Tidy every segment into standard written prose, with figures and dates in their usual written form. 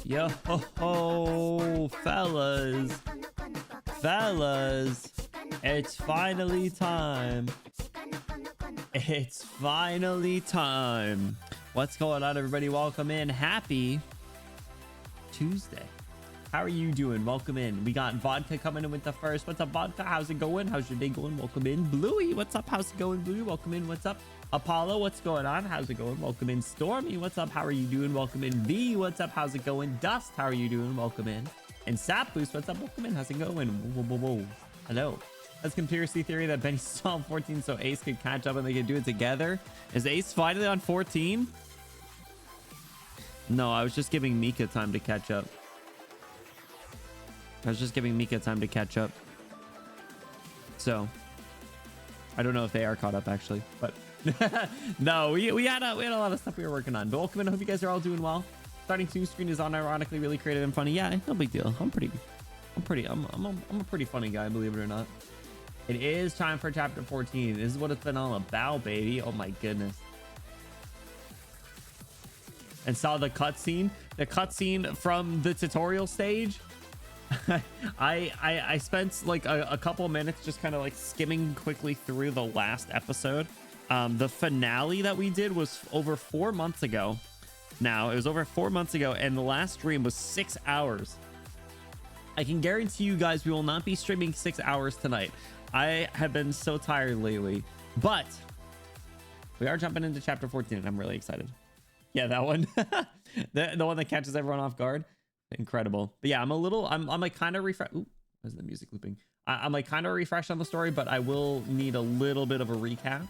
Yo ho ho, fellas, it's finally time. It's finally time. What's going on, everybody? Welcome in. Happy Tuesday. How are you doing? Welcome in. We got Vodka coming in with the first. What's up, Vodka? How's it going? How's your day going? Welcome in. Bluey, what's up? How's it going, Bluey? Welcome in. What's up? Apollo, what's going on? How's it going? Welcome in. Stormy, what's up? How are you doing? Welcome in. V, what's up? How's it going? Dust, how are you doing? Welcome in. And Sap Boost, what's up? Welcome in. How's it going? Whoa, whoa, whoa, whoa. Hello. That's conspiracy theory that Benny's still on 14 so Ace could catch up and they could do it together. Is Ace finally on 14? No, I was just giving Mika time to catch up. So I don't know if they are caught up actually, but no, we had a lot of stuff we were working on. But welcome in. I hope you guys are all doing well. Starting to screen is unironically really creative and funny. Yeah, no big deal. I'm a pretty funny guy, believe it or not. It is time for chapter 14. This is what it's been all about, baby. Oh my goodness. And saw the cutscene from the tutorial stage. I spent like a couple minutes just kind of like skimming quickly through the last episode. The finale that we did was over 4 months ago. Now it was over 4 months ago, and the last stream was 6 hours. I can guarantee you guys we will not be streaming 6 hours tonight. I have been so tired lately, but we are jumping into chapter 14 and I'm really excited. Yeah, that one. the one that catches everyone off guard. Incredible. But yeah, I'm like kind of refresh. Ooh, where's the music looping? I'm like kind of refreshed on the story, but I will need a little bit of a recap.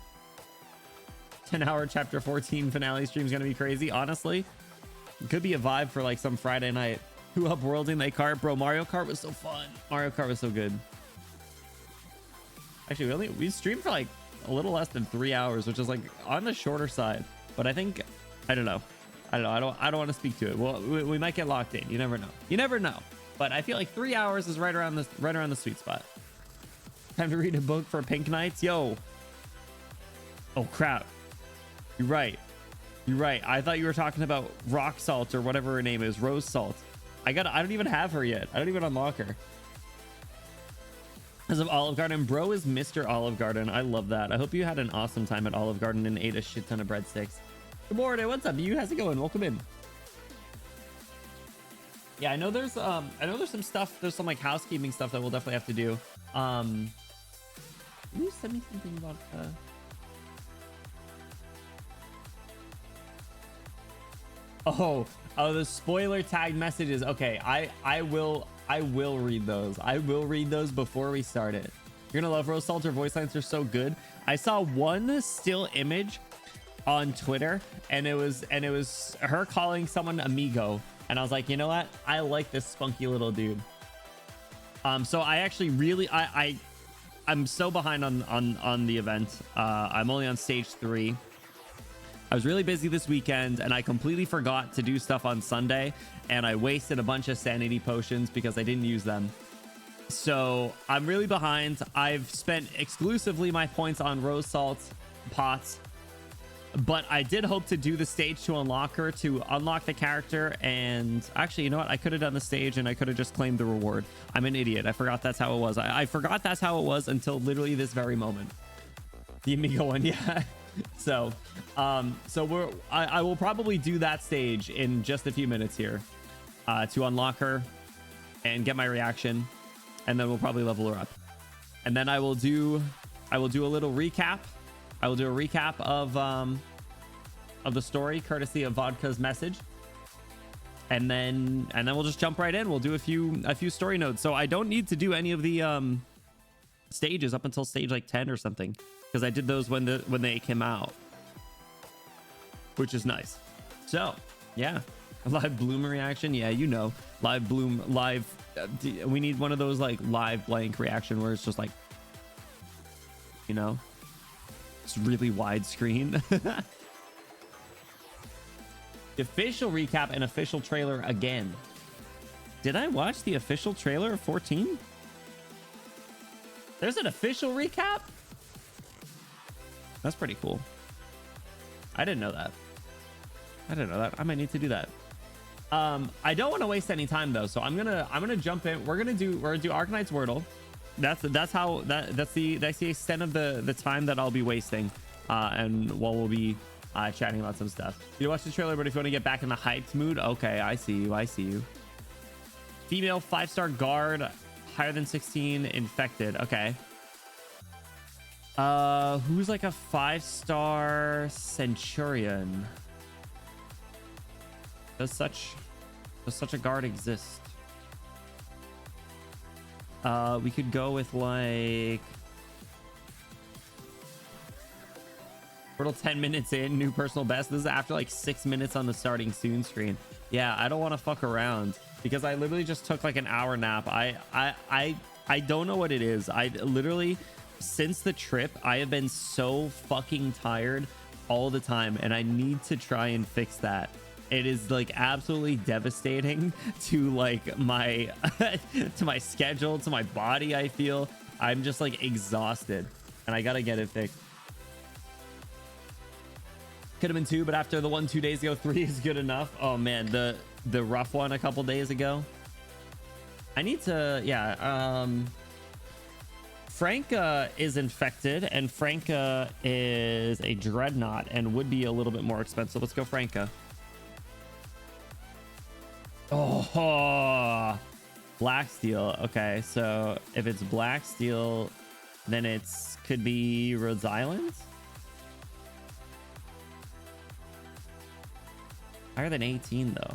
10-hour chapter 14 finale stream is gonna be crazy. Honestly, it could be a vibe for like some Friday night. Who up worlding that cart, bro? Mario Kart was so fun. Mario Kart was so good. Actually, we streamed for like a little less than 3 hours, which is like on the shorter side. But I think I don't know. I don't want to speak to it. Well, we might get locked in. You never know. But I feel like 3 hours is right around the sweet spot. Time to read a book for Pink Nights. Yo. Oh crap. You're right. I thought you were talking about Rock Salt or whatever her name is. Rose Salt. I don't even have her yet. I don't even unlock her. As of Olive Garden, bro is Mr. Olive Garden. I love that. I hope you had an awesome time at Olive Garden and ate a shit ton of breadsticks. Good morning. What's up, you? How's it going? Welcome in. Yeah, I know there's some stuff. There's some like housekeeping stuff that we'll definitely have to do. Can you send me something about Oh, the spoiler tag messages. Okay, I will read those. I will read those before we start it. You're gonna love Rose Salt. Her voice lines are so good. I saw one still image on Twitter, and it was her calling someone amigo, and I was like, you know what? I like this spunky little dude. So I actually really I'm so behind on the event. I'm only on stage 3. I was really busy this weekend and I completely forgot to do stuff on Sunday, and I wasted a bunch of sanity potions because I didn't use them. So I'm really behind. I've spent exclusively my points on Rose Salt pots, but I did hope to do the stage to unlock her, to unlock the character. And actually, you know what? I could have done the stage and I could have just claimed the reward. I'm an idiot. I forgot that's how it was. I forgot that's how it was until literally this very moment. The amigo one, yeah. So I will probably do that stage in just a few minutes here to unlock her and get my reaction, and then we'll probably level her up, and then I will do a little recap. I will do a recap of the story courtesy of Vodka's message, and then we'll just jump right in. We'll do a few story notes, so I don't need to do any of the stages up until stage like 10 or something, because I did those when they came out, which is nice. So yeah, live bloom reaction. Yeah, you know, live bloom, live. We need one of those like live blank reaction where it's just like, you know, it's really widescreen. Official recap and official trailer again. Did I watch the official trailer of 14? There's an official recap? That's pretty cool. I didn't know that. I might need to do that. I don't want to waste any time though, so I'm gonna jump in. We're gonna do Arknights Wordle. That's the extent of the time that I'll be wasting, and while we'll be chatting about some stuff. You watch the trailer, but if you want to get back in the hyped mood, okay, I see you. Female 5-star guard, higher than 16, infected. Okay. Who's like a 5-star centurion? Does such a guard exist? We could go with like Wordle 10 minutes in, new personal best. This is after like 6 minutes on the starting soon screen. Yeah, I don't want to fuck around because I literally just took like an hour nap. I don't know what it is. I literally, since the trip, I have been so fucking tired all the time, and I need to try and fix that. It is like absolutely devastating to like my to my schedule, to my body. I feel I'm just like exhausted, and I gotta get it fixed. Could have been 2, but after the one 2 days ago, 3 is good enough. Oh man, the rough one a couple days ago. I need to, yeah. Franca is infected, and Franca is a dreadnought and would be a little bit more expensive. Let's go Franca. Oh, black steel. Okay, so if it's black steel, then it's could be Rhodes Island. Higher than 18 though.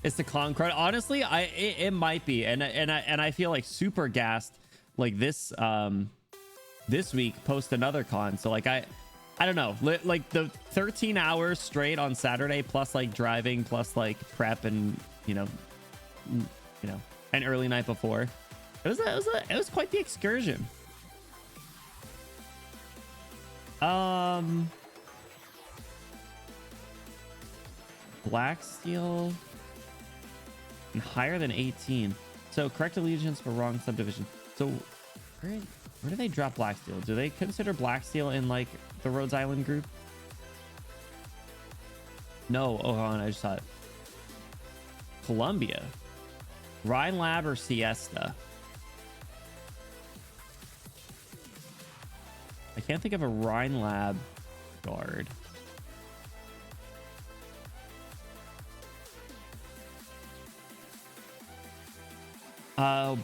It's the clown card. Honestly, it might be, and I feel like super gassed like this this week post another con. So like I don't know, like the 13 hours straight on Saturday plus like driving plus like prep and you know an early night before. It was quite the excursion. Black steel and higher than 18. So correct allegiance for wrong subdivision. So where do they drop black steel? Do they consider black steel in like the Rhodes Island group? No. Oh, hold on, I just saw it. Columbia, Rhine Lab or Siesta? I can't think of a Rhine Lab guard.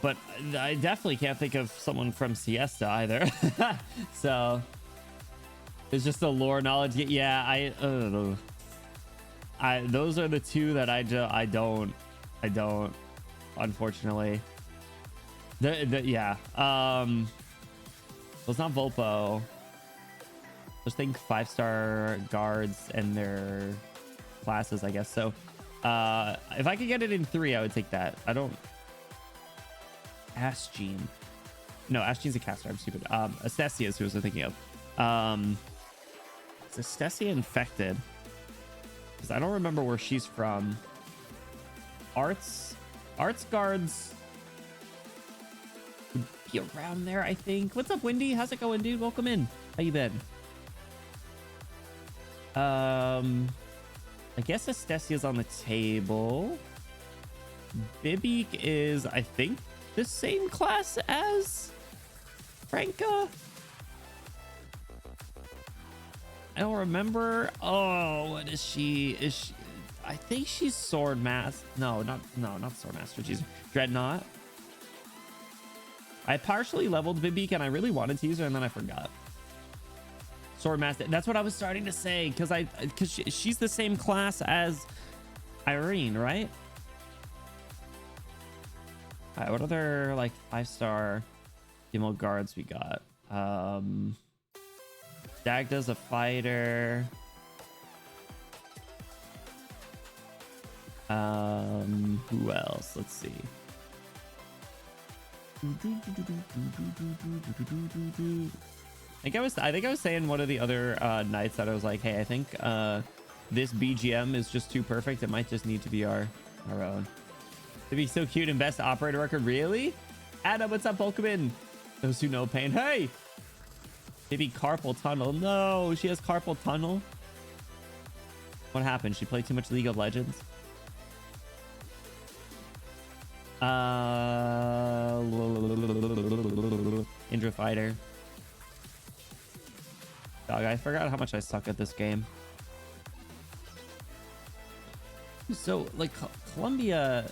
But I definitely can't think of someone from Siesta either. So it's just a lore knowledge. Yeah, I don't know. Those are the two that I don't unfortunately. Yeah. Well, it's not Volpo. Just think 5-star guards and their classes, I guess. So if I could get it in 3, I would take that. I don't. Ashgene. No, Ashgene's a caster. I'm stupid. Estesia is who I was thinking of. Is Estesia infected? Because I don't remember where she's from. Arts guards would be around there, I think. What's up, Wendy? How's it going, dude? Welcome in. How you been? I guess Estesia's on the table. Bibique is, I think, the same class as Franca. I don't remember. Oh, what is she? I think she's sword master. No, not sword master. She's dreadnought. I partially leveled Bibique and I really wanted to use her and then I forgot. Sword master. That's what I was starting to say because she's the same class as Irene, right? All right, what other like 5-star female guards we got? Dagda's a fighter. Who else? Let's see. I think I was saying one of the other nights that I was like, hey, I think this BGM is just too perfect. It might just need to be our own. To be so cute and best operator record. Really? Adam, what's up? Welcome in. Those who know pain. Hey, maybe carpal tunnel. No, she has carpal tunnel. What happened? She played too much League of Legends? Indra Fighter. Dog, I forgot how much I suck at this game. So, like, Colombia...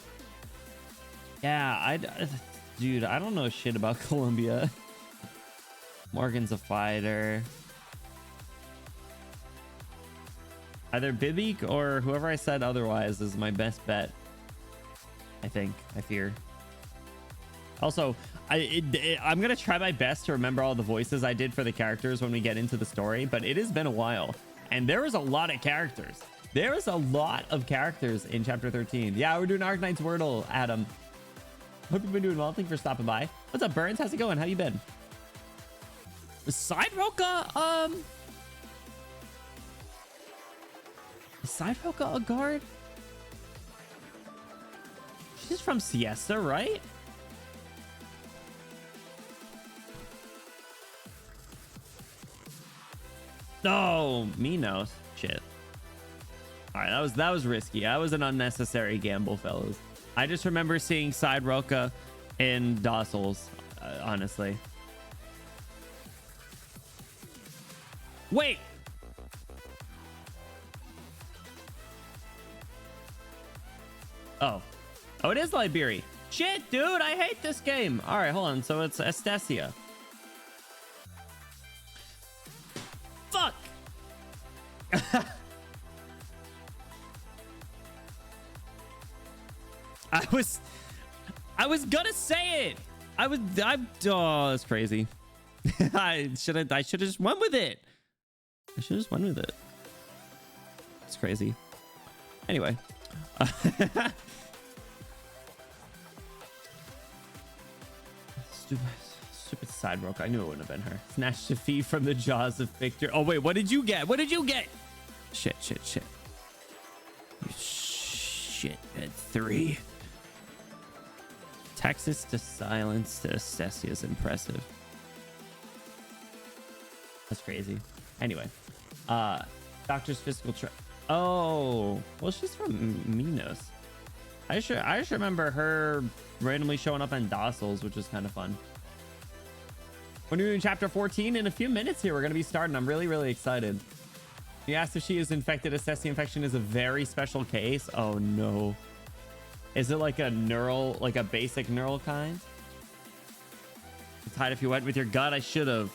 Yeah, dude, I don't know shit about Colombia. Morgan's a fighter. Either Bibik or whoever I said otherwise is my best bet. I think. I fear. Also, I'm gonna try my best to remember all the voices I did for the characters when we get into the story, but it has been a while, and there was a lot of characters. There is a lot of characters in chapter 13. Yeah, we're doing Arknights Wordle, Adam. Hope you've been doing well. Thanks for stopping by. What's up, Burns? How's it going? How you been? Is Side Roka, is Side Roka a guard? She's from Siesta, right? No, Minos. Shit. All right, that was risky. That was an unnecessary gamble, fellas. I just remember seeing Side Roka in Docils, honestly. Wait. Oh, it is Liberia. Shit, dude, I hate this game. All right, hold on. So it's Estacia. Fuck. I was gonna say it. Oh, that's crazy. I should have just went with it. I should have just went with it. It's crazy. Anyway. Stupid Side Roka. I knew it wouldn't have been her. Snatched defeat from the jaws of victor. Oh wait, what did you get? What did you get? Shit. You shit at 3. Texas to silence to Estacia is impressive. That's crazy. Anyway, Doctor's physical oh, well, she's from Minos. I just remember her randomly showing up on Docils, which is kind of fun. We're doing chapter 14 in a few minutes here. We're going to be starting. I'm really excited. You asked if she is infected. Assess the infection is a very special case. Oh no. Is it like a neural, like a basic neural kind? It's hide if you went with your gut. I should have.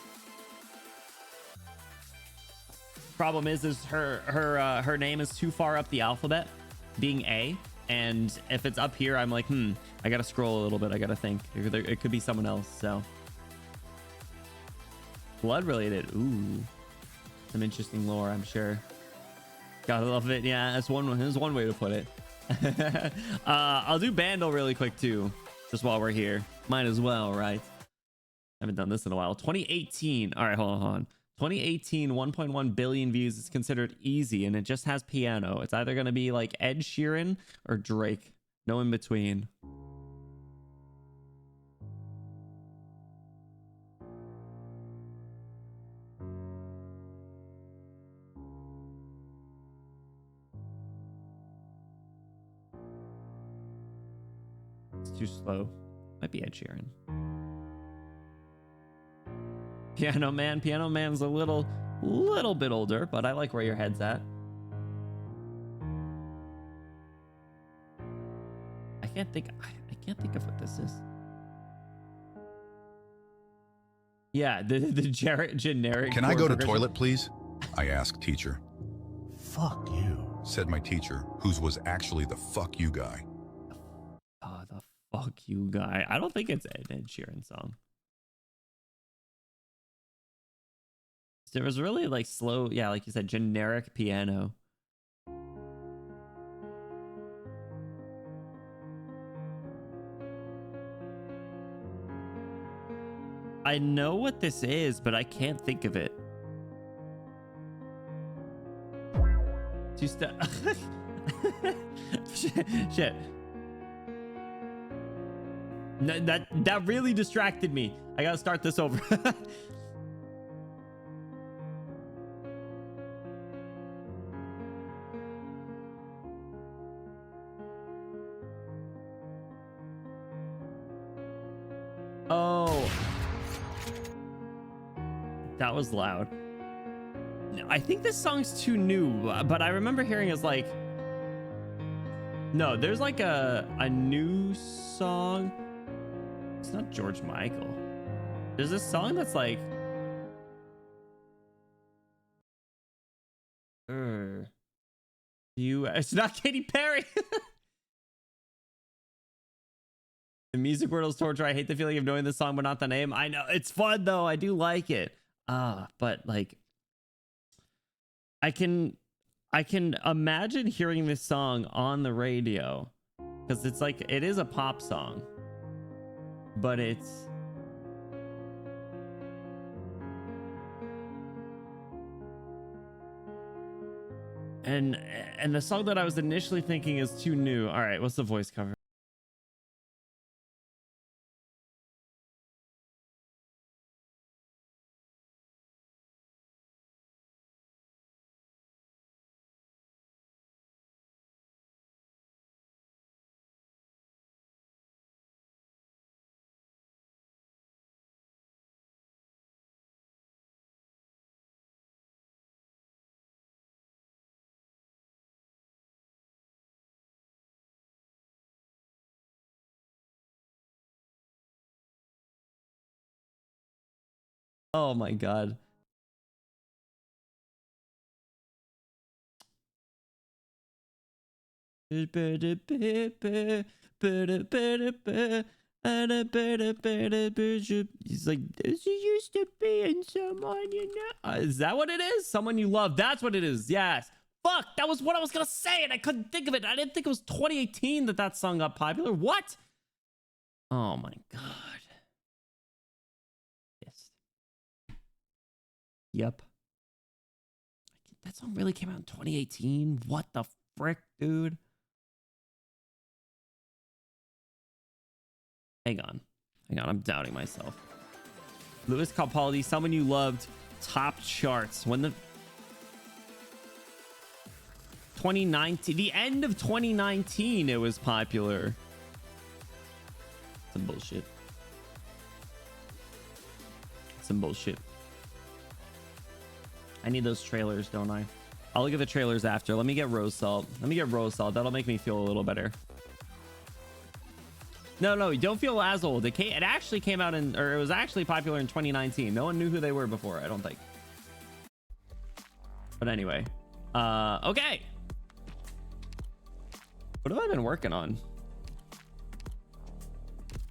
Problem is her name is too far up the alphabet, being A, and if it's up here, I'm like, I gotta scroll a little bit. I gotta think. It could be someone else. So blood related. Ooh, some interesting lore, I'm sure. Gotta love it. Yeah, that's one way to put it. I'll do Bandle really quick too, just while we're here. Might as well, right? Haven't done this in a while. 2018. All right, hold on. 2018, 1.1 billion views is considered easy, and it just has piano. It's either going to be like Ed Sheeran or Drake. No in between. It's too slow. Might be Ed Sheeran. Piano Man's a little bit older, but I like where your head's at. I can't think of what this is. Yeah, the generic. Can I go to toilet, please? I asked teacher. Fuck you, said my teacher, whose was actually the fuck you guy. Oh, the fuck you guy. I don't think it's an Ed Sheeran song. There was really like slow, yeah, like you said, generic piano. I know what this is, but I can't think of it. Shit. No, that really distracted me. I gotta start this over. That was loud. I think this song's too new, but I remember hearing it's like, no, there's like a new song. It's not George Michael. There's this song that's like, it's not Katy Perry. The music Wordle's torture. I hate the feeling of knowing the song but not the name. I know it's fun though. I do like it. But like, I can imagine hearing this song on the radio because it's like it is a pop song, but it's and the song that I was initially thinking is too new. All right, what's the voice cover? Oh my god. He's like, this used to be in someone you know. Is that what it is? Someone you love. That's what it is. Yes. Fuck, that was what I was gonna say and I couldn't think of it. I didn't think it was 2018 that song got popular. What? Oh my god. Yes. Yep. That song really came out in 2018. What the frick, dude? Hang on. I'm doubting myself. Louis Capaldi, Someone You Loved, top charts. When the 2019, the end of 2019, it was popular. Some bullshit. I need those trailers, don't I? I'll look at the trailers after. Let me get Rose Salt. That'll make me feel a little better. No, you don't feel as old. It actually came out it was actually popular in 2019. No one knew who they were before, I don't think. But anyway, okay. What have I been working on?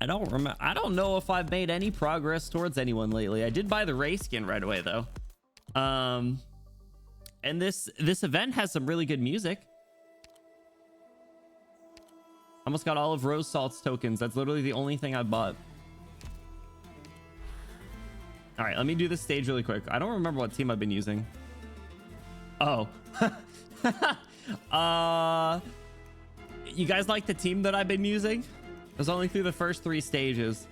I don't remember. I don't know if I've made any progress towards anyone lately. I did buy the Ray skin right away though. And this event has some really good music. Almost got all of Rose Salt's tokens. That's literally the only thing I've bought. All right, let me do this stage really quick. I don't remember what team I've been using. Oh. You guys like the team that I've been using? I was only through the first 3 stages.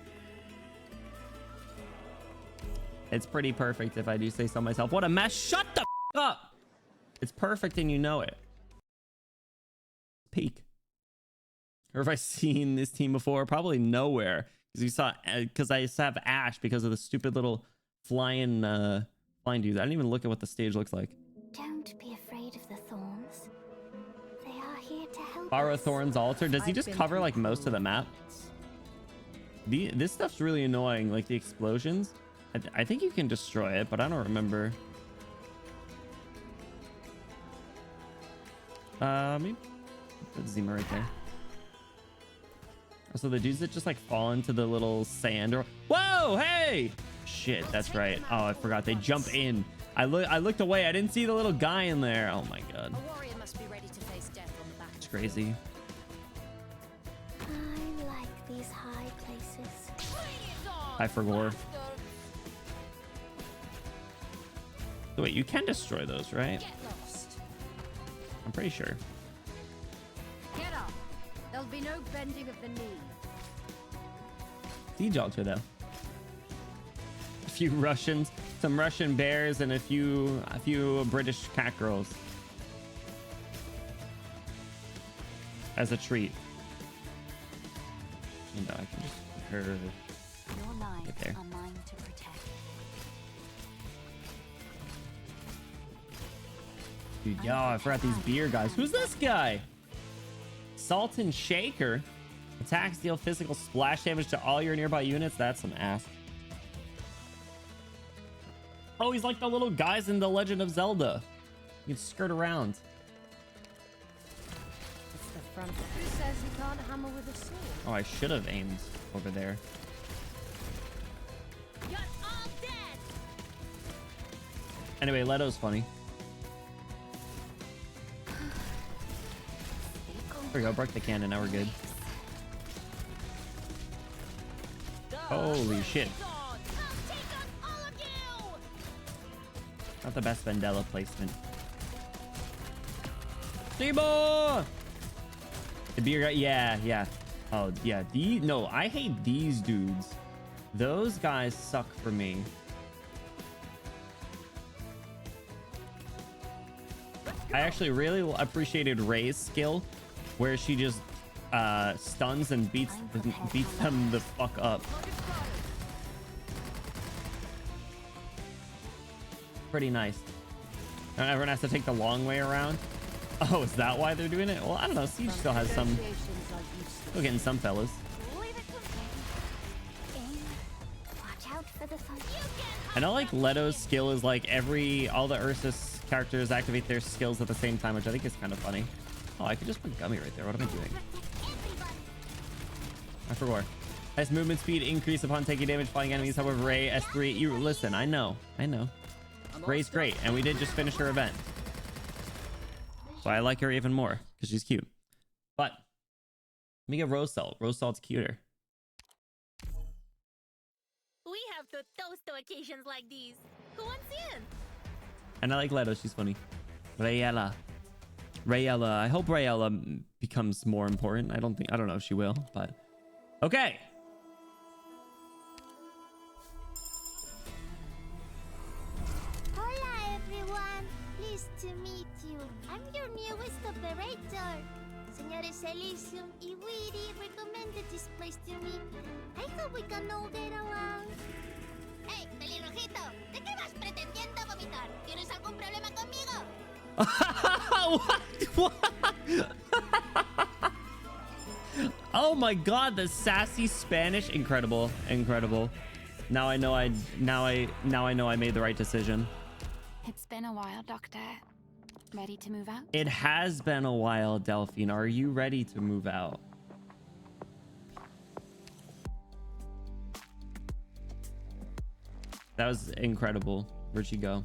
It's pretty perfect if I do say so myself. What a mess. Shut the up. It's perfect and you know it. Peak. Or have I seen this team before? Probably nowhere. Because I used to have Ash because of the stupid little flying dudes. I didn't even look at what the stage looks like. Don't be afraid of the thorns. They are here to help. Borrow Thorn's altar. Does he just cover like most of the map? This stuff's really annoying. Like the explosions. I think you can destroy it, but I don't remember. Maybe put Zima right there. So the dudes that just like fall into the little sand or whoa, hey, shit, that's right. Oh, I forgot they jump in. I looked away. I didn't see the little guy in there. Oh my god. A warrior must be ready to face death on the back. It's crazy. I like these high places. I forgot. So wait, you can destroy those, right? Get lost. I'm pretty sure. Get up. There'll be no bending of the knee. Siege altar though. A few Russians, some Russian bears, and a few British cat girls as a treat. You know, I can just put her Your lives right there. are mine to protect. Dude, yo, I forgot these beer guys. Who's this guy? Salt and Shaker. Attacks deal physical splash damage to all your nearby units. That's some ass. Oh, he's like the little guys in The Legend of Zelda. You can skirt around. It's the front. Who says he can't hammer with a sword? Oh, I should have aimed over there. You're all dead. Anyway, Leto's funny. There we go. Broke the cannon. Now we're good. Holy shit. Not the best Vendella placement. Timo! The beer guy. Yeah. Oh, yeah. No, I hate these dudes. Those guys suck for me. I actually really appreciated Ray's skill where she just stuns and beats them the fuck up. Pretty nice. And everyone has to take the long way around. Oh, is that why they're doing it? Well, I don't know. Siege still has some. Still getting some fellas. Watch out for the sun. I know like Leto's skill is like all the Ursus characters activate their skills at the same time, which I think is kind of funny. Oh, I could just put Gummy right there. What am I doing? I forgot. Nice movement speed increase upon taking damage flying enemies. However, Ray S3. You listen. I know. Ray's great, and we did just finish her event, so I like her even more because she's cute. But let me get Rose Salt. Rose Salt's cuter. We have to toast to occasions like these. Who wants in? And I like Leto. She's funny. Rayella. I hope Rayella becomes more important. I don't know if she will, but okay. Hola everyone, pleased to meet you. I'm your newest operator. Señores Elysium y Weedy recommended this place to me. I hope we can all get along. Hey, pelirrojito, ¿de qué vas pretendiendo vomitar? ¿Tienes algún problema conmigo? What? Oh my god, the sassy Spanish. Incredible. Now I know I made the right decision. It's been a while, Doctor. Ready to move out? It has been a while, Delphine. Are you ready to move out? That was incredible. Where'd she go?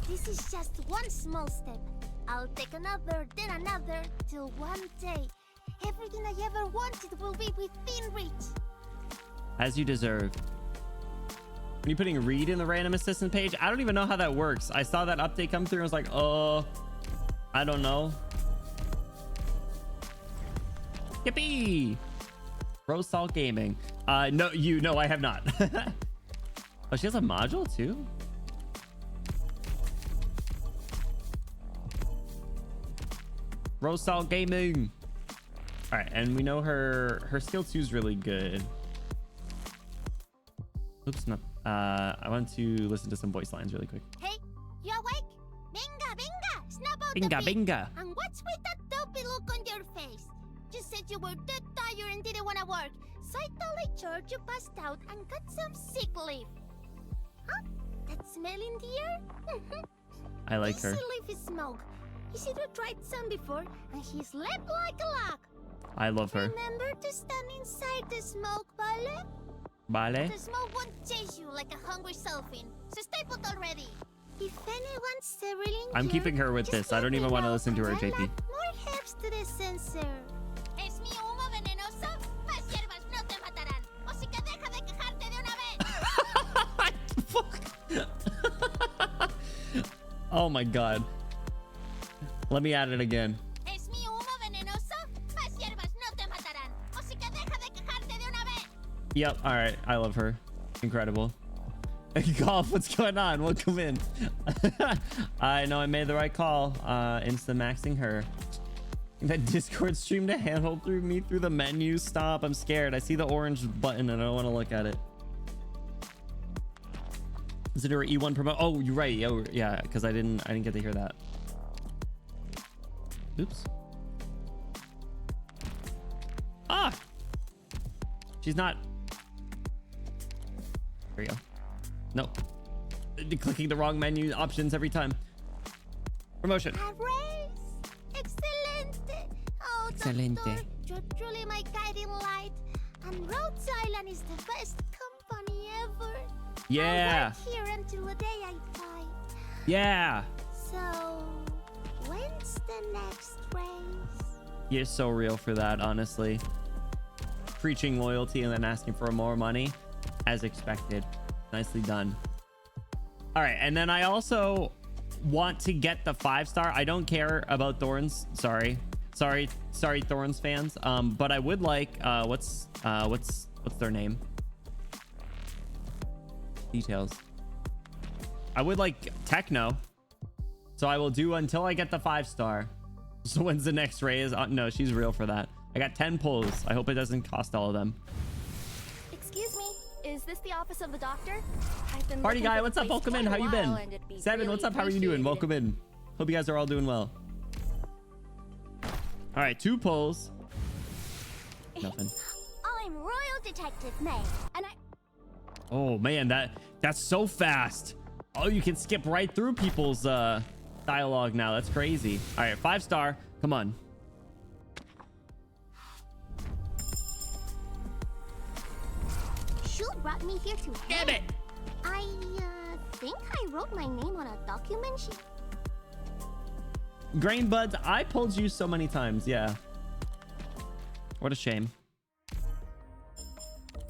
This is just one small step. I'll take another, then another, till one day, everything I ever wanted will be within reach. As you deserve. Are you putting Reed in the random assistant page? I don't even know how that works. I saw that update come through and I was like, I don't know. Yippee! Rose Salt Gaming. No, I have not. Oh, she has a module too? Rose Salt Gaming. All right, and we know her skill 2 is really good. Oops, no. I want to listen to some voice lines really quick. Hey, you awake? Venga, snap out the feet. Binga. And what's with that dopey look on your face? You said you were dead tired and didn't want to work, so I told HR you passed out and got some sick leave. Huh? That smell in the air? I like her. Easy leafy smoke. You see, you tried some before, and he slept like a log. I love her. Remember to stand inside the smoke, vale? Vale? The smoke won't chase you like a hungry selfie, so stay put already. If anyone's severely I'm injured, keeping her with just this. I let don't me even want to know, listen to her, and I'll JP. add more herbs to the sensor. Es mi humo venenoso. Más hierbas no te matarán. Así que deja de quejarte de una vez. Fuck. Oh my god. Let me add it again. Es mi humo venenoso. Más hierbas no te matarán. Así que deja de quejarte de una vez. Yep. All right. I love her. Incredible. Golf, what's going on? Welcome in. I know I made the right call. Insta-maxing her. That Discord stream to handle through me through the menu. Stop. I'm scared. I see the orange button and I don't want to look at it. Is it her E1 promote? Oh, you're right. Yeah, because I didn't get to hear that. Oops. Ah! She's not. There you go. Nope. Clicking the wrong menu options every time. Promotion. Excelente. Oh, Excelente. Doctor, you're truly my guiding light. And Rhodes Island is the best company ever. Yeah. I'll work here until the day I die. Yeah. So, when's the next race? You're so real for that, honestly. Preaching loyalty and then asking for more money, as expected. Nicely done. All right, and then I also want to get the 5-star. I don't care about Thorns. Sorry, Thorns fans. But I would like what's their name? Details. I would like Techno. So I will do until I get the 5-star. So when's the next raise? No, she's real for that. I got 10 pulls. I hope it doesn't cost all of them. Excuse me, is this the office of the doctor? I've been Party looking guy, for what's the up? place Welcome in. quite How a you while, been? and it'd be Seven, really what's up? How are you doing? appreciated Welcome in. Hope you guys are all doing well. All right, 2 pulls. Nothing. I'm Royal Detective May, and I... Oh man, that's so fast. Oh, you can skip right through people's dialogue now. That's crazy. All right, 5-star. Come on. Shu brought me here to... Damn it! I think I wrote my name on a document sheet. Grain Buds, I pulled you so many times. Yeah. What a shame.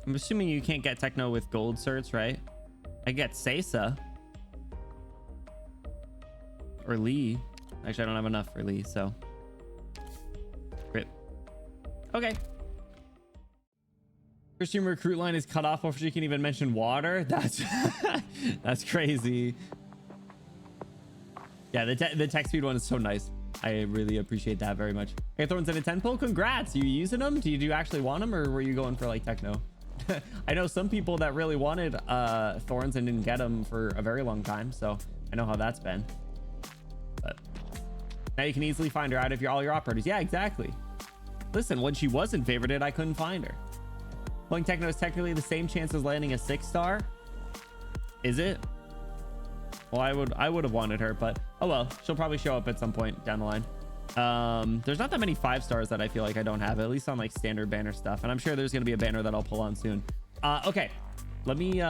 I'm assuming you can't get Techno with gold certs, right? I get Sesa. Or Lee. Actually, I don't have enough for Lee, so. Rip. Okay. Christian recruit line is cut off before she can even mention water. That's that's crazy. Yeah, the text speed one is so nice. I really appreciate that very much. Okay, Thorns in a 10 pull. Congrats. You using them? Do you actually want them, or were you going for like Techno? I know some people that really wanted Thorns and didn't get them for a very long time, so I know how that's been. But now you can easily find her out of all your operators. Yeah, exactly. Listen, when she wasn't favorited, I couldn't find her. Pulling Techno is technically the same chance as landing a 6-star. Is it? Well, I would have wanted her, but oh well. She'll probably show up at some point down the line. There's not that many 5-stars that I feel like I don't have, at least on like standard banner stuff, and I'm sure there's gonna be a banner that I'll pull on soon. Okay, let me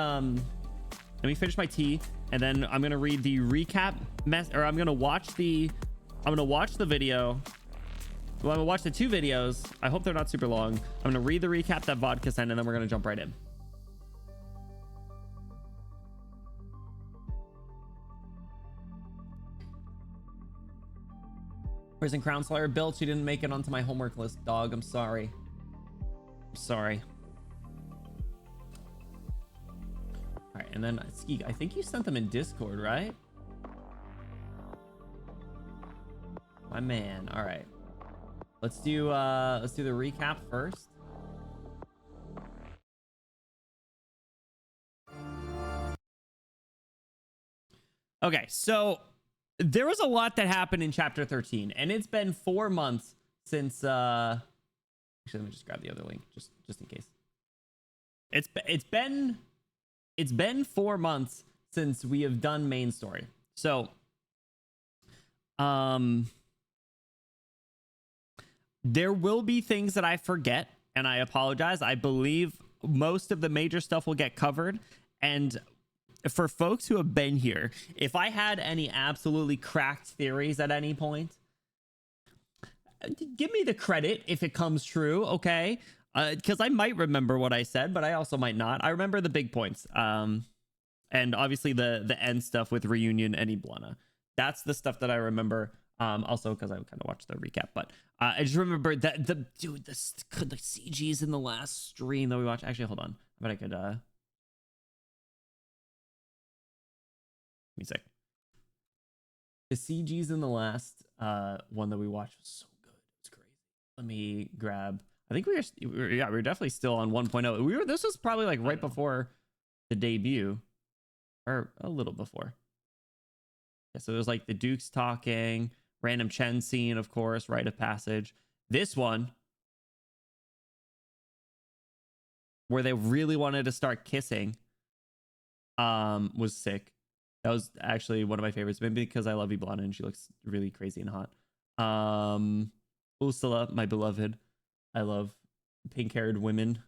finish my tea, and then I'm gonna read the recap I'm gonna watch the video. Well, I'm gonna watch the 2 videos. I hope they're not super long. I'm gonna read the recap that Vodka sent, and then we're gonna jump right in. Prison Crown Slayer built. She didn't make it onto my homework list, dog. I'm sorry. I'm sorry. All right, and then Ski, I think you sent them in Discord, right? My man. All right. Let's do the recap first. Okay, so there was a lot that happened in chapter 13, and it's been 4 months since actually, let me just grab the other link just in case. It's been 4 months since we have done main story. So there will be things that I forget, and I apologize. I believe most of the major stuff will get covered, and for folks who have been here, if I had any absolutely cracked theories at any point, give me the credit if it comes true, okay? Because I might remember what I said, but I also might not. I remember the big points, and obviously the end stuff with Reunion and Iblana. That's the stuff that I remember. Also because I kind of watched the recap, but I just remember that the CGs in the last stream that we watched. Actually, hold on. I bet I could give me a sec. The CGs in the last one that we watched was so good. It's crazy. Let me grab. I think we were definitely still on 1.0. This was probably like right before the debut. or a little before. Yeah, so there's like the Dukes talking, random Chen scene, of course, rite of passage. This one, where they really wanted to start kissing, was sick. That was actually one of my favorites, maybe because I love Iblana and she looks really crazy and hot. Ursula, my beloved. I love pink-haired women.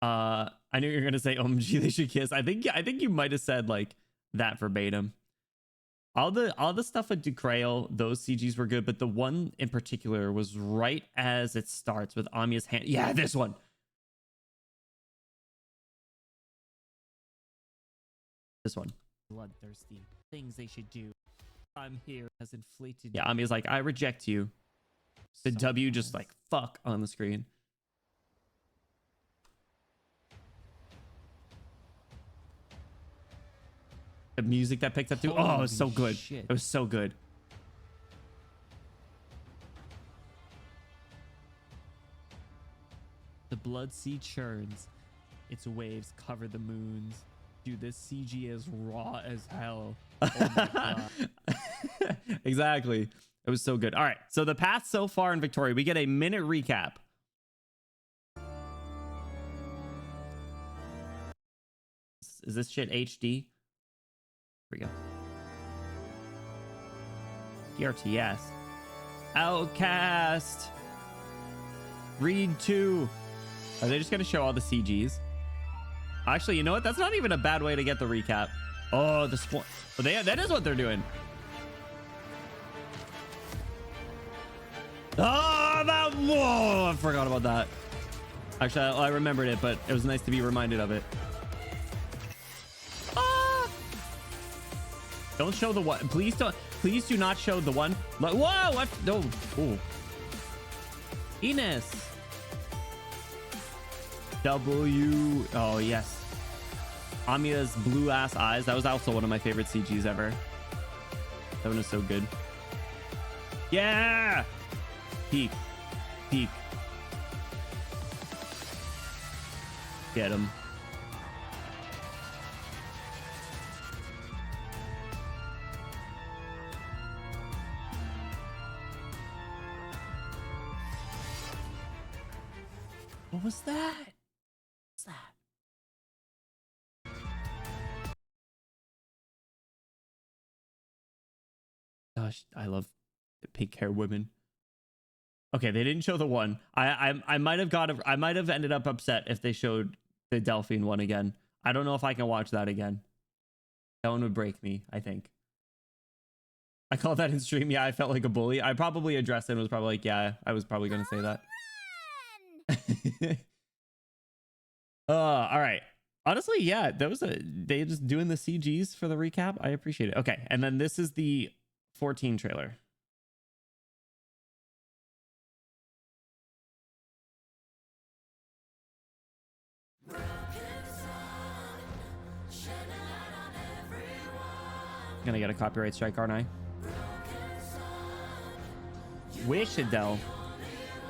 I knew you were gonna say OMG they should kiss. I think you might have said like that verbatim. All the stuff with Ducrail, those CGs were good, but the one in particular was right as it starts with Amiya's hand. Yeah, this one. This one. Bloodthirsty things they should do. I'm here as inflated. Yeah, Amiya's like, I reject you. The W just like fuck on the screen. The music that picked up too. Oh, it was so good. It was so good. The blood sea churns. Its waves cover the moons. Dude, this CG is raw as hell. Oh my God. Exactly. It was so good. All right. So the path so far in Victoria, we get a minute recap. Is this shit HD? Here we go. DRTS. Outcast. Read 2. Are they just going to show all the CGs? Actually, you know what? That's not even a bad way to get the recap. Oh, the spawn. Oh, that is what they're doing. Oh, that. Whoa, I forgot about that. Actually, I remembered it, but it was nice to be reminded of it. Ah! Don't show the one. Please don't. Please do not show the one. Whoa! What? No. Oh. Ines. W. Oh, yes. Amiya's blue ass eyes. That was also one of my favorite CGs ever. That one is so good. Yeah. Peek. Peek. Get him. What was that? What's that? Gosh, I love the pink hair women. Okay, they didn't show the one. I might have ended up upset if they showed the Delphine one again. I don't know if I can watch that again. That one would break me, I think. I called that in stream. Yeah, I felt like a bully. I probably addressed it and was probably like, yeah, I was probably gonna say that. All right. Honestly, yeah, they just doing the CGs for the recap. I appreciate it. Okay, and then this is the 14 trailer. Gonna get a copyright strike, aren't I? Wish, Adele.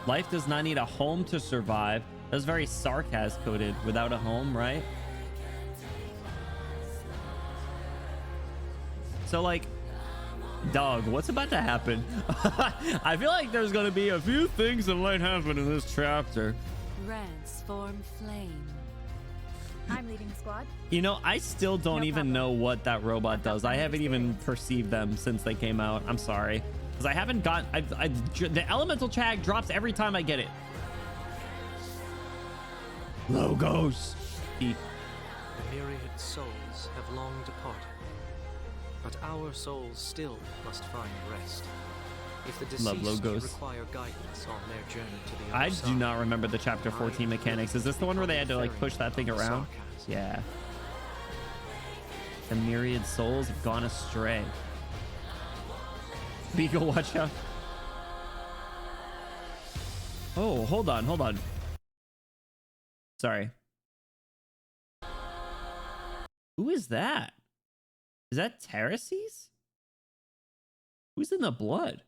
Life does not need a home to survive. That's very sarcasm coded. Without a home, right? So like, dog, what's about to happen? I feel like there's gonna be a few things that might happen in this chapter. Transform flame. I'm leading the squad. You know, I still don't even know what that robot does. I haven't even perceived them since they came out. I'm sorry. Because I haven't got... the elemental tag drops every time I get it. Logos. The myriad souls have long departed, but our souls still must find rest. If the deceased require guidance on their journey to the other side, I do not remember the chapter 14 mechanics. Is this the one where they had to like push that thing around? Yeah. The myriad souls have gone astray. Beagle, watch out. Oh, hold on, hold on. Sorry. Who is that? Is that Terraces? Who's in the blood?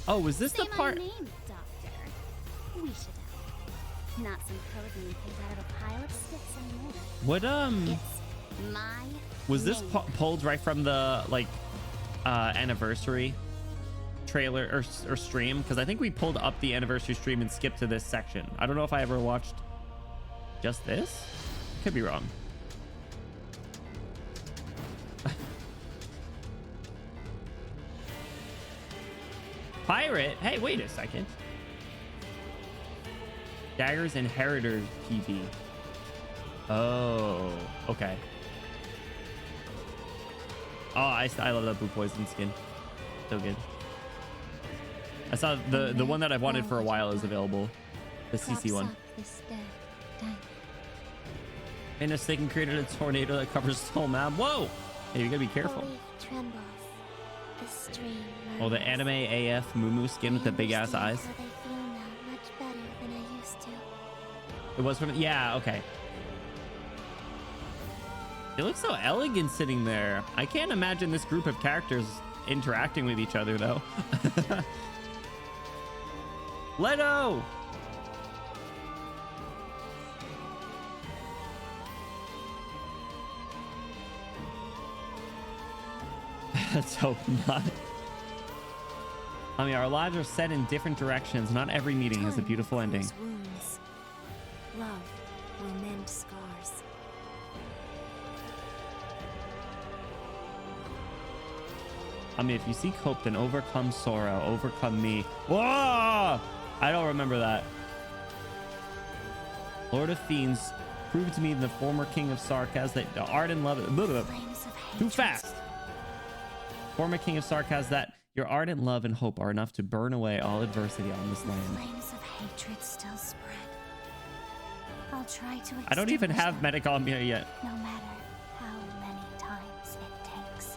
Oh, was this the part? We should have. Not some code name picked out of a pile of sticks anymore. What It's my was this name. pulled right from the like anniversary trailer or stream? Because I think we pulled up the anniversary stream and skipped to this section. I don't know if I ever watched just this. Could be wrong. Pirate? Hey, wait a second. Dagger's Inheritor PV. Oh, okay. Oh, I love that blue poison skin. So good. I saw the one that I've wanted for a while is available. The CC one. Famous they created a tornado that covers the whole map. Whoa! Hey, you gotta be careful. Oh, the anime AF Moo skin with the big ass eyes. It was from, yeah, okay. It looks so elegant sitting there. I can't imagine this group of characters interacting with each other though. Leto! Let's hope not. I mean, our lives are set in different directions. Not every meeting has a beautiful ending. Wounds. Love will mend scars. I mean, if you seek hope, then overcome sorrow. Overcome me. Whoa! I don't remember that. Lord of Fiends, prove to me the former king of Sarkaz that the art and love... Too fast! Former king of Sarkaz that your ardent love and hope are enough to burn away all adversity on this land. Flames of hatred still spread. I'll try to I don't even have them, medic on me yet. no matter how many times it takes.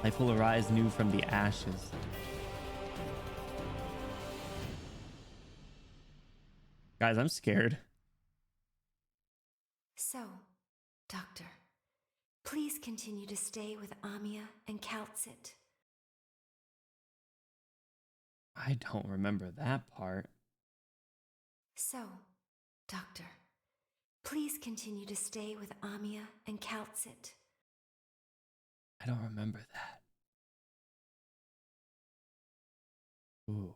Life will arise new from the ashes. Guys, I'm scared. So, Doctor, please continue to stay with Amia and Kaltsit. I don't remember that part. So, Doctor, please continue to stay with Amia and Kaltsit. I don't remember that. Ooh.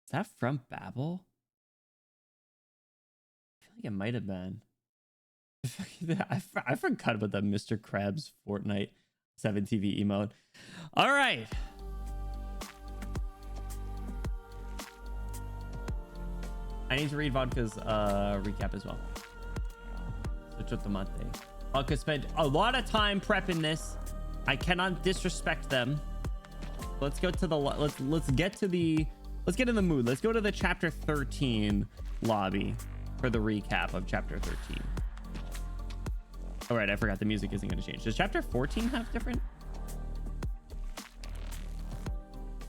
Is that from Babel? I feel like it might have been. I forgot about that Mr. Krabs Fortnite 7 TV emote. All right. I need to read Vodka's recap as well. Vodka spent a lot of time prepping this. I cannot disrespect them. Let's go to the let's get in the mood. Let's go to the chapter 13 lobby for the recap of chapter 13. All right, I forgot the music isn't going to change. Does chapter 14 have different?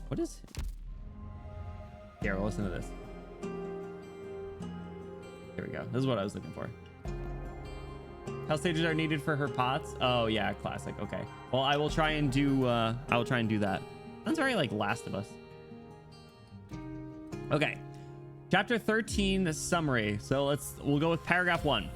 What is it? Here, we'll listen to this. Here we go. This is what I was looking for. How stages are needed for her pots? Oh yeah, classic. Okay. Well, I will try and do that. Sounds very like Last of Us. Okay. Chapter 13, the summary. So we'll go with paragraph 1.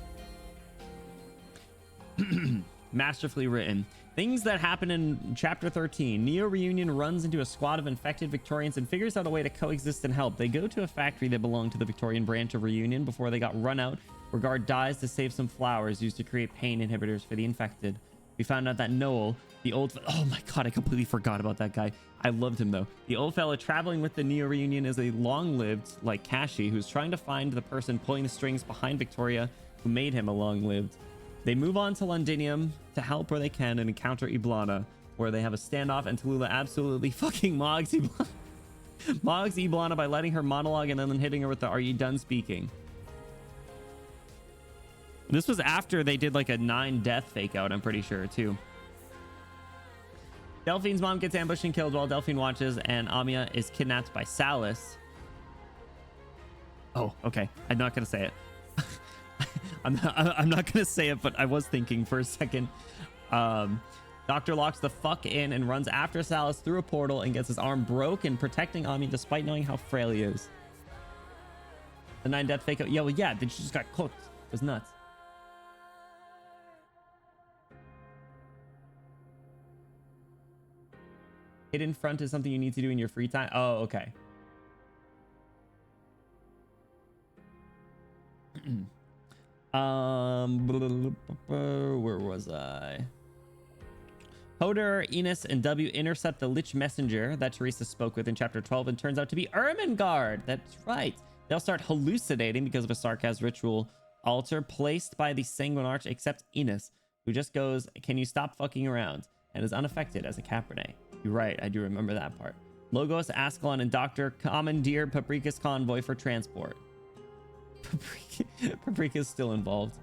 Masterfully written. Things that happen in chapter 13. Neo Reunion runs into a squad of infected Victorians and figures out a way to coexist and help. They go to a factory that belonged to the Victorian branch of Reunion before they got run out, where Guard dies to save some flowers used to create pain inhibitors for the infected. We found out that Noel, the old... Oh my god, I completely forgot about that guy. I loved him though. The old fella traveling with the Neo Reunion is a long-lived, like Kashi, who's trying to find the person pulling the strings behind Victoria who made him a long-lived. They move on to Londinium to help where they can and encounter Iblana, where they have a standoff, and Tallulah absolutely fucking mogs Iblana by letting her monologue and then hitting her with the "Are you done speaking?" This was after they did like a 9 death fake out, I'm pretty sure, too. Delphine's mom gets ambushed and killed while Delphine watches, and Amia is kidnapped by Salus. Oh, okay. I'm not going to say it. I'm not gonna say it, but I was thinking for a second. Doctor locks the fuck in and runs after Salas through a portal and gets his arm broken, protecting Ami despite knowing how frail he is. The 9 death fake out. Yeah, well, yeah, then she just got cooked. It was nuts. Hidden front is something you need to do in your free time. Oh, okay. Where was I? Hodor, Enos, and W intercept the Lich Messenger that Teresa spoke with in chapter 12 and turns out to be Ermengarde. That's right. They'll start hallucinating because of a Sarkaz ritual altar placed by the Sanguine Arch, except Enos, who just goes, "Can you stop fucking around?" and is unaffected as a Cabernet. You're right, I do remember that part. Logos, Ascalon, and Doctor commandeer Paprika's convoy for transport. Paprika's still involved.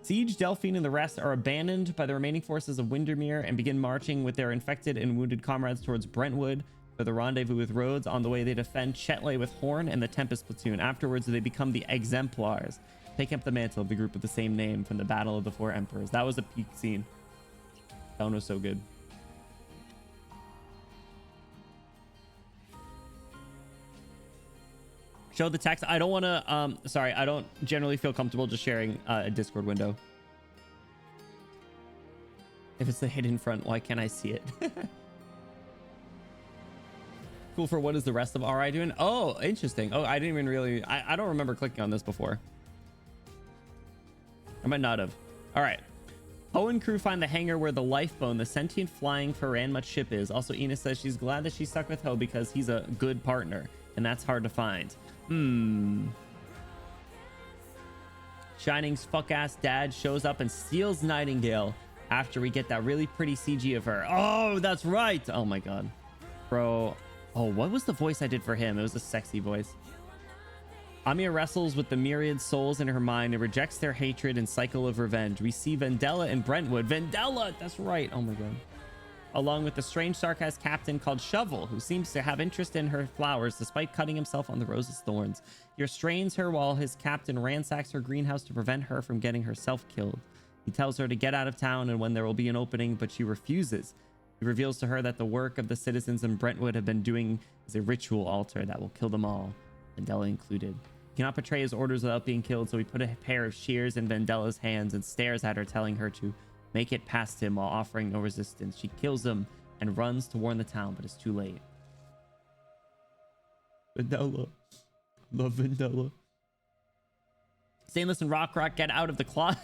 Siege, Delphine, and the rest are abandoned by the remaining forces of Windermere and begin marching with their infected and wounded comrades towards Brentwood for the rendezvous with Rhodes. On the way, they defend Chetley with Horn and the Tempest platoon. Afterwards, they become the Exemplars, taking up the mantle of the group with the same name from the Battle of the Four Emperors. That was a peak scene. That one was so good. Show the text. I don't want to, sorry, I don't generally feel comfortable just sharing a Discord window. If it's the hidden front, why can't I see it? Cool. For what is the rest of RI doing? Oh, interesting. Oh, I didn't even really, I don't remember clicking on this before. I might not have. All right. Ho and crew find the hangar where the Lifebone, the sentient flying Faranmut ship, is. Also, Ina says she's glad that she's stuck with Ho because he's a good partner, and that's hard to find. Shining's fuck-ass dad shows up and steals Nightingale after we get that really pretty CG of her. Oh, that's right. Oh my god. Bro. Oh, what was the voice I did for him? It was a sexy voice. Amiya wrestles with the myriad souls in her mind and rejects their hatred and cycle of revenge. We see Vendella in Brentwood. Vendella! That's right. Oh my god. Along with the strange Sarkaz captain called Shovel, who seems to have interest in her flowers despite cutting himself on the rose's thorns. He restrains her while his captain ransacks her greenhouse to prevent her from getting herself killed. He tells her to get out of town and when there will be an opening, but she refuses. He reveals to her that the work of the citizens in Brentwood have been doing is a ritual altar that will kill them all, Vendella included. He cannot betray his orders without being killed, so he put a pair of shears in Vendella's hands and stares at her, telling her to make it past him while offering no resistance. She kills him and runs to warn the town, but it's too late. Vendella. Love Vendella. Stainless and Rock, get out of the closet.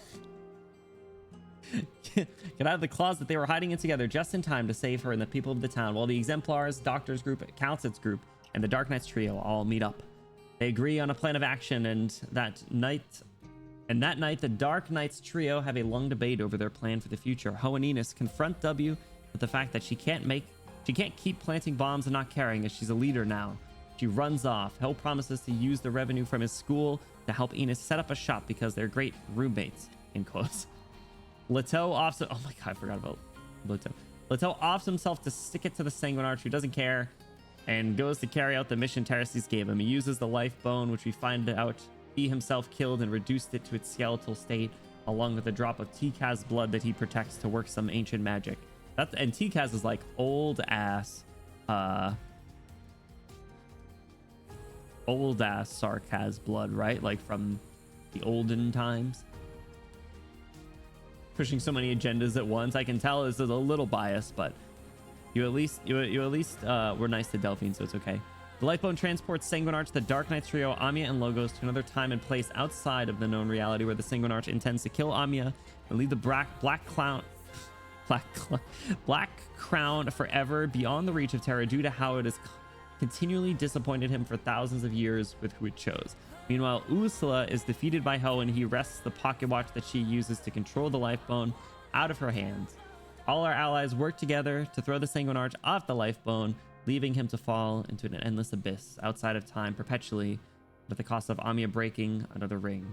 Get out of the closet they were hiding in together just in time to save her and the people of the town, while the Exemplars, Doctor's group, Council's group, and the Arknights trio all meet up. They agree on a plan of action, and that night, the Arknights trio have a long debate over their plan for the future. Ho and Enos confront W with the fact that she can't keep planting bombs and not caring, as she's a leader now. She runs off. Ho promises to use the revenue from his school to help Enos set up a shop because they're great roommates, in quotes. Leto offs... Oh my god, I forgot about Leto. Leto offs himself to stick it to the Sanguine Arch, who doesn't care, and goes to carry out the mission Teresies gave him. He uses the life bone, which we find out he himself killed, and reduced it to its skeletal state, along with a drop of Tikaz's blood that he protects to work some ancient magic. And Tikaz is like old ass Sarkaz blood, right? Like from the olden times. Pushing so many agendas at once. I can tell this is a little biased, but you at least were nice to Delphine, so it's okay. The Lifebone transports Sanguine Arch, the Arknights trio, Amiya, and Logos to another time and place outside of the known reality, where the Sanguine Arch intends to kill Amiya and leave the Black Crown forever beyond the reach of Terra due to how it has continually disappointed him for thousands of years with who it chose. Meanwhile, Ursula is defeated by Ho, and he wrests the pocket watch that she uses to control the Lifebone out of her hands. All our allies work together to throw the Sanguine Arch off the Lifebone, leaving him to fall into an endless abyss outside of time perpetually, at the cost of Amiya breaking another ring.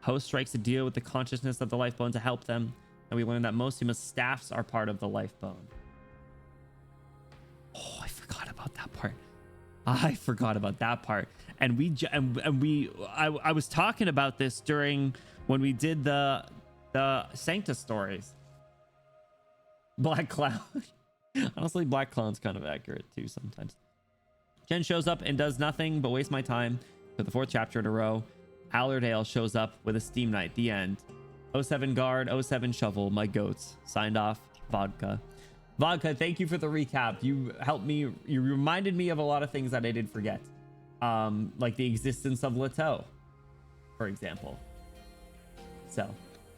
Ho strikes a deal with the consciousness of the Lifebone to help them, and we learn that Mosima's staffs are part of the Lifebone. Oh, I forgot about that part. And I was talking about this during when we did the Sancta stories. Black Cloud. Honestly, Black Cloud's kind of accurate too sometimes. Jen shows up and does nothing but waste my time for the 4th chapter in a row. Allerdale shows up with a Steam Night. The end. 07 guard, 07 shovel, my goats. Signed off, Vodka. Vodka, thank you for the recap. You helped me. You reminded me of a lot of things that I did forget. Like the existence of Leto, for example. So,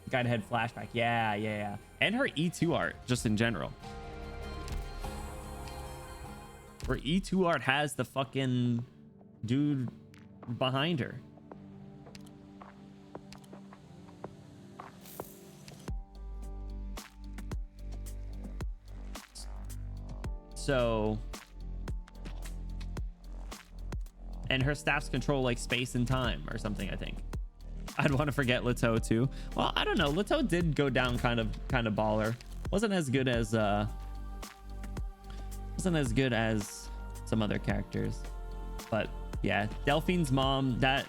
guide ahead flashback. Yeah. And her E2 art, just in general. Her E2 art has the fucking dude behind her. So, and her staffs control like space and time or something, I think. I'd want to forget Leto too. Well, I don't know. Leto did go down kind of baller. Wasn't as good as some other characters. But yeah, Delphine's mom, that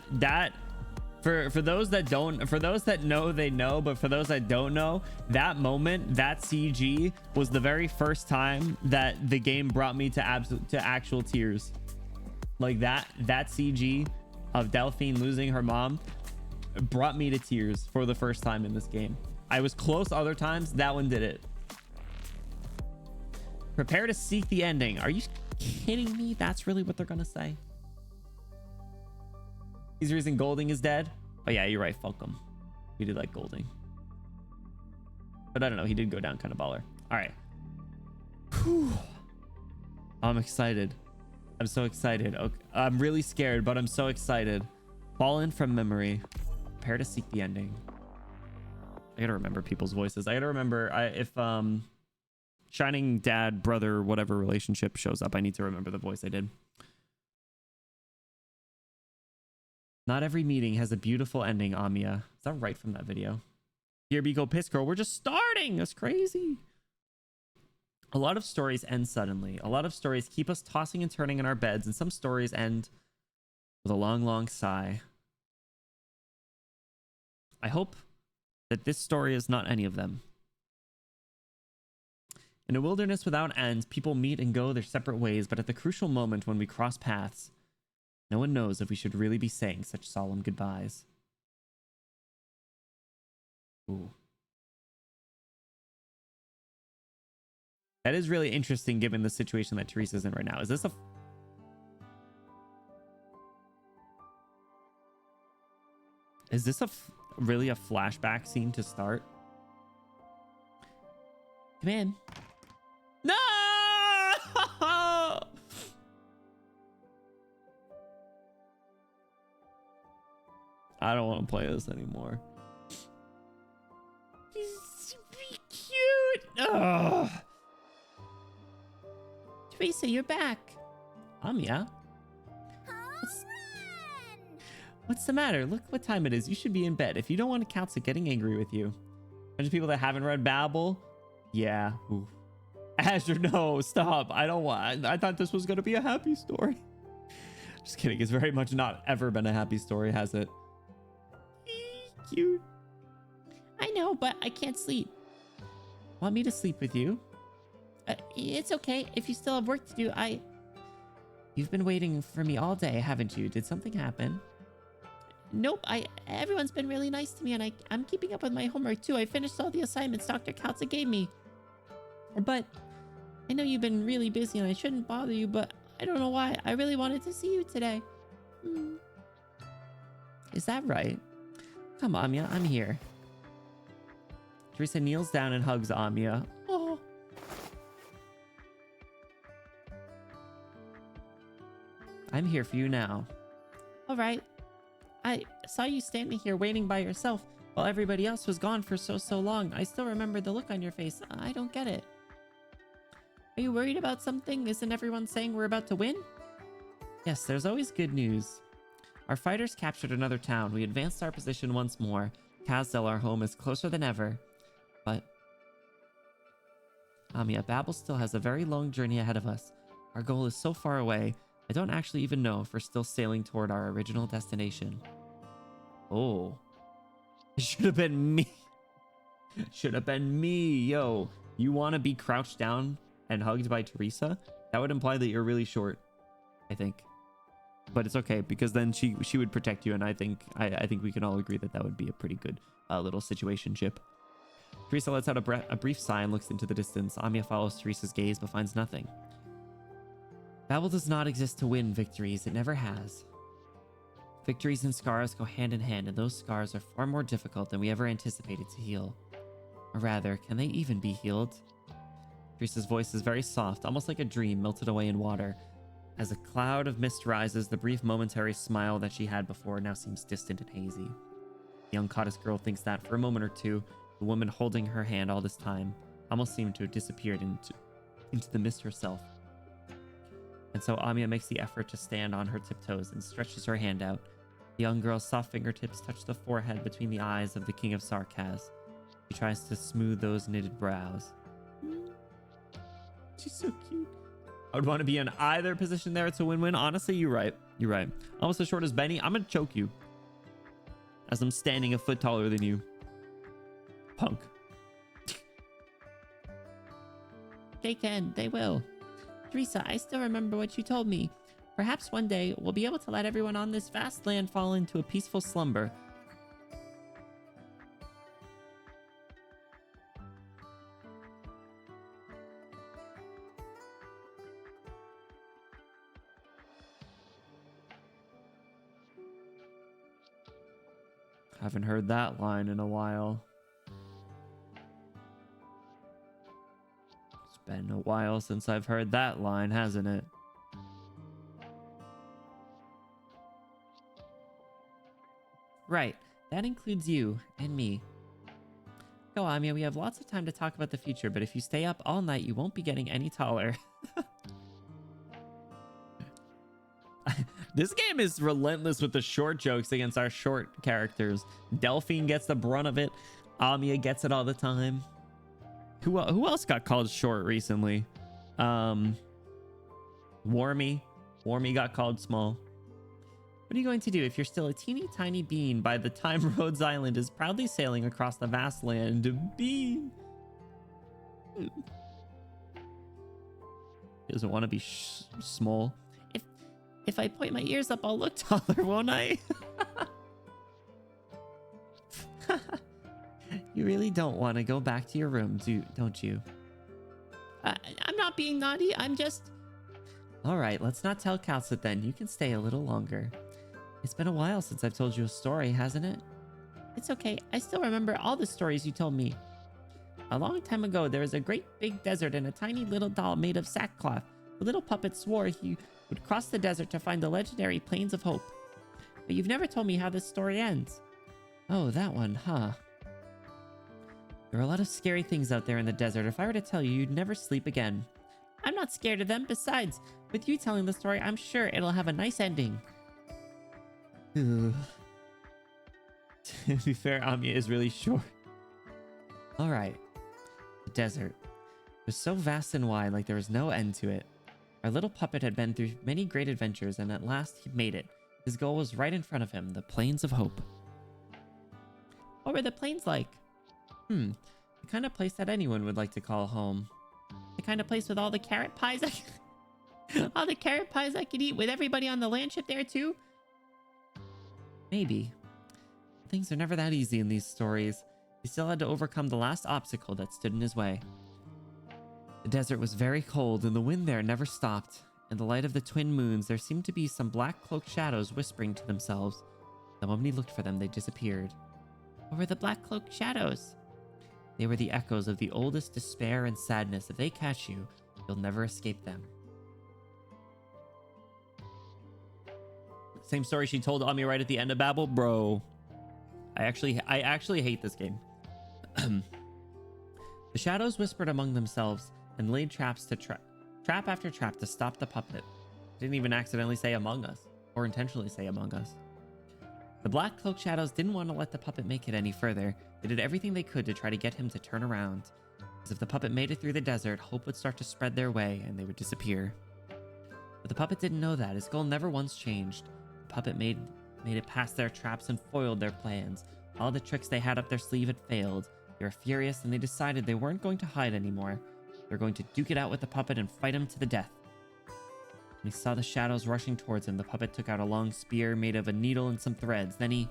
for those that don't, for those that know, they know, but for those that don't know, that moment, that CG was the very first time that the game brought me to actual tears. Like that CG of Delphine losing her mom brought me to tears for the first time in this game. I was close other times. That one did it. Prepare to seek the ending. Are you kidding me? That's really what they're gonna say. He's the reason Golding is dead. Oh yeah, you're right, Falcom. We did like Golding. But I don't know, he did go down kind of baller. All right. Whew. I'm excited. I'm so excited. Okay. I'm really scared, but I'm so excited. Fallen from memory. Prepare to seek the ending. I gotta remember people's voices. I gotta remember if Shining dad, brother, whatever relationship shows up, I need to remember the voice I did. Not every meeting has a beautiful ending, Amiya. Is that right from that video? Here we go, Piss Girl. We're just starting. That's crazy. A lot of stories end suddenly. A lot of stories keep us tossing and turning in our beds, and some stories end with a long, long sigh. I hope that this story is not any of them. In a wilderness without end, people meet and go their separate ways, but at the crucial moment when we cross paths, no one knows if we should really be saying such solemn goodbyes. Ooh. That is really interesting given the situation that Teresa's in right now. Is this really a flashback scene to start? Come in. No! I don't want to play this anymore. He's cute. Ugh. Teresa, you're back. Yeah. What's the matter? Look what time it is. You should be in bed. If you don't want to count to getting angry with you. Bunch of people that haven't read Babel. Yeah. Ooh. Azure, no, stop. I don't want. I thought this was going to be a happy story. Just kidding. It's very much not ever been a happy story, has it? Cute. I know, but I can't sleep. Want me to sleep with you? It's okay. If you still have work to do, You've been waiting for me all day, haven't you? Did something happen? Nope. Everyone's been really nice to me, and I'm keeping up with my homework too. I finished all the assignments Dr. Kaltza gave me. But I know you've been really busy, and I shouldn't bother you, but I don't know why. I really wanted to see you today. Is that right? Come, Amiya, I'm here. Teresa kneels down and hugs Amiya. Oh. I'm here for you now. All right. I saw you standing here waiting by yourself while everybody else was gone for so long. I still remember the look on your face. I don't get it. Are you worried about something? Isn't everyone saying we're about to win? Yes, there's always good news. Our fighters captured another town. We advanced our position once more. Kazdel, our home, is closer than ever. But Amiya, Babel still has a very long journey ahead of us. Our goal is so far away. I don't actually even know if we're still sailing toward our original destination. Oh. It should have been me. Should have been me. Yo, you want to be crouched down and hugged by Teresa? That would imply that you're really short, I think. But it's okay, because then she would protect you, and I think we can all agree that that would be a pretty good little situationship. Teresa lets out a brief sigh and looks into the distance. Amiya follows Teresa's gaze but finds nothing. Babel does not exist to win victories. It never has. Victories and scars go hand in hand, and those scars are far more difficult than we ever anticipated to heal. Or rather, can they even be healed? Teresa's voice is very soft, almost like a dream melted away in water. As a cloud of mist rises, the brief momentary smile that she had before now seems distant and hazy. The uncaught girl thinks that for a moment or two, the woman holding her hand all this time almost seemed to have disappeared into the mist herself. And so Amiya makes the effort to stand on her tiptoes and stretches her hand out. The young girl's soft fingertips touch the forehead between the eyes of the King of Sarkaz. She tries to smooth those knitted brows. She's so cute. I would want to be in either position there. It's a win-win. Honestly, you're right. You're right. Almost as short as Benny. I'm going to choke you as I'm standing a foot taller than you. Punk. They can. They will. Teresa, I still remember what you told me. Perhaps one day we'll be able to let everyone on this vast land fall into a peaceful slumber. Haven't heard that line in a while. It's been a while since I've heard that line, hasn't it? Right. That includes you and me. Go, Amiya, we have lots of time to talk about the future, but if you stay up all night, you won't be getting any taller. This game is relentless with the short jokes against our short characters. Delphine gets the brunt of it. Amiya gets it all the time. Who else got called short recently? Wormy. Wormy got called small. What are you going to do if you're still a teeny tiny bean by the time Rhodes Island is proudly sailing across the vast land of bean? He doesn't want to be small. If I point my ears up, I'll look taller, won't I? You really don't want to go back to your room, don't you? I'm not being naughty. I'm just... All right, let's not tell Calcit then. You can stay a little longer. It's been a while since I've told you a story, hasn't it? It's okay. I still remember all the stories you told me. A long time ago, there was a great big desert and a tiny little doll made of sackcloth. The little puppet swore he would cross the desert to find the legendary Plains of Hope. But you've never told me how this story ends. Oh, that one, huh? There are a lot of scary things out there in the desert. If I were to tell you, you'd never sleep again. I'm not scared of them. Besides, with you telling the story, I'm sure it'll have a nice ending. To be fair, Amiya is really short. All right. The desert was so vast and wide, like there was no end to it. Our little puppet had been through many great adventures, and at last he made it. His goal was right in front of him, the Plains of Hope. What were the plains like? The kind of place that anyone would like to call home. The kind of place with all the carrot pies all the carrot pies I could eat with everybody on the landship there too? Maybe. Things are never that easy in these stories. He still had to overcome the last obstacle that stood in his way. The desert was very cold, and the wind there never stopped. In the light of the twin moons, there seemed to be some black cloaked shadows whispering to themselves. The moment he looked for them, they disappeared. What were the black cloaked shadows? They were the echoes of the oldest despair and sadness. If they catch you, you'll never escape them. Same story she told Amiya right at the end of Babel, bro. I actually hate this game. The shadows whispered among themselves and laid traps to trap after trap to stop the puppet. Didn't even accidentally say among us, or intentionally say among us. The black cloaked shadows didn't want to let the puppet make it any further. They did everything they could to try to get him to turn around. As if the puppet made it through the desert, hope would start to spread their way and they would disappear. But the puppet didn't know that. His goal never once changed. The puppet made it past their traps and foiled their plans. All the tricks they had up their sleeve had failed. They were furious and they decided they weren't going to hide anymore. They were going to duke it out with the puppet and fight him to the death. When he saw the shadows rushing towards him, the puppet took out a long spear made of a needle and some threads. Then he...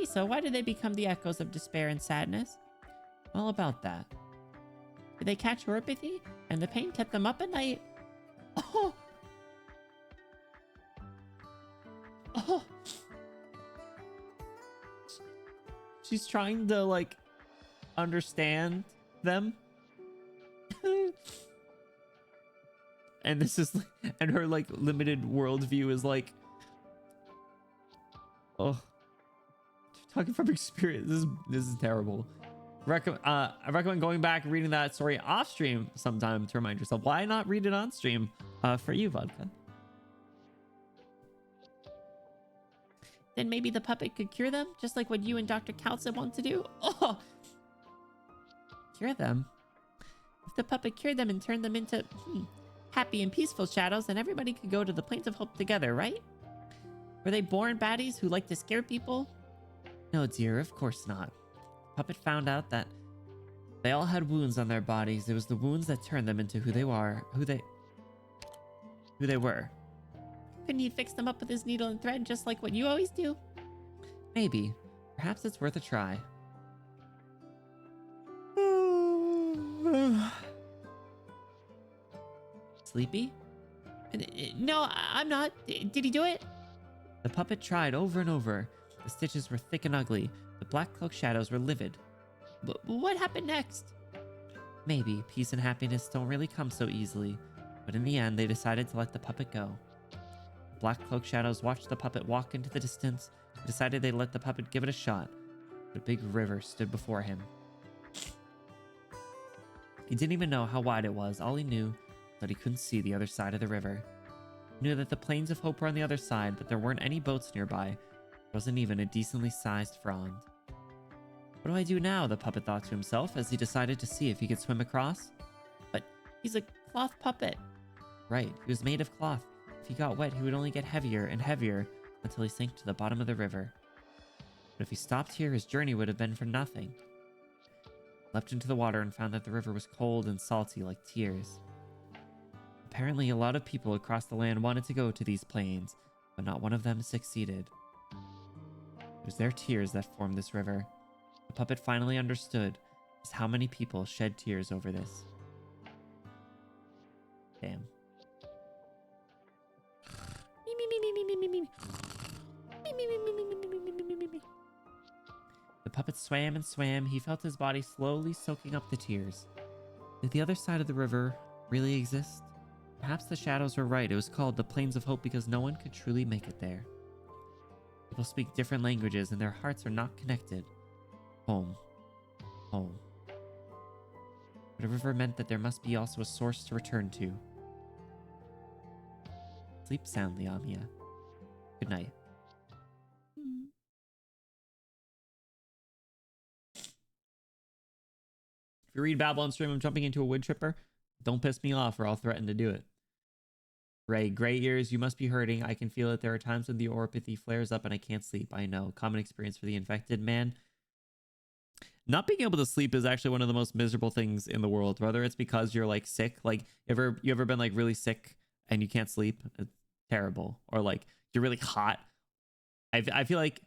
So why did they become the echoes of despair and sadness? All about that. Did they catch horopathy? And the pain kept them up at night? Oh! Oh! She's trying to, like, understand them. And this is, and her, like, limited worldview is like, oh, talking from experience. This is terrible. I recommend going back and reading that story off stream sometime to remind yourself. Why not read it on stream for you, Vodka? Then maybe the puppet could cure them, just like what you and Dr. Kalsa want to do. Oh, cure them? If the puppet cured them and turned them into happy and peaceful shadows, then everybody could go to the Plains of Hope together, right? Were they born baddies who like to scare people? No, dear, of course not. The puppet found out that they all had wounds on their bodies. It was the wounds that turned them into who they were. Couldn't he fix them up with his needle and thread just like what you always do? Maybe. Perhaps it's worth a try. Sleepy? No, I'm not. Did he do it? The puppet tried over and over. The stitches were thick and ugly. The black cloak shadows were livid. But what happened next? Maybe peace and happiness don't really come so easily. But in the end, they decided to let the puppet go. The black cloak shadows watched the puppet walk into the distance and decided they'd let the puppet give it a shot. But a big river stood before him. He didn't even know how wide it was. All he knew was that he couldn't see the other side of the river. He knew that the Plains of Hope were on the other side, but there weren't any boats nearby. There wasn't even a decently sized frond. What do I do now? The puppet thought to himself as he decided to see if he could swim across. But he's a cloth puppet. Right, he was made of cloth. If he got wet, he would only get heavier and heavier until he sank to the bottom of the river. But if he stopped here, his journey would have been for nothing. He leapt into the water and found that the river was cold and salty like tears. Apparently, a lot of people across the land wanted to go to these plains, but not one of them succeeded. It was their tears that formed this river. The puppet finally understood just how many people shed tears over this. Damn. The puppet swam and swam. He felt his body slowly soaking up the tears. Did the other side of the river really exist? Perhaps the shadows were right. It was called the Plains of Hope because no one could truly make it there. People speak different languages and their hearts are not connected. Home. Home. But a river meant that there must be also a source to return to. Sleep soundly, Amia. Good night. If you read Babylon stream, I'm jumping into a wood chipper. Don't piss me off or I'll threaten to do it. Ray, gray ears, you must be hurting. I can feel it. There are times when the oropathy flares up and I can't sleep. I know. Common experience for the infected man. Not being able to sleep is actually one of the most miserable things in the world. Whether it's because you're like sick, like you ever been like really sick and you can't sleep? It's terrible. Or like you're really hot. I feel like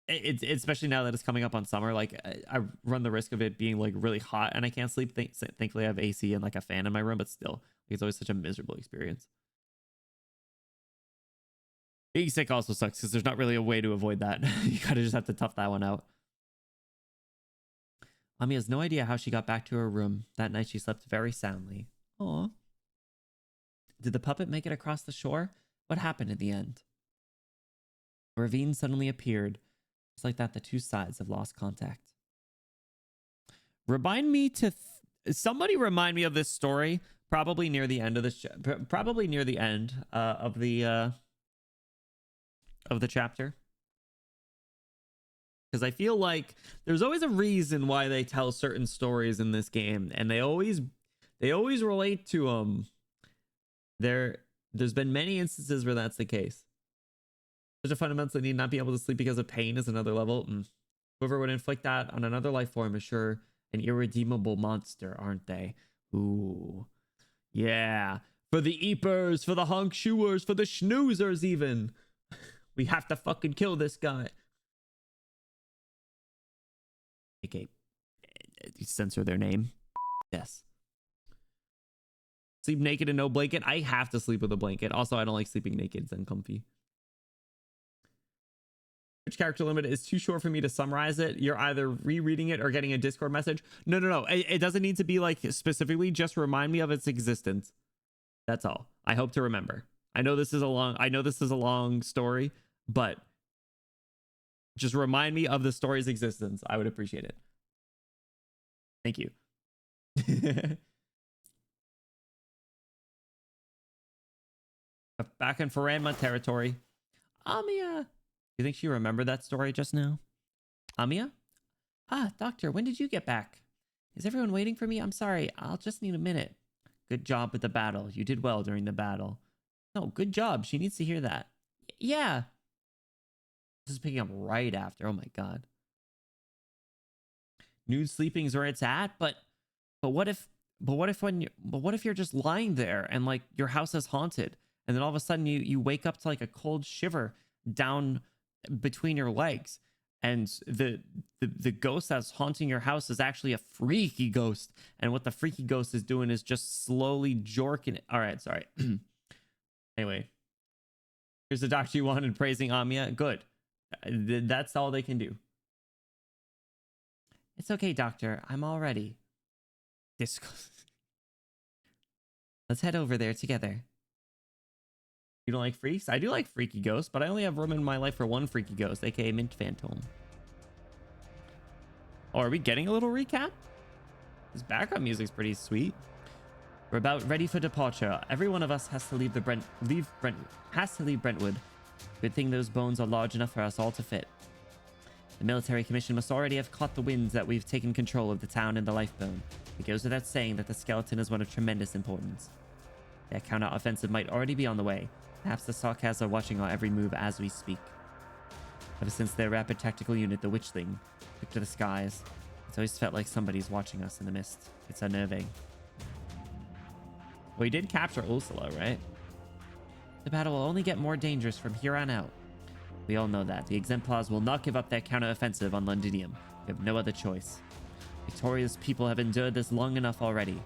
it's especially now that it's coming up on summer, like I run the risk of it being like really hot and I can't sleep. Thankfully I have AC and like a fan in my room, but still, it's always such a miserable experience. Being sick also sucks because there's not really a way to avoid that. You gotta just have to tough that one out. Ami has no idea how she got back to her room. That night she slept very soundly. Aww. Did the puppet make it across the shore? What happened in the end? A ravine suddenly appeared. Just like that, the two sides have lost contact. Remind me to... somebody remind me of this story. Probably near the end of this... probably near the end of the chapter. Because I feel like there's always a reason why they tell certain stories in this game. And they always relate to them There's been many instances where that's the case. Such a fundamental need not be able to sleep because of pain is another level. Whoever would inflict that on another life form is sure an irredeemable monster, aren't they? Ooh. Yeah. For the eepers, for the honk shoers, for the schnoozers even. We have to fucking kill this guy. Okay. Censor their name. Yes. Sleep naked and no blanket. I have to sleep with a blanket. Also, I don't like sleeping naked. It's uncomfy. Which character limit is too short for me to summarize it? You're either rereading it or getting a Discord message. No. It doesn't need to be like specifically. Just remind me of its existence. That's all. I hope to remember. I know this is a long story, but just remind me of the story's existence. I would appreciate it. Thank you. Back in Faranma territory. Amia. You think she remembered that story just now? Amia? Ah, Doctor, when did you get back? Is everyone waiting for me? I'm sorry. I'll just need a minute. Good job with the battle. You did well during the battle. No, good job. She needs to hear that. Yeah. This is picking up right after. Oh my god. Nude sleeping's where it's at, but what if you're just lying there and like your house is haunted, and then all of a sudden you wake up to like a cold shiver down between your legs, and the ghost that's haunting your house is actually a freaky ghost, and what the freaky ghost is doing is just slowly jorking it. All right, sorry. Anyway, here's the doctor you wanted praising Amia. Good. That's all they can do. It's okay, Doctor. I'm all ready. Let's head over there together. You don't like freaks? I do like freaky ghosts, but I only have room in my life for one freaky ghost, aka Mint Phantom. Oh, are we getting a little recap? This background music's pretty sweet. We're about ready for departure. Every one of us has to leave Brentwood. Good thing those bones are large enough for us all to fit. The military commission must already have caught the winds that we've taken control of the town and the lifebone. It goes without saying that the skeleton is one of tremendous importance. Their counter-offensive might already be on the way. Perhaps the Sarkaz are watching our every move as we speak. Ever since their rapid tactical unit, the Witchling, took to the skies, it's always felt like somebody's watching us in the mist. It's unnerving. Well, he did capture Ursula, right? The battle will only get more dangerous from here on out. We all know that. The Exemplars will not give up their counter-offensive on Londinium. We have no other choice. Victoria's people have endured this long enough already.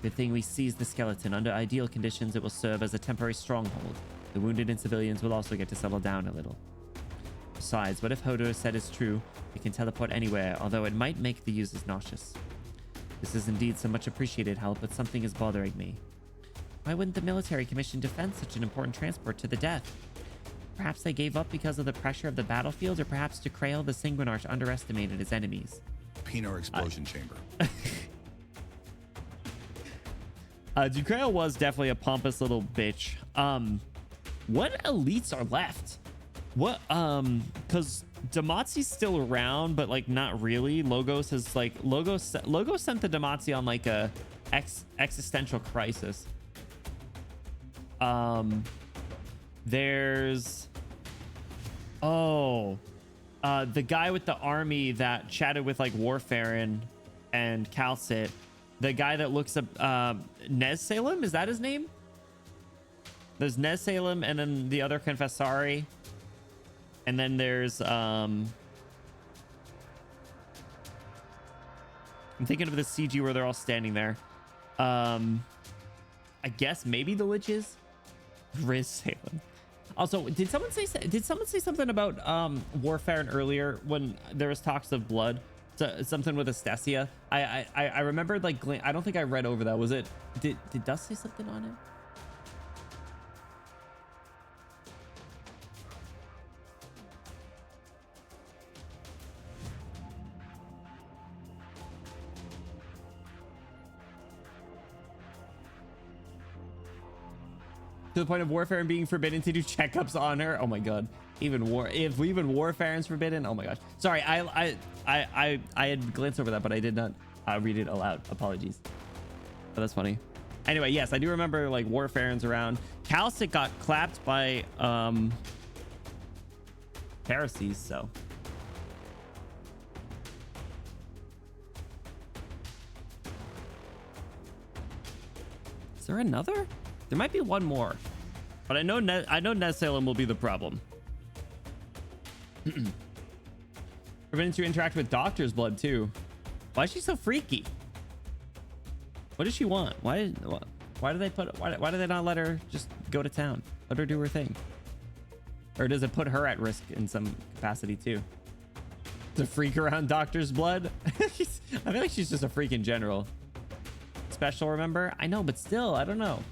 Good thing we seized the skeleton. Under ideal conditions, it will serve as a temporary stronghold. The wounded and civilians will also get to settle down a little. Besides, what if Hodor said is true? It can teleport anywhere, although it might make the users nauseous. This is indeed some much appreciated help, but something is bothering me. Why wouldn't the military commission defend such an important transport to the death? Perhaps they gave up because of the pressure of the battlefield, or perhaps Decrail the Sanguinarch underestimated his enemies. Pinar explosion chamber. Decrail was definitely a pompous little bitch. What elites are left? What because Demazi's still around, but like not really. Logos has like Logos sent the Demazi on like a existential crisis. There's the guy with the army that chatted with like Warfarin and Calcit. The guy that looks up Nez Salem, is that his name? There's Nez Salem, and then the other Confessari. And then there's I'm thinking of the CG where they're all standing there. I guess maybe the Liches. Riz Salem. Also, did someone say something about Warfarin earlier when there was talks of blood? Something with Estesia. I remembered like I don't think I read over that. Was it did Dust say something on it? To the point of Warfarin being forbidden to do checkups on her. Oh my god. Even Warfarin's forbidden. Oh my gosh. Sorry, I had glanced over that, but I did not read it aloud. Apologies. But that's funny. Anyway, yes, I do remember like Warfarens around. Calcic got clapped by heresies, so. Is there another? There might be one more, but I know Ned Salem will be the problem. Forbidden to interact with Doctor's blood too. Why is she so freaky? What does she want? Why do they not let her just go to town? Let her do her thing. Or does it put her at risk in some capacity too? To freak around Doctor's blood? I feel like she's just a freak in general. Special, remember? I know, but still, I don't know.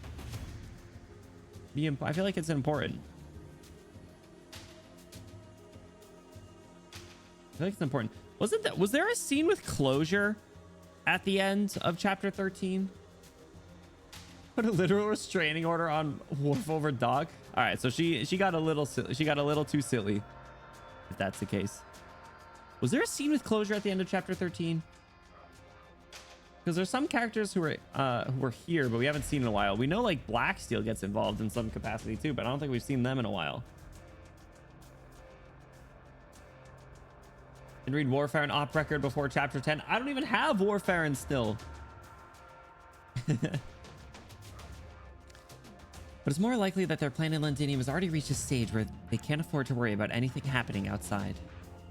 I feel like it's important. I feel like it's important. Was there a scene with closure at the end of chapter 13? Put a literal restraining order on Worf over Doc. All right, so she got a little too silly, if that's the case. Was there a scene with closure at the end of chapter 13? Because there's some characters who are here, but we haven't seen in a while. We know like Blacksteel gets involved in some capacity too, but I don't think we've seen them in a while. Didn't read Warfaren op record before chapter 10. I don't even have Warfaren still. But it's more likely that their planet Londinium has already reached a stage where they can't afford to worry about anything happening outside.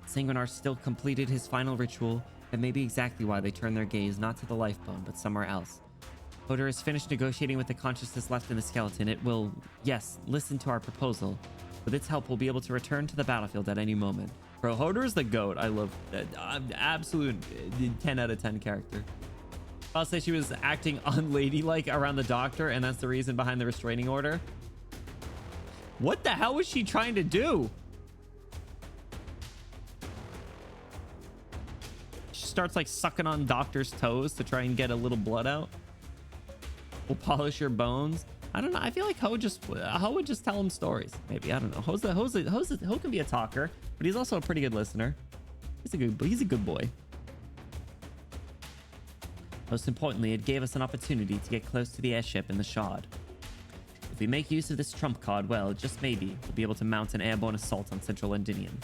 Sanguinar still completed his final ritual. That may be exactly why they turned their gaze not to the lifebone, but somewhere else. Hodor has finished negotiating with the consciousness left in the skeleton. It will, yes, listen to our proposal. With its help, we'll be able to return to the battlefield at any moment. Bro, Hodor is the GOAT. I love that. Absolute 10 out of 10 character. I'll say she was acting unladylike around the Doctor, and that's the reason behind the restraining order. What the hell was she trying to do? Starts like sucking on Doctor's toes to try and get a little blood out. We'll polish your bones. I don't know. I feel like Ho would just tell him stories. Maybe, I don't know. Ho can be a talker, but he's also a pretty good listener. He's a good boy. Most importantly, it gave us an opportunity to get close to the airship and the shard. If we make use of this trump card, well, just maybe we'll be able to mount an airborne assault on Central Londinium.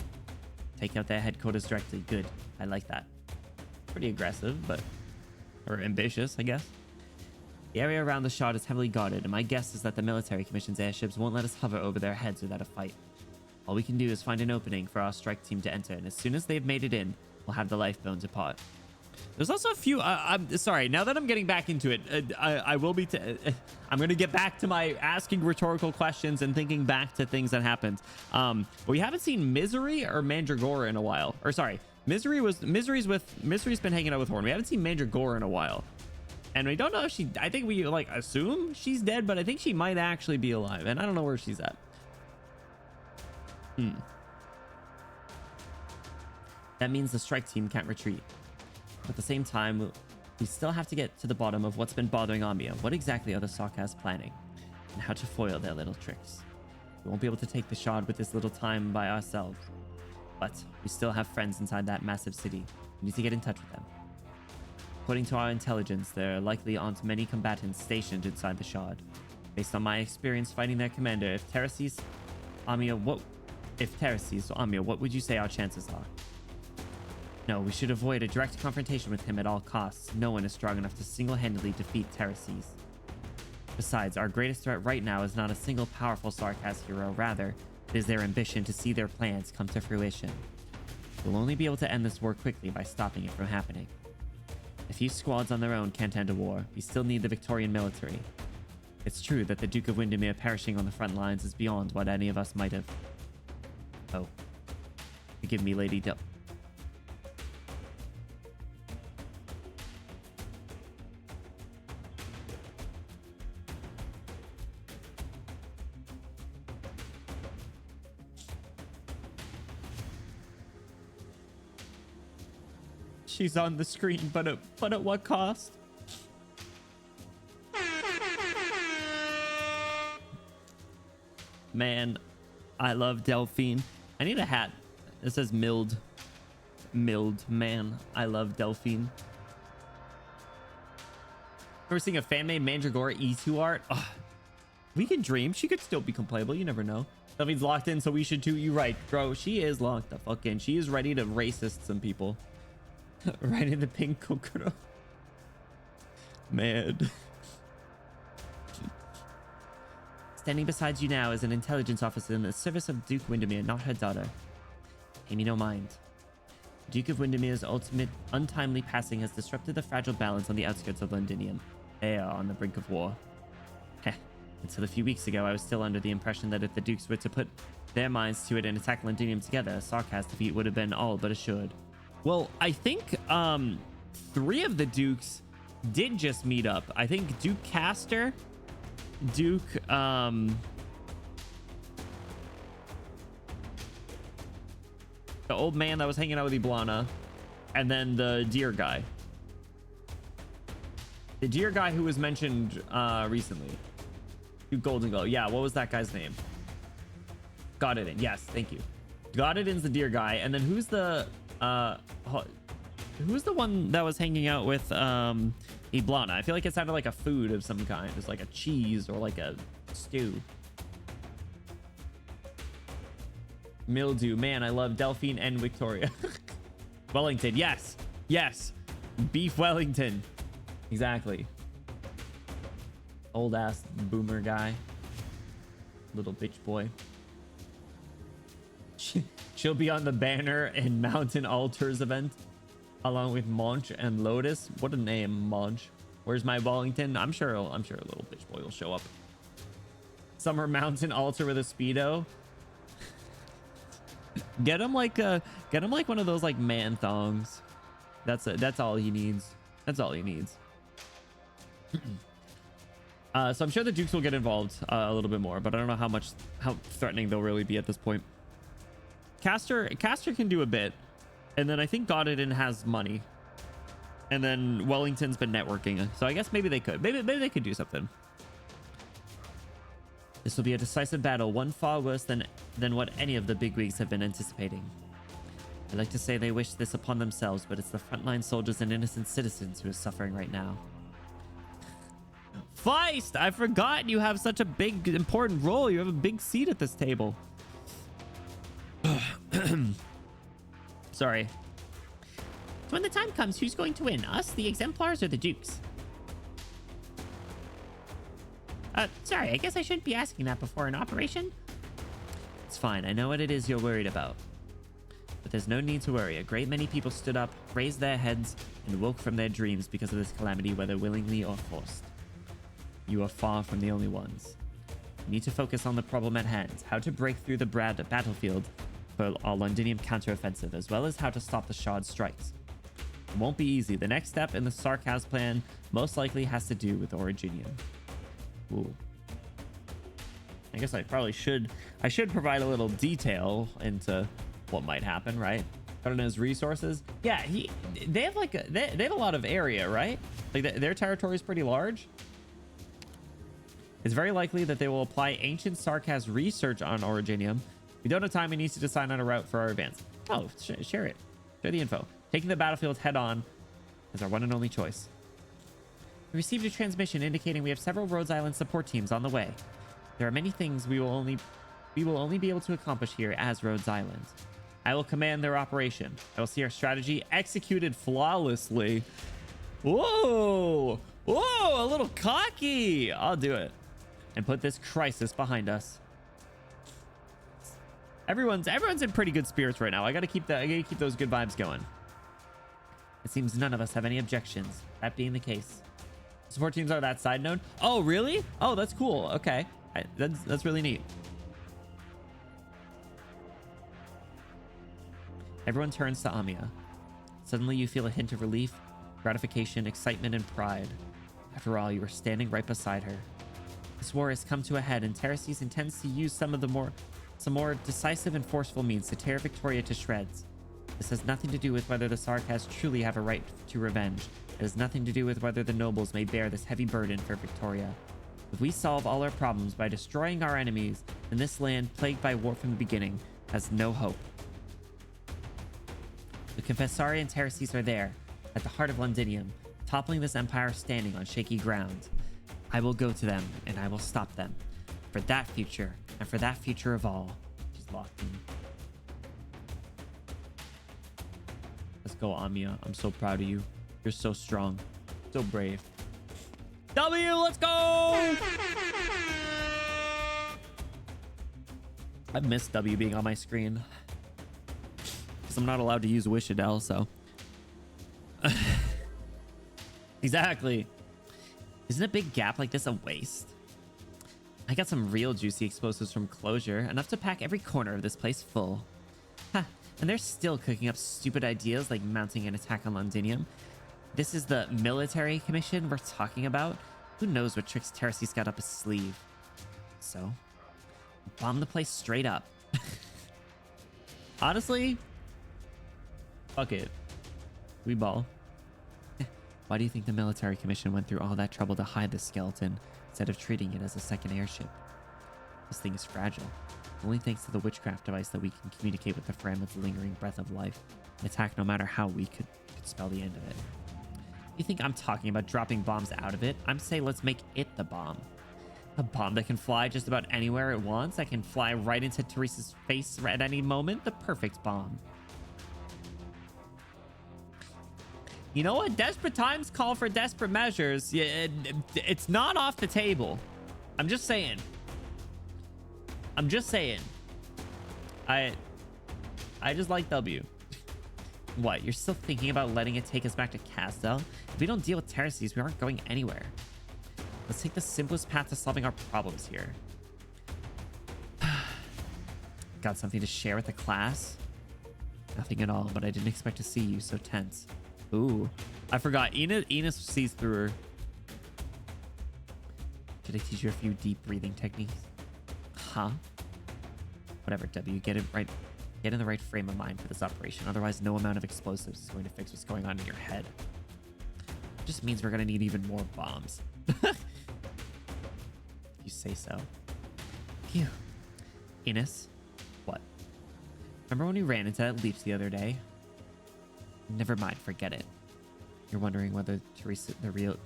Take out their headquarters directly. Good. I like that. Pretty aggressive, or ambitious, I guess. The area around the shard is heavily guarded, and my guess is that the military commission's airships won't let us hover over their heads without a fight. All we can do is find an opening for our strike team to enter, and as soon as they've made it in, we'll have the lifebones apart. There's also a few. I'm sorry. Now that I'm getting back into it, I will be. I'm going to get back to my asking rhetorical questions and thinking back to things that happened. But we haven't seen Misery or Mandragora in a while. Or sorry. Misery's been hanging out with Horn. We haven't seen Mandragora in a while, and we don't know if she. I think we like assume she's dead, but I think she might actually be alive, and I don't know where she's at. That means the strike team can't retreat. At the same time, we still have to get to the bottom of what's been bothering Amia. What exactly are the Sarkas planning, and how to foil their little tricks? We won't be able to take the shard with this little time by ourselves. But we still have friends inside that massive city. We need to get in touch with them. According to our intelligence, there likely aren't many combatants stationed inside the shard. Based on my experience fighting their commander, if Teresis or Amia, what would you say our chances are? No, we should avoid a direct confrontation with him at all costs. No one is strong enough to single-handedly defeat Teresis. Besides, our greatest threat right now is not a single powerful Sarkas hero, rather, it is their ambition to see their plans come to fruition. We'll only be able to end this war quickly by stopping it from happening. A few squads on their own can't end a war. We still need the Victorian military. It's true that the Duke of Windermere perishing on the front lines is beyond what any of us might have. Oh. Forgive me, Lady Del. She's on the screen, but at what cost? Man, I love Delphine. I need a hat. It says Mild. Man, I love Delphine. We're seeing a fan-made Mandragora E2 art. Ugh. We can dream. She could still become playable. You never know. Delphine's locked in, so we should too. You're right, bro. She is locked the fuck in. She is ready to racist some people. Right in the pink Kokoro. Man. Standing beside you now is an intelligence officer in the service of Duke Windermere, not her daughter. Pay me no mind. Duke of Windermere's ultimate untimely passing has disrupted the fragile balance on the outskirts of Londinium. They are on the brink of war. Heh. Until a few weeks ago, I was still under the impression that if the Dukes were to put their minds to it and attack Londinium together, Sarkaz's defeat would have been all but assured. Well, I think 3 of the Dukes did just meet up. I think Duke Castor, Duke the old man that was hanging out with Iblana, and then the deer guy. The deer guy who was mentioned recently. Duke Golden Glow. Yeah, what was that guy's name? Godidin. Yes, thank you. Godidin's the deer guy, and then who's the one that was hanging out with Iblana? I feel like it sounded like a food of some kind. It's like a cheese or like a stew. Mildew. Man, I love Delphine and Victoria. Wellington. Yes. Yes. Beef Wellington. Exactly. Old ass boomer guy. Little bitch boy. She'll be on the banner and Mountain Altars event along with Monch and Lotus. What a name, Monch. Where's my Wellington? I'm sure a little bitch boy will show up. Summer Mountain Altar with a Speedo. Get him like one of those like man thongs. That's all he needs. That's all he needs. So I'm sure the Dukes will get involved a little bit more, but I don't know how threatening they'll really be at this point. Castor can do a bit, and then I think Godidin has money, and then Wellington's been networking, so I guess maybe they could do something. This will be a decisive battle, one far worse than what any of the bigwigs have been anticipating. I'd like to say they wish this upon themselves, but it's the frontline soldiers and innocent citizens who are suffering right now. Feist, I forgot you have such a big, important role. You have a big seat at this table. Sorry. So when the time comes, who's going to win? Us, the Exemplars, or the Dukes? Sorry, I guess I shouldn't be asking that before an operation. It's fine. I know what it is you're worried about. But there's no need to worry. A great many people stood up, raised their heads, and woke from their dreams because of this calamity, whether willingly or forced. You are far from the only ones. You need to focus on the problem at hand, how to break through the battlefield for our Londinium counteroffensive, as well as how to stop the Shard strikes. It won't be easy. The next step in the Sarkaz plan most likely has to do with Originium. Ooh. I guess I should provide a little detail into what might happen, right? I don't know his resources. Yeah, they have a lot of area, right? Like their territory is pretty large. It's very likely that they will apply ancient Sarkaz research on Originium. We don't have time. We need to decide on a route for our advance. Oh, share it. Share the info. Taking the battlefield head on is our one and only choice. We received a transmission indicating we have several Rhodes Island support teams on the way. There are many things we will only be able to accomplish here as Rhodes Island. I will command their operation. I will see our strategy executed flawlessly. Whoa! Whoa! A little cocky. I'll do it. And put this crisis behind us. Everyone's in pretty good spirits right now. I gotta keep those good vibes going. It seems none of us have any objections. That being the case. Support teams are that side node. Oh, really? Oh, that's cool. Okay. That's really neat. Everyone turns to Amiya. Suddenly you feel a hint of relief, gratification, excitement, and pride. After all, you were standing right beside her. This war has come to a head, and Terraces intends to use some more decisive and forceful means to tear Victoria to shreds. This has nothing to do with whether the Sarkaz truly have a right to revenge. It has nothing to do with whether the nobles may bear this heavy burden for Victoria. If we solve all our problems by destroying our enemies, then this land, plagued by war from the beginning, has no hope. The Confessari and Terraces are there, at the heart of Londinium, toppling this empire standing on shaky ground. I will go to them, and I will stop them. For that future, and for that future of all. She's locked in. Let's go, Amiya. I'm so proud of you. You're so strong. So brave. W, let's go! I miss W being on my screen. Because I'm not allowed to use Wish Adele, so. Exactly. Isn't a big gap like this a waste? I got some real juicy explosives from Closure, enough to pack every corner of this place full. Ha, and they're still cooking up stupid ideas like mounting an attack on Londinium. This is the military commission we're talking about? Who knows what tricks Terrace's got up his sleeve? So, bomb the place straight up. Honestly, fuck it. We ball. Why do you think the military commission went through all that trouble to hide the skeleton instead of treating it as a second airship? This thing is fragile. Only thanks to the witchcraft device that we can communicate with the Fram with the lingering breath of life. Attack no matter how weak could spell the end of it. You think I'm talking about dropping bombs out of it? I'm saying let's make it the bomb. A bomb that can fly just about anywhere it wants, that can fly right into Teresa's face at any moment. The perfect bomb. You know what? Desperate times call for desperate measures. Yeah, it's not off the table. I'm just saying. I'm just saying. I just like W. What? You're still thinking about letting it take us back to Castel? If we don't deal with Terraces, we aren't going anywhere. Let's take the simplest path to solving our problems here. Got something to share with the class? Nothing at all, but I didn't expect to see you so tense. Ooh, I forgot. Enos sees through her. Should I teach you a few deep breathing techniques? Huh? Whatever, W. Get it right. Get in the right frame of mind for this operation. Otherwise, no amount of explosives is going to fix what's going on in your head. It just means we're going to need even more bombs. If you say so. Phew. Enos, what? Remember when we ran into that leech the other day? Never mind, forget it. You're wondering whether Teresa, the real...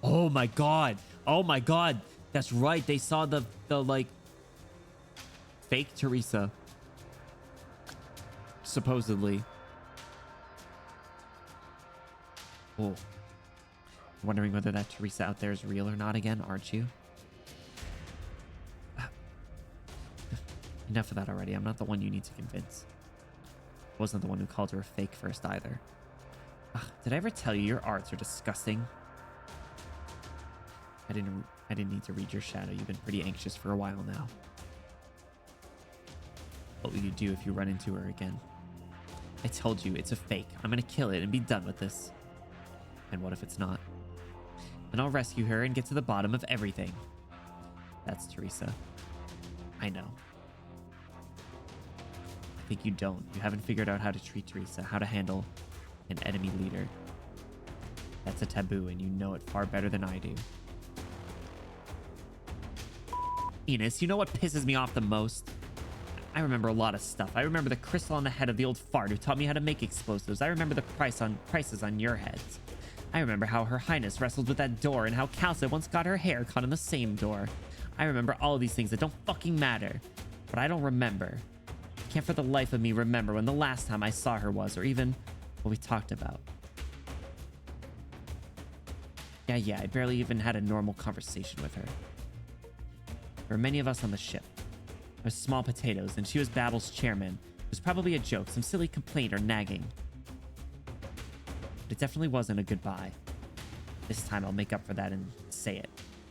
Oh my god. Oh my god. That's right. They saw the like, fake Teresa. Supposedly. Oh. Wondering whether that Teresa out there is real or not again, aren't you? Enough of that already. I'm not the one you need to convince. I wasn't the one who called her a fake first either. Ugh, did I ever tell you your arts are disgusting? I didn't need to read your shadow. You've been pretty anxious for a while now. What will you do if you run into her again? I told you, it's a fake. I'm gonna kill it and be done with this. And what if it's not? Then I'll rescue her and get to the bottom of everything. That's Teresa. I know. I think you don't. You haven't figured out how to treat Teresa, how to handle an enemy leader. That's a taboo, and you know it far better than I do. Enos, you know what pisses me off the most? I remember a lot of stuff. I remember the crystal on the head of the old fart who taught me how to make explosives. I remember the prices on your heads. I remember how Her Highness wrestled with that door and how Calcid once got her hair caught in the same door. I remember all these things that don't fucking matter. But I don't remember. I can't for the life of me remember when the last time I saw her was, or even what we talked about. Yeah, I barely even had a normal conversation with her. There were many of us on the ship. I was small potatoes, and she was Babel's chairman. It was probably a joke, some silly complaint or nagging. But it definitely wasn't a goodbye. This time I'll make up for that and say it.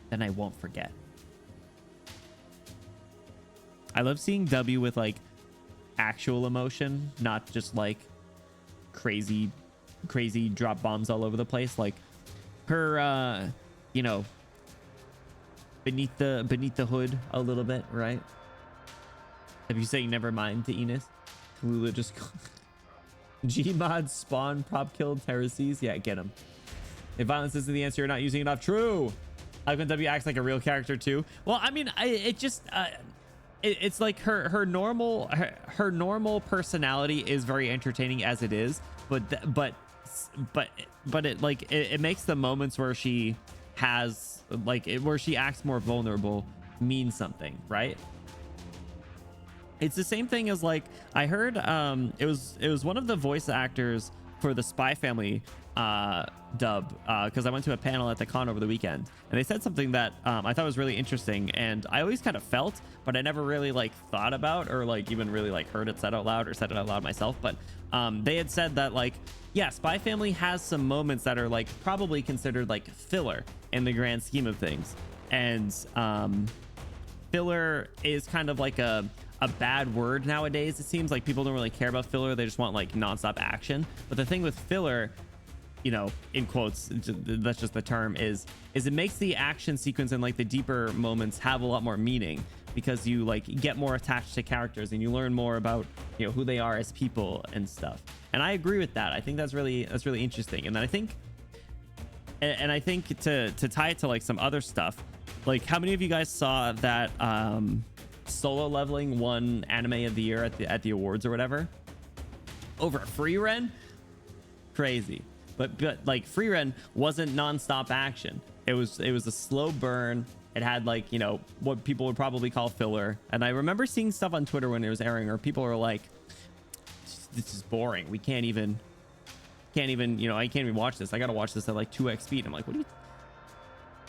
Then I won't forget. I love seeing W with like actual emotion, not just like crazy drop bombs all over the place. Like her, you know, beneath the hood a little bit, right? Have you saying never mind to Enos? Lula just Gmod spawn prop killed Terraces. Yeah, get him. If violence isn't the answer, you're not using enough. True. I like when W acts like a real character too. Well, I mean, it's like her normal personality is very entertaining as it is, but but it like it makes the moments where she has like where she acts more vulnerable mean something, right? It's the same thing as like I heard it was one of the voice actors for the Spy Family dub, because I went to a panel at the con over the weekend, and they said something that I thought was really interesting, and I always kind of felt, but I never really like thought about or like even really like heard it said out loud or said it out loud myself. But they had said that like, yeah, Spy Family has some moments that are like probably considered like filler in the grand scheme of things, and filler is kind of like a bad word nowadays. It seems like people don't really care about filler. They just want like nonstop action. But the thing with filler, you know, in quotes, that's just the term, is it makes the action sequence and like the deeper moments have a lot more meaning, because you like get more attached to characters and you learn more about, you know, who they are as people and stuff. And I agree with that. I think that's really interesting. And then I think to tie it to like some other stuff, like how many of you guys saw that Solo Leveling won Anime of the Year at the awards or whatever over Free Ren? Crazy. But like Free Ren wasn't nonstop action. It was a slow burn. It had like, you know, what people would probably call filler. And I remember seeing stuff on Twitter when it was airing, or people were like, this is boring. We can't even, you know, I can't even watch this. I gotta watch this at like 2x speed. I'm like, what do you?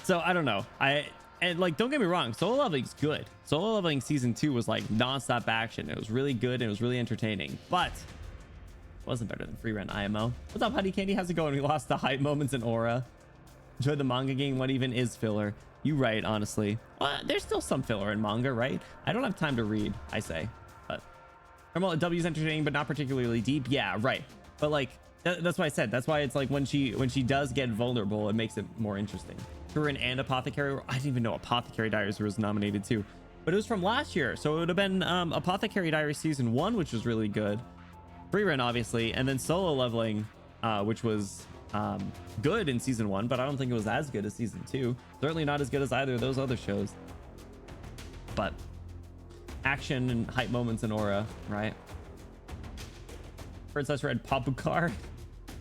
So I don't know. And like, don't get me wrong, Solo Leveling's good. Solo Leveling season 2 was like nonstop action. It was really good and it was really entertaining, but it wasn't better than Free Run IMO. What's up, Honey Candy? How's it going? We lost the hype moments in Aura. Enjoyed the manga game. What even is filler? You right, honestly. Well, there's still some filler in manga, right? I don't have time to read, I say. But W's entertaining, but not particularly deep. Yeah, right. But like, that's why I said. That's why it's like when she does get vulnerable, it makes it more interesting. Turin and Apothecary. I didn't even know Apothecary Diaries was nominated too, but it was from last year, so it would have been Apothecary Diaries season 1, which was really good. Free Run, obviously, and then Solo Leveling, which was good in season 1, but I don't think it was as good as season 2. Certainly not as good as either of those other shows. But action and hype moments in Aura, right? Princess Red Papukar.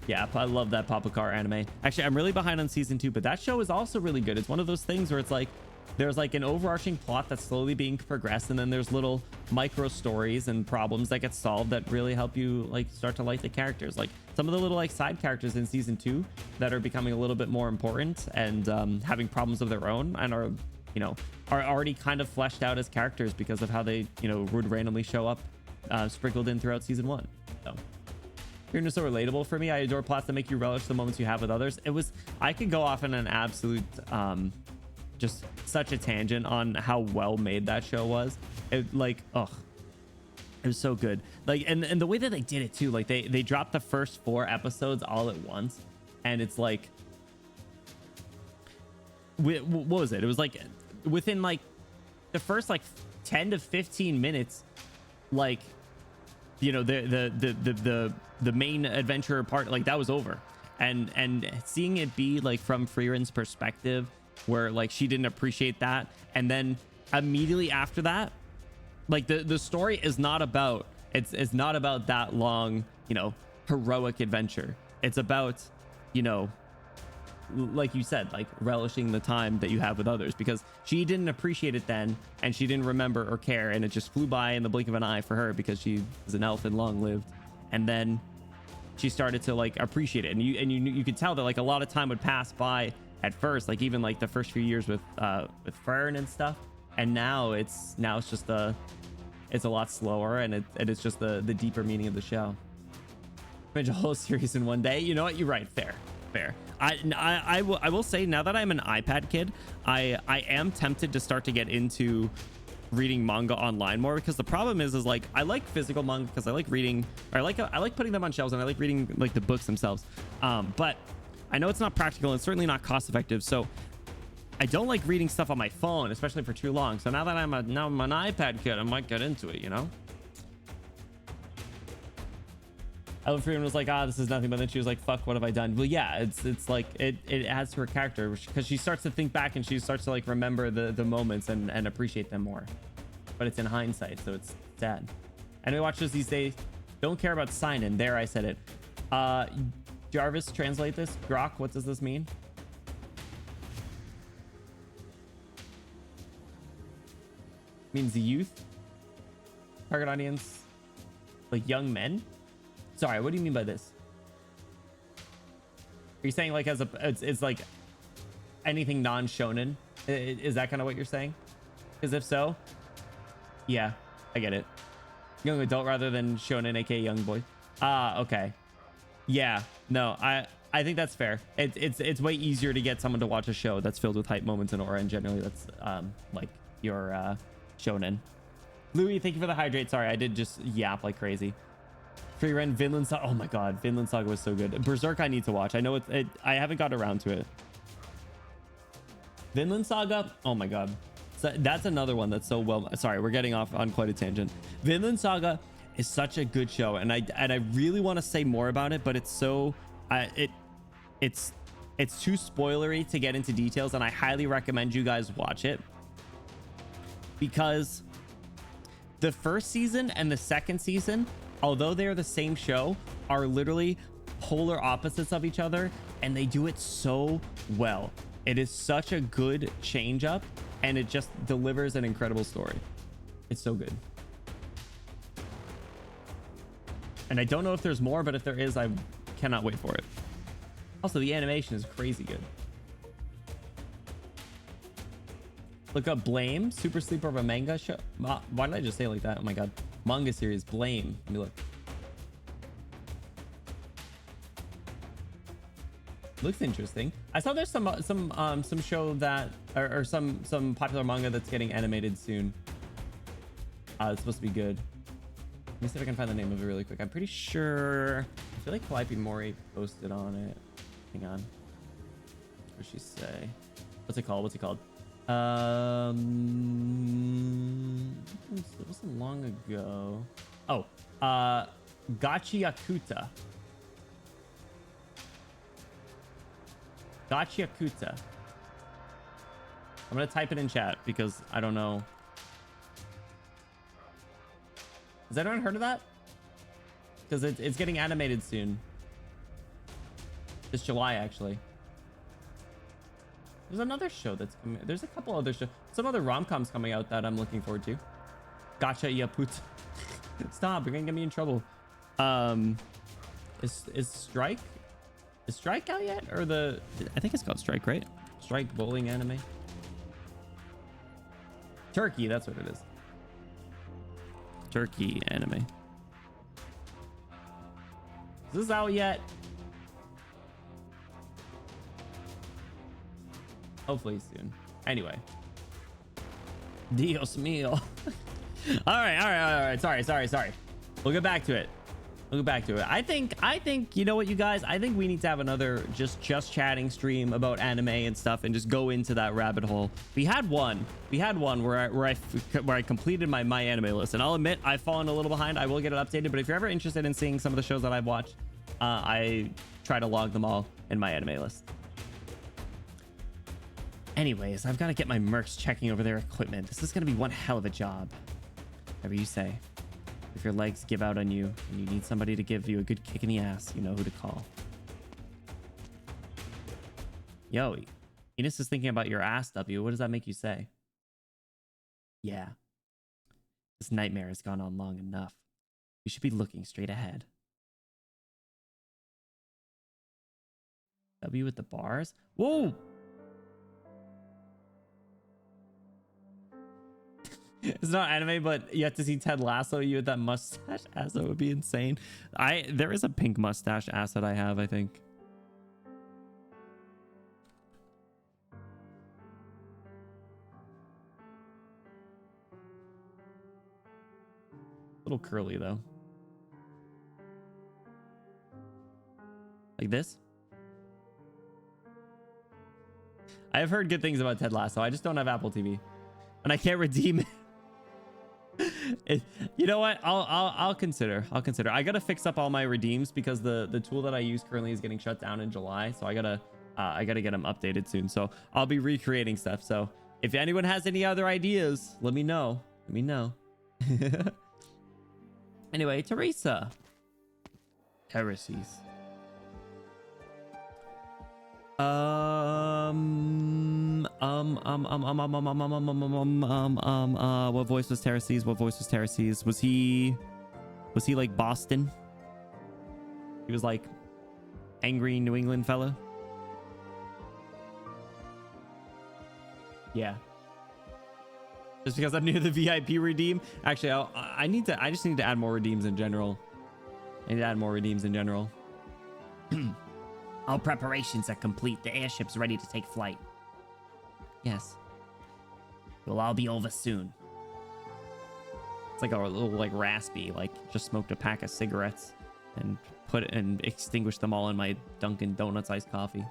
Yeah, I love that Papukar anime. Actually, I'm really behind on season 2, but that show is also really good. It's one of those things where it's like there's like an overarching plot that's slowly being progressed, and then there's little micro stories and problems that get solved that really help you like start to like the characters. Like some of the little like side characters in season 2 that are becoming a little bit more important and having problems of their own, and are, you know, are already kind of fleshed out as characters because of how they, you know, would randomly show up sprinkled in throughout season 1. So you're just so relatable for me. I adore plots that make you relish the moments you have with others. I could go off on an absolute just such a tangent on how well made that show was. It like, it was so good. Like, and the way that they did it too, like they dropped the first 4 episodes all at once, and it's like, what was it? It was like within like the first like 10 to 15 minutes, like, you know, the main adventure part, like that was over. And seeing it be like from Freeren's perspective, where like she didn't appreciate that, and then immediately after that, like the story is not about, it's not about that long, you know, heroic adventure. It's about, you know, like you said, like relishing the time that you have with others, because she didn't appreciate it then, and she didn't remember or care, and it just flew by in the blink of an eye for her because she is an elf and long lived. And then she started to like appreciate it, and you could tell that like a lot of time would pass by at first, like even like the first few years with Fern and stuff, and now it's just it's a lot slower, and it's just the deeper meaning of the show. Finish a whole series in one day. You know what? You're right. Fair. I will say, now that I'm an iPad kid, I am tempted to start to get into reading manga online more, because the problem is like I like physical manga because I like reading, or I like putting them on shelves, and I like reading like the books themselves, but I know it's not practical, and it's certainly not cost effective, so I don't like reading stuff on my phone, especially for too long. So now that I'm an iPad kid, I might get into it, you know. Ellen Freeman was like, this is nothing, but then she was like, fuck, what have I done? Well, yeah, it's like it adds to her character, because she starts to think back, and she starts to like remember the moments and appreciate them more. But it's in hindsight, so it's sad. Anime watchers these days don't care about sign-in. There, I said it. Jarvis, translate this. Grok, what does this mean? Means youth. Target audience, like young men. Sorry, what do you mean by this? Are you saying like as a it's like anything non-shonen? Is that kind of what you're saying? Because if so, yeah, I get it. Young adult rather than shonen, aka young boy. Ah, okay. Yeah, no, I think that's fair. It's way easier to get someone to watch a show that's filled with hype moments and aura, and generally that's like your shonen. Louis, thank you for the hydrate. Sorry, I did just yap like crazy. Free Ren, Vinland Saga. Oh my god, Vinland Saga was so good. Berserk I need to watch. I know I haven't got around to it. Vinland Saga, oh my god. So that's another one that's so well. Sorry, we're getting off on quite a tangent. Vinland Saga is such a good show, and I really want to say more about it, but it's so it's too spoilery to get into details, and I highly recommend you guys watch it, because the first season and the second season, although they're the same show, are literally polar opposites of each other, and they do it so well. It is such a good change up, and it just delivers an incredible story. It's so good. And I don't know if there's more, but if there is, I cannot wait for it. Also, the animation is crazy good. Look up Blame, Super Sleeper of a manga show. Why did I just say it like that? Oh my god. Manga series, Blame. Let me look. Looks interesting. I saw there's some show that or some popular manga that's getting animated soon. It's supposed to be good. Let me see if I can find the name of it really quick. I'm pretty sure. I feel like Calliope Mori posted on it. Hang on. What did she say? What's it called? What's it called? It wasn't long ago. Oh, Gachiakuta. Gachiakuta. I'm gonna type it in chat because I don't know. Has anyone heard of that? Because it's getting animated soon. This July, actually. There's another show that's coming. There's a couple other shows. Some other rom-coms coming out that I'm looking forward to. Gotcha, Yaput. Stop, you're gonna get me in trouble. Is Strike? Is Strike out yet? Or the... I think it's called Strike, right? Strike bowling anime. Turkey, that's what it is. Turkey anime. Is this out yet? Hopefully soon. Anyway. Dios mío. all right. Sorry. We'll get back to it. I think, you know what, you guys? I think we need to have another just chatting stream about anime and stuff and just go into that rabbit hole. We had one where I completed my anime list, and I'll admit I've fallen a little behind. I will get it updated, but if you're ever interested in seeing some of the shows that I've watched, I try to log them all in my anime list. Anyways, I've got to get my mercs checking over their equipment. This is going to be one hell of a job. Whatever you say. If your legs give out on you and you need somebody to give you a good kick in the ass, you know who to call. Yo, Enos is thinking about your ass, W. What does that make you say? Yeah. This nightmare has gone on long enough. You should be looking straight ahead. W with the bars? Whoa! It's not anime, but you have to see Ted Lasso you with that mustache ass. That would be insane. There is a pink mustache ass that I have, I think. A little curly though. Like this. I have heard good things about Ted Lasso. I just don't have Apple TV, and I can't redeem it. You know what? I'll consider. I gotta fix up all my redeems because the tool that I use currently is getting shut down in July. So I gotta get them updated soon. So I'll be recreating stuff. So if anyone has any other ideas, let me know. Anyway, Teresa. Heresies. What voice was Terraces? What voice was Terraces? Was he like Boston? He was like angry New England fella. Yeah. Just because I'm near the VIP redeem. Actually, I just need to add more redeems in general. I need to add more redeems in general. All preparations are complete. The airship's ready to take flight. Yes. We'll all be over soon. It's like a little like raspy, like just smoked a pack of cigarettes and extinguished them all in my Dunkin' Donuts iced coffee.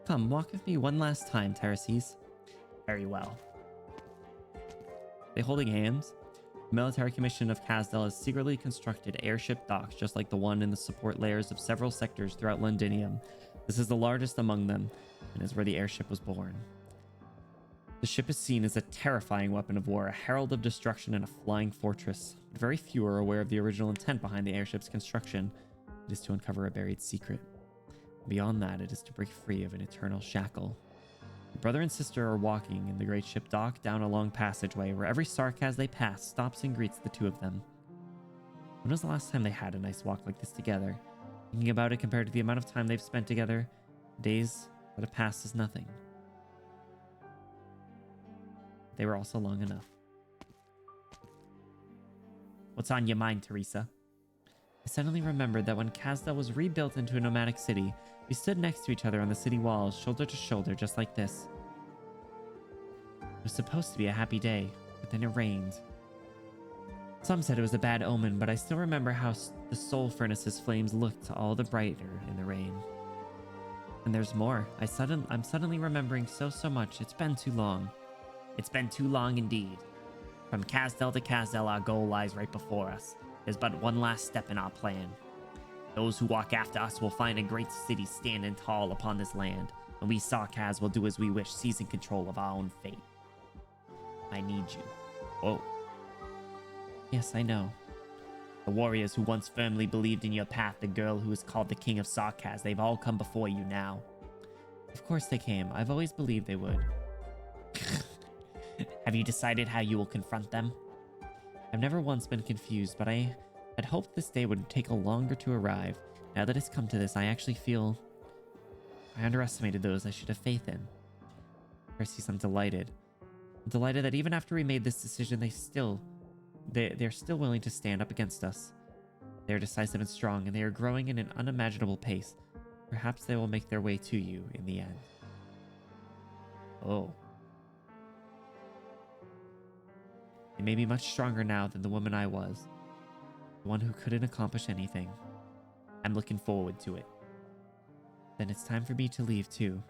Come, walk with me one last time, Terraces. Very well. They holding hands? The military commission of Casdell has secretly constructed airship docks just like the one in the support layers of several sectors throughout Londinium. This is the largest among them, and is where the airship was born. The ship is seen as a terrifying weapon of war, a herald of destruction and a flying fortress. But very few are aware of the original intent behind the airship's construction. It is to uncover a buried secret. Beyond that, it is to break free of an eternal shackle. The brother and sister are walking in the great ship dock down a long passageway where every Sarkaz they pass stops and greets the two of them. When was the last time they had a nice walk like this together? Thinking about it compared to the amount of time they've spent together, days that have passed is nothing. They were also long enough. What's on your mind, Teresa? I suddenly remembered that when Casdell was rebuilt into a nomadic city, we stood next to each other on the city walls, shoulder to shoulder, just like this. It was supposed to be a happy day, but then it rained. Some said it was a bad omen, but I still remember how the soul furnace's flames looked all the brighter in the rain. And there's more. I'm suddenly remembering so much. It's been too long. It's been too long indeed. From Casdell to Casdell, our goal lies right before us. There's but one last step in our plan. Those who walk after us will find a great city standing tall upon this land, and we Sarkaz will do as we wish, seizing control of our own fate. I need you. Whoa. Yes, I know. The warriors who once firmly believed in your path, the girl who is called the King of Sarkaz, they've all come before you now. Of course they came. I've always believed they would. Have you decided how you will confront them? I've never once been confused, but I had hoped this day would take longer to arrive. Now that it's come to this, I actually feel I underestimated those I should have faith in. Perseus, I'm delighted. I'm delighted that even after we made this decision, they're still willing to stand up against us. They are decisive and strong, and they are growing in an unimaginable pace. Perhaps they will make their way to you in the end. Oh. They may be much stronger now than the woman I was. The one who couldn't accomplish anything. I'm looking forward to it. Then it's time for me to leave too.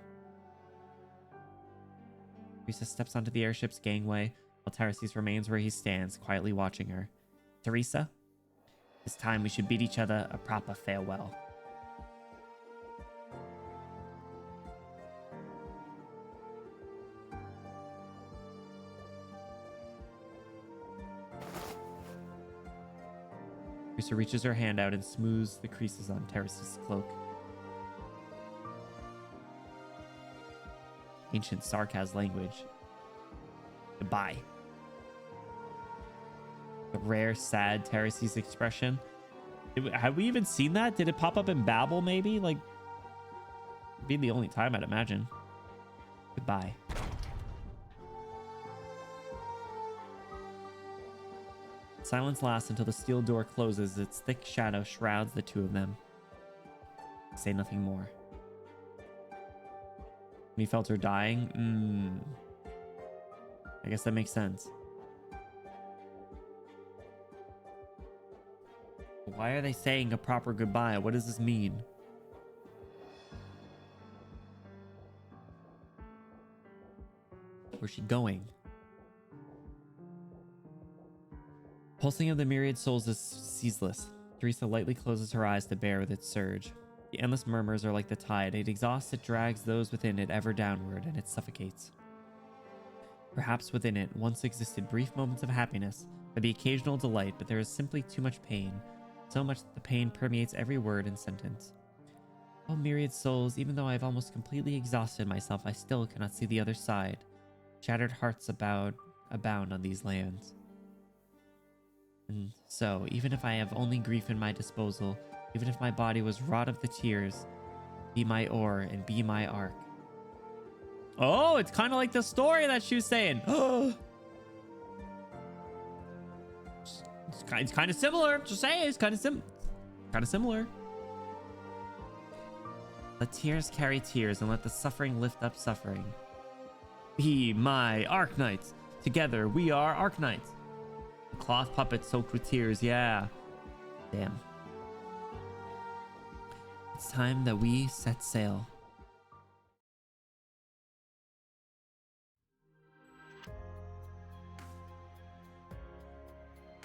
Teresa steps onto the airship's gangway while Terraces remains where he stands, quietly watching her. Teresa, it's time we should bid each other a proper farewell. Teresa reaches her hand out and smooths the creases on Terrace's cloak. Ancient Sarkaz language. Goodbye. The rare, sad Terrace's expression. Have we even seen that? Did it pop up in Babel, maybe? Like, it'd be the only time, I'd imagine. Goodbye. Silence lasts until the steel door closes. Its thick shadow shrouds the two of them. Say nothing more. When he felt her dying, I guess that makes sense. Why are they saying a proper goodbye? What does this mean? Where's she going? Pulsing of the myriad souls is ceaseless. Teresa lightly closes her eyes to bear with its surge. The endless murmurs are like the tide. It exhausts, it drags those within it ever downward, and it suffocates. Perhaps within it once existed brief moments of happiness, or the occasional delight, but there is simply too much pain. So much that the pain permeates every word and sentence. Oh, myriad souls, even though I've almost completely exhausted myself, I still cannot see the other side. Shattered hearts abound on these lands. And so, even if I have only grief in my disposal, even if my body was wrought of the tears, be my oar and be my ark. Oh, it's kind of like the story that she was saying. It's kind of similar. Just say it's kind of similar. Let tears carry tears, and let the suffering lift up suffering. Be my Arknights. Together, we are Arknights. The cloth puppet soaked with tears, yeah. Damn. It's time that we set sail.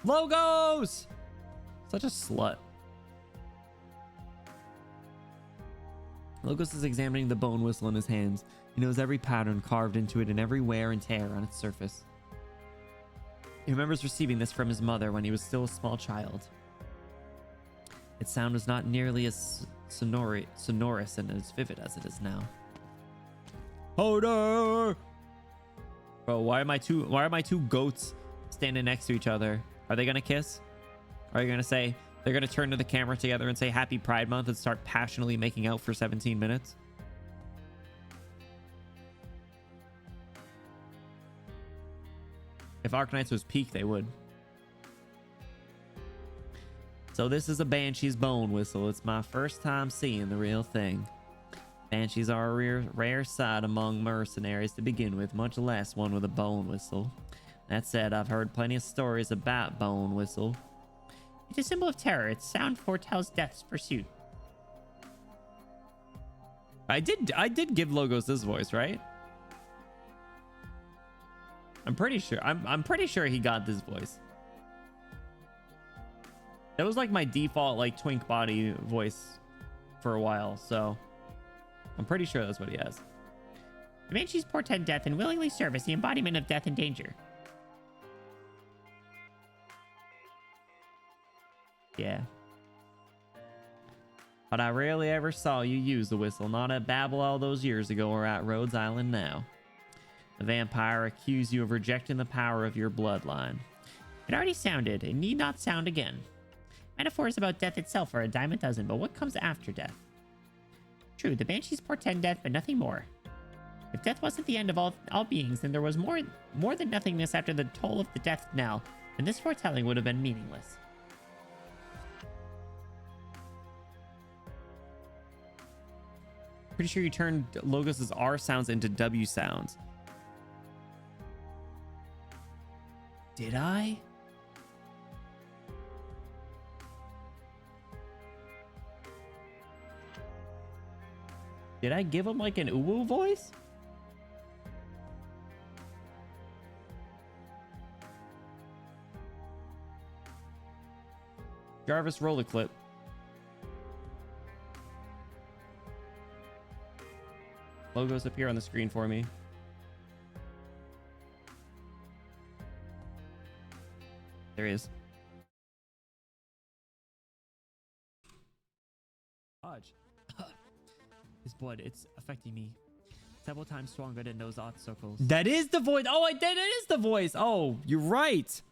Logos! Such a slut. Logos is examining the bone whistle in his hands. He knows every pattern carved into it and every wear and tear on its surface. He remembers receiving this from his mother when he was still a small child. Its sound was not nearly as sonorous and as vivid as it is now. Hodor! Bro, why are my two goats standing next to each other? Are they gonna kiss? Are you gonna say they're gonna turn to the camera together and say Happy Pride Month and start passionately making out for 17 minutes? If Arknights was peak, they would. So this is a Banshee's bone whistle. It's my first time seeing the real thing. Banshees are a rare sight among mercenaries to begin with, much less one with a bone whistle. That said, I've heard plenty of stories about bone whistle. It's a symbol of terror. Its sound foretells death's pursuit. I did give Logos this voice, right? I'm pretty sure. I'm pretty sure he got this voice. That was like my default like twink body voice for a while, so I'm pretty sure that's what he has. The Banshees portend death and willingly serve as the embodiment of death and danger. Yeah. But I rarely ever saw you use the whistle, not at Babel all those years ago or at Rhodes Island now. The vampire accused you of rejecting the power of your bloodline. It already sounded, it need not sound again. Metaphors about death itself are a dime a dozen, but what comes after death? True, the Banshees portend death, but nothing more. If death wasn't the end of all beings, then there was more than nothingness after the toll of the death knell, and this foretelling would have been meaningless. Pretty sure you turned Logos's R sounds into W sounds. Did I? Did I give him like an WOOO voice? Jarvis, roll a clip. Logos appear on the screen for me. There he is. Hodge. His blood, it's affecting me. Several times stronger than those odd circles. That is the voice. Oh, that is the voice. Oh, you're right.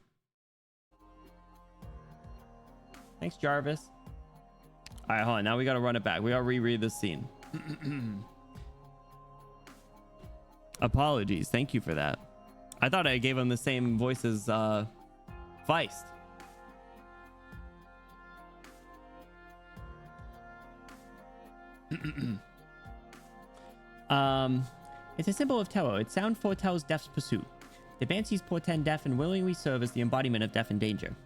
Thanks, Jarvis. All right, hold on. Now we got to run it back. We got to reread this scene. Apologies. Thank you for that. I thought I gave him the same voice as Feist. It's a symbol of terror. Its sound foretells death's pursuit. The Banshees portend death and willingly serve as the embodiment of death and danger.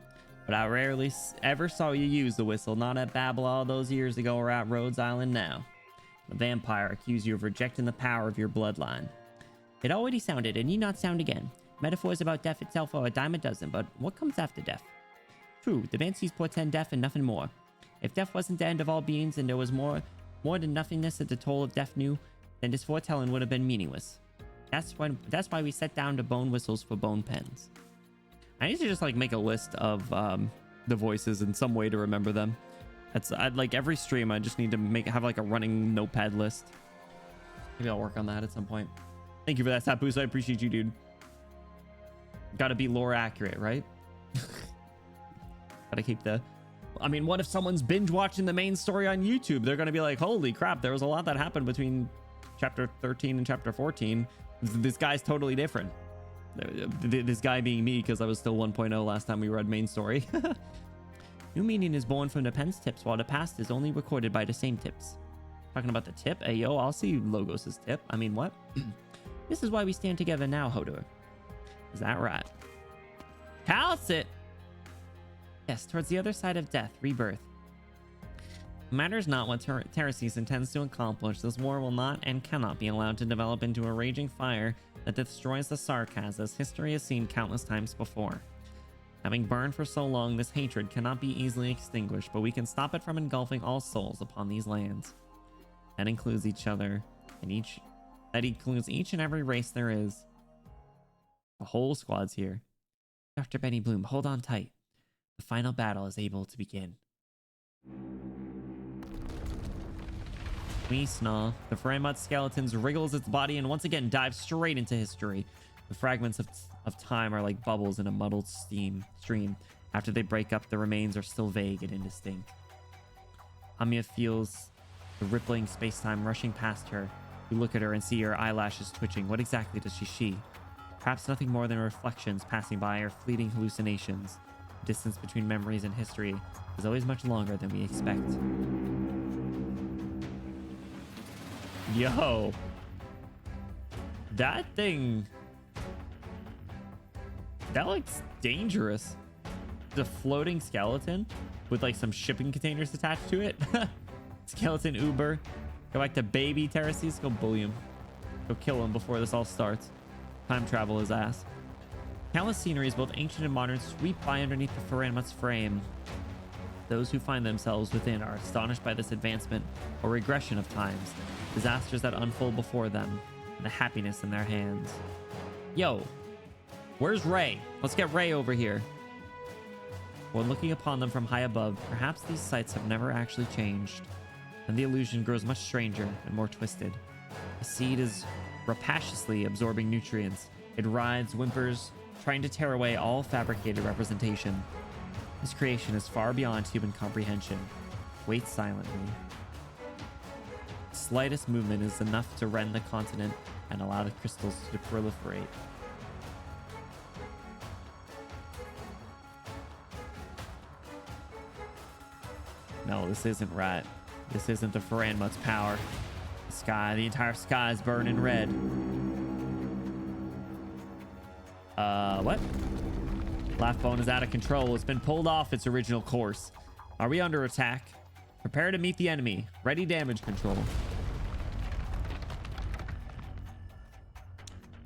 But I rarely ever saw you use the whistle, not at Babel all those years ago or at Rhodes Island now. The vampire accused you of rejecting the power of your bloodline. It already sounded, and need not sound again. Metaphors about death itself are a dime a dozen, but what comes after death? True, the Banshees portend death and nothing more. If death wasn't the end of all beings and there was more than nothingness at the toll of death knew, then this foretelling would have been meaningless. That's why we set down to bone whistles for bone pens. I need to just like make a list of the voices in some way to remember them. I'd like every stream I just need to have like a running notepad list. Maybe I'll work on that at some point. Thank you for that, Tapoos. I appreciate you, dude. Gotta be lore accurate, right? Gotta keep the... I mean, what if someone's binge watching the main story on YouTube? They're gonna be like, holy crap, there was a lot that happened between chapter 13 and chapter 14. This guy's totally different. This guy being me, because I was still 1.0 last time we read main story. New meaning is born from the pen's tips, while the past is only recorded by the same tips. Talking about the tip? Hey, yo, I'll see Logos' tip. I mean, what? This is why we stand together now, Hodor. Is that right? Calcit! Yes, towards the other side of death, rebirth. It matters not what Terraces intends to accomplish. This war will not and cannot be allowed to develop into a raging fire that destroys the Sarkaz, as history has seen countless times before. Having burned for so long, this hatred cannot be easily extinguished, but we can stop it from engulfing all souls upon these lands. That includes each other, and that includes each and every race there is. The whole squad's here. Dr. Benny Bloom, hold on tight. The final battle is able to begin. We snaw. The Faramut skeletons wriggles its body and once again dives straight into history. The fragments of time are like bubbles in a muddled stream. After they break up, the remains are still vague and indistinct. Amia feels the rippling space-time rushing past her. You look at her and see her eyelashes twitching. What exactly does she see? Perhaps nothing more than reflections passing by or fleeting hallucinations. The distance between memories and history is always much longer than we expect. Yo. That thing... That looks dangerous. The floating skeleton with like some shipping containers attached to it. Skeleton Uber. Go back to baby Terraces. Go bully him. Go kill him before this all starts. Time travel his ass. Countless sceneries, both ancient and modern, sweep by underneath the Faramut's frame. Those who find themselves within are astonished by this advancement or regression of times, disasters that unfold before them, and the happiness in their hands. Yo, where's Ray? Let's get Ray over here. When looking upon them from high above, perhaps these sights have never actually changed, and the illusion grows much stranger and more twisted. The seed is rapaciously absorbing nutrients. It writhes, whimpers, trying to tear away all fabricated representation. This creation is far beyond human comprehension. Waits silently. The slightest movement is enough to rend the continent and allow the crystals to proliferate. No, this isn't right. This isn't the Faramut's power. The sky, the entire sky is burning red. What? Laugh Bone is out of control. It's been pulled off its original course. Are we under attack? Prepare to meet the enemy. Ready damage control.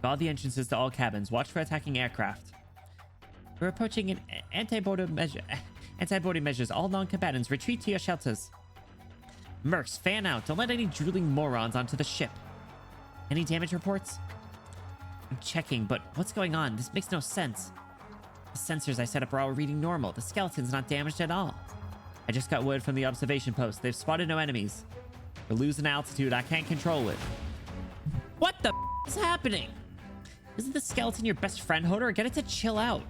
Guard the entrances to all cabins. Watch for attacking aircraft. We're approaching an anti-boarding measures. All non-combatants retreat to your shelters. Mercs, fan out. Don't let any drooling morons onto the ship. Any damage reports? I'm checking, but what's going on? This makes no sense. The sensors I set up are all reading normal. The skeleton's not damaged at all. I just got word from the observation post. They've spotted no enemies. We're losing altitude. I can't control it. What the is happening? Isn't the skeleton your best friend, Hodor? Get it to chill out.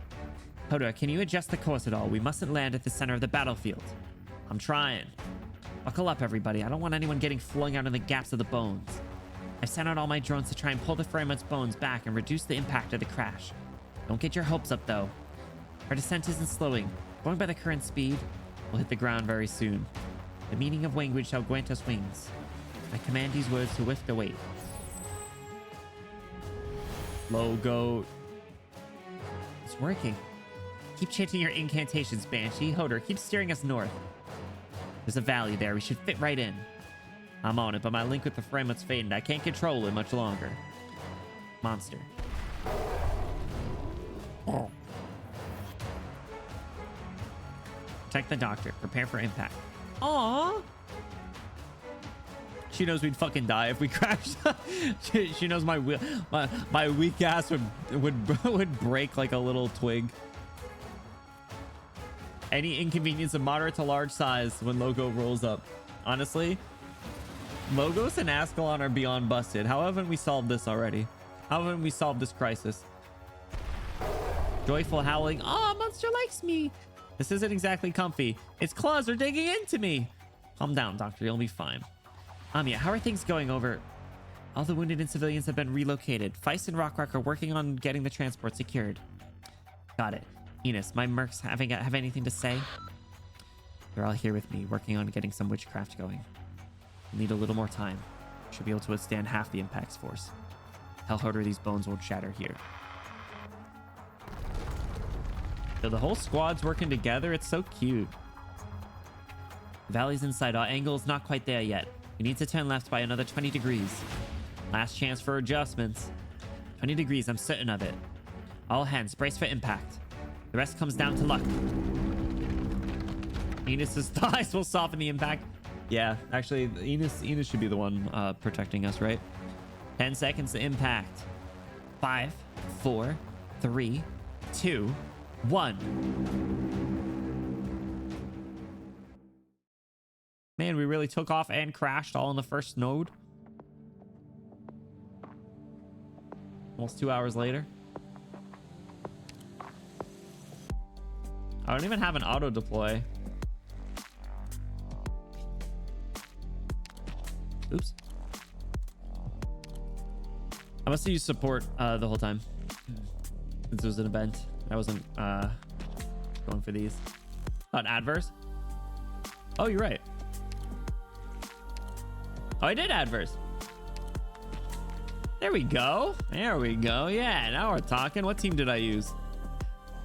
Hodor, can you adjust the course at all? We mustn't land at the center of the battlefield. I'm trying. Buckle up, everybody. I don't want anyone getting flung out in the gaps of the bones. I've sent out all my drones to try and pull the Faramut's bones back and reduce the impact of the crash. Don't get your hopes up, though. Our descent isn't slowing. Going by the current speed, we'll hit the ground very soon. The meaning of language shall grant us wings. I command these words to lift the weight. Logo. It's working. Keep chanting your incantations, Banshee. Hodor, keep steering us north. There's a valley there. We should fit right in. I'm on it, but my link with the Faramut's faded. I can't control it much longer. Monster. Oh. Protect the doctor. Prepare for impact. Aww. She knows we'd fucking die if we crashed. she knows my weak ass would break like a little twig. Any inconvenience of moderate to large size when Logo rolls up. Honestly, Logos and Ascalon are beyond busted. How haven't we solved this already? How haven't we solved this crisis? Joyful howling. Oh, monster likes me. This isn't exactly comfy. Its claws are digging into me. Calm down, Doctor. You'll be fine. Amiya, how are things going over? All the wounded and civilians have been relocated. Feist and Rockrock are working on getting the transport secured. Got it. Enos, my mercs have anything to say? They're all here with me, working on getting some witchcraft going. We'll need a little more time. Should be able to withstand half the impact's force. Tell Hodor these bones won't shatter here. So the whole squad's working together. It's so cute. The valley's inside out. Angle's not quite there yet. We need to turn left by another 20 degrees. Last chance for adjustments. 20 degrees, I'm certain of it. All hands, brace for impact. The rest comes down to luck. Enos's thighs will soften the impact. Yeah, actually, Enos should be the one protecting us, right? 10 seconds to impact. 5, 4, 3, 2, 1. Man, we really took off and crashed all in the first node. Almost 2 hours later. I don't even have an auto deploy. Oops. I must have used support the whole time. Since it was an event. I wasn't going for these. Not adverse? Oh, you're right. Oh, I did adverse. There we go. There we go. Yeah, now we're talking. What team did I use?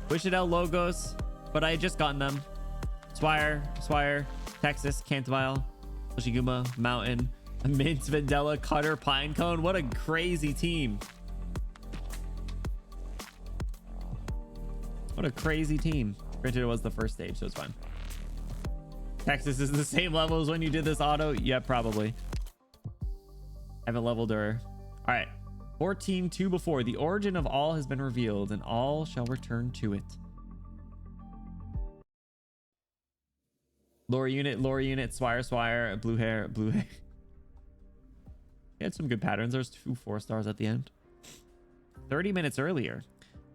Wishadel, Logos, but I had just gotten them. Swire, Texas, Cantabile, Oshiguma, Mountain, Mint, Vendella, Cutter, Pinecone. What a crazy team. What a crazy team. Granted, it was the first stage, so it's fine. Texas is the same level as when you did this auto. Yeah, probably. I haven't leveled her. All right. 14:2 before. The origin of all has been revealed, and all shall return to it. Lore unit, Swire, blue hair. He had some good patterns. There's 2 4-stars at the end. 30 minutes earlier.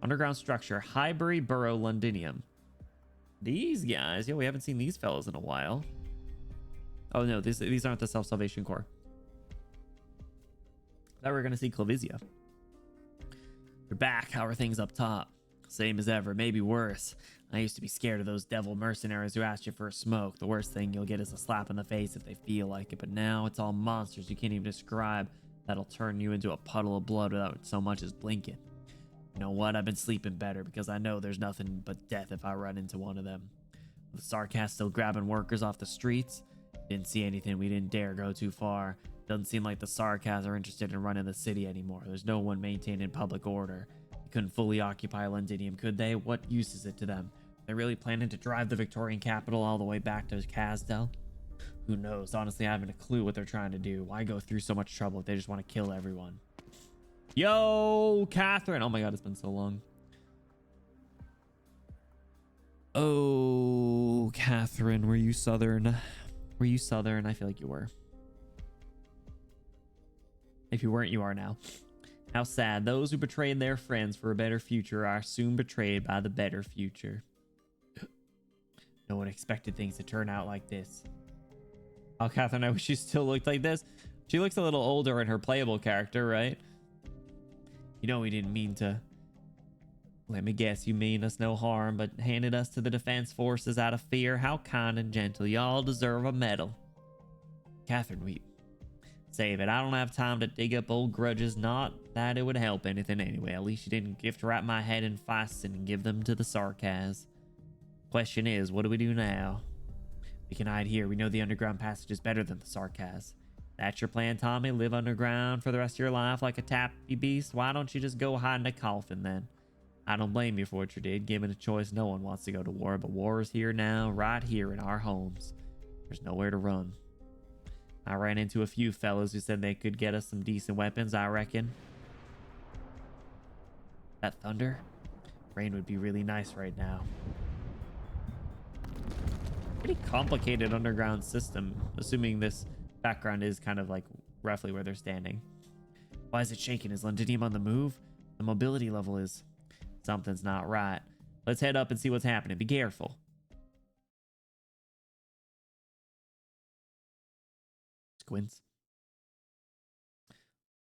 Underground structure, Highbury Borough, Londinium. These guys, yeah, we haven't seen these fellas in a while. Oh no, these aren't the Self-Salvation Corps. Thought we were gonna see Clavizia. They're back. How are things up top? Same as ever, maybe worse. I used to be scared of those devil mercenaries who asked you for a smoke. The worst thing you'll get is a slap in the face if they feel like it. But now it's all monsters you can't even describe. That'll turn you into a puddle of blood without so much as blinking. You know what? I've been sleeping better because I know there's nothing but death if I run into one of them. The Sarkast still grabbing workers off the streets. Didn't see anything. We didn't dare go too far. Doesn't seem like the Sarkast are interested in running the city anymore. There's no one maintaining public order. They couldn't fully occupy Londinium, could they? What use is it to them? They're really planning to drive the Victorian capital all the way back to Casdell? Who knows? Honestly, I haven't a clue what they're trying to do. Why go through so much trouble if they just want to kill everyone? Yo, Catherine. Oh my god, it's been so long. Oh, Catherine, were you Southern? Were you Southern? I feel like you were. If you weren't, you are now. How sad. Those who betrayed their friends for a better future are soon betrayed by the better future. No one expected things to turn out like this. Oh, Catherine, I wish she still looked like this. She looks a little older in her playable character, right? You know we didn't mean to. Let me guess, you mean us no harm, but handed us to the defense forces out of fear. How kind and gentle. Y'all deserve a medal. Catherine, we... Save it. I don't have time to dig up old grudges. Not that it would help anything anyway. At least you didn't gift wrap my head in Feist and give them to the Sarkaz. Question is, what do we do now? We can hide here. We know the underground passage is better than the Sarkaz. That's your plan, Tommy? Live underground for the rest of your life like a tappy beast? Why don't you just go hide in a coffin then? I don't blame you for what you did. Given a choice, no one wants to go to war, but war is here now, right here in our homes. There's nowhere to run. I ran into a few fellows who said they could get us some decent weapons, I reckon. That thunder? Rain would be really nice right now. Pretty complicated underground system, assuming this background is kind of like roughly where they're standing. Why is it shaking? Is Londinium on the move? The mobility level is... Something's not right. Let's head up and see what's happening. Be careful. Squints.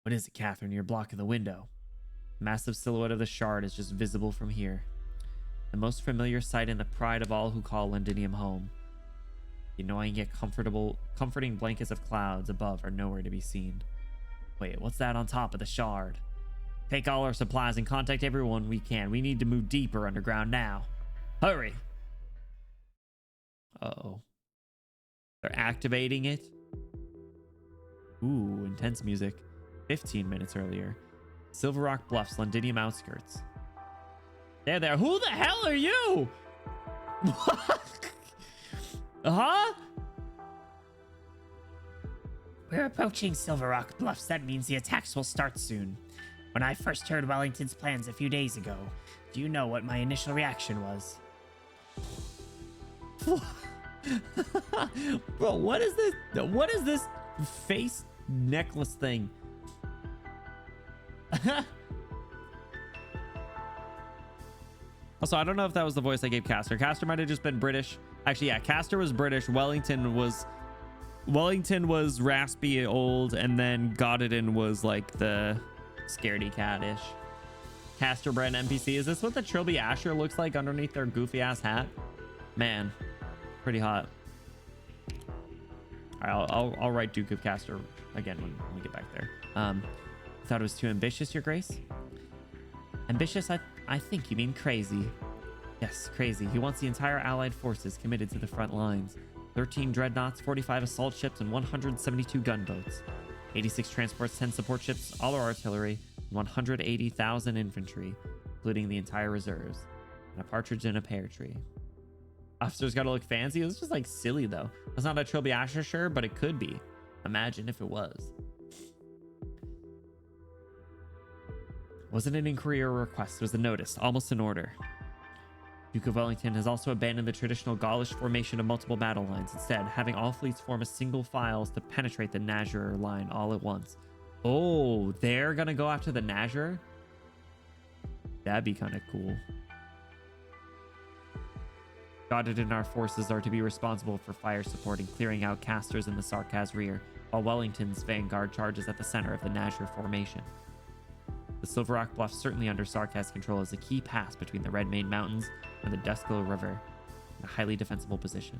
What is it, Catherine? You're blocking the window. The massive silhouette of the shard is just visible from here. The most familiar sight and the pride of all who call Londinium home. The annoying yet comforting blankets of clouds above are nowhere to be seen. Wait, what's that on top of the shard? Take all our supplies and contact everyone we can. We need to move deeper underground now. Hurry! Uh-oh. They're activating it. Ooh, intense music. 15 minutes earlier. Silver Rock Bluffs, Londinium outskirts. There. Who the hell are you? What? Huh? We're approaching Silver Rock Bluffs. That means the attacks will start soon. When I first heard Wellington's plans a few days ago, do you know what my initial reaction was? Bro, what is this? What is this face necklace thing? Also, I don't know if that was the voice I gave Castor. Castor might have just been British. Actually, yeah, Castor was British. Wellington was raspy old, and then Godidin was like the scaredy cat-ish. Castor brand NPC. Is this what the Trilby Asher looks like underneath their goofy ass hat? Man, pretty hot. All right, I'll write Duke of Castor again when we get back there. Thought it was too ambitious, Your Grace? Ambitious? I think you mean crazy. Yes, crazy. He wants the entire Allied forces committed to the front lines. 13 dreadnoughts, 45 assault ships, and 172 gunboats. 86 transports, 10 support ships, all our artillery, and 180,000 infantry, including the entire reserves, and a partridge in a pear tree. Officers gotta look fancy. It's just like silly though. That's not a Trilby Asher, sure, but it could be. Imagine if it was. Wasn't an inquiry or a request, it was a notice, almost an order. Duke of Wellington has also abandoned the traditional Gaulish formation of multiple battle lines, instead having all fleets form a single files to penetrate the Nazir line all at once. Oh, they're gonna go after the Nazir? That'd be kind of cool. Goddard and our forces are to be responsible for fire supporting, clearing out casters in the Sarkaz rear, while Wellington's vanguard charges at the center of the Nazir formation. The Silver Rock Bluff, certainly under Sarkaz control, is a key pass between the Red Mane Mountains and the Duskglow River, in a highly defensible position.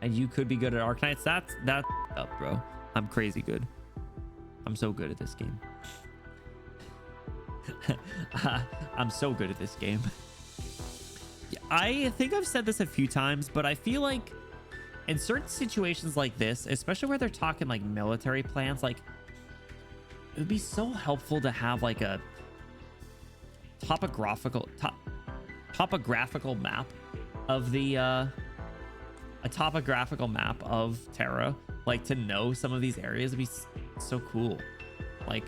And you could be good at Arknights. That's up, bro. I'm crazy good. I'm so good at this game. I'm so good at this game. I think I've said this a few times, but I feel like in certain situations like this, especially where they're talking like military plans, like it would be so helpful to have like a topographical map of the a topographical map of Terra, like to know some of these areas would be so cool. Like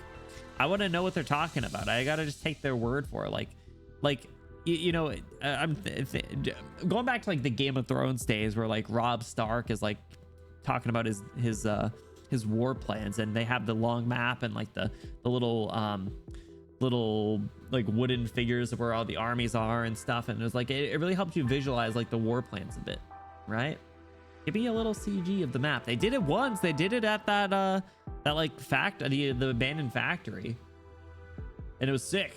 I want to know what they're talking about. I gotta just take their word for it. Like you know, I'm going back to like the Game of Thrones days where like Robb Stark is like talking about his war plans, and they have the long map and like the little like wooden figures of where all the armies are and stuff, and it was like it really helped you visualize like the war plans a bit, right? Give me a little CG of the map. They did it once. They did it at that like the abandoned factory, and it was sick.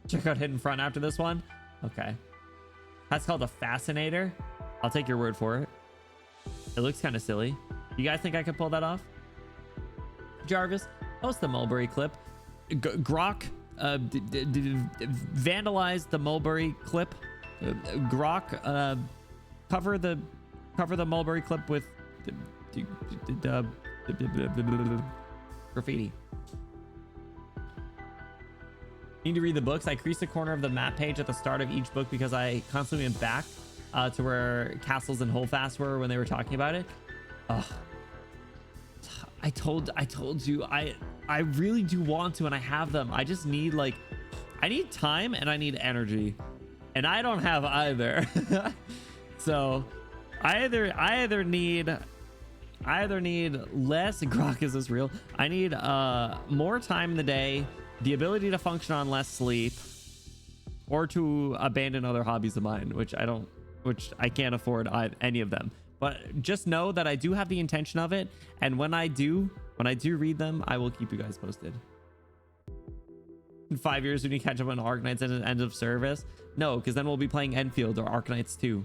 Check out Hidden Front after this one. Okay, that's called a Fascinator. I'll take your word for it. It looks kind of silly. You guys think I could pull that off? Jarvis, post the Mulberry clip. Grok, vandalize the Mulberry clip. Grok, cover the Mulberry clip with graffiti. Need to read the books. I creased the corner of the map page at the start of each book because I constantly went back to where castles and Holdfast were when they were talking about it. Ugh. I told you I really do want to, and I have them. I just need I need time and I need energy. and I don't have either. So I either need less grok. Is this real? I need more time in the day, the ability to function on less sleep, or to abandon other hobbies of mine, which I can't afford any of them. But just know that I do have the intention of it, and when I do read them, I will keep you guys posted. In 5 years, when you catch up on Arknights at the end of service, no, because then we'll be playing Enfield or Arknights 2.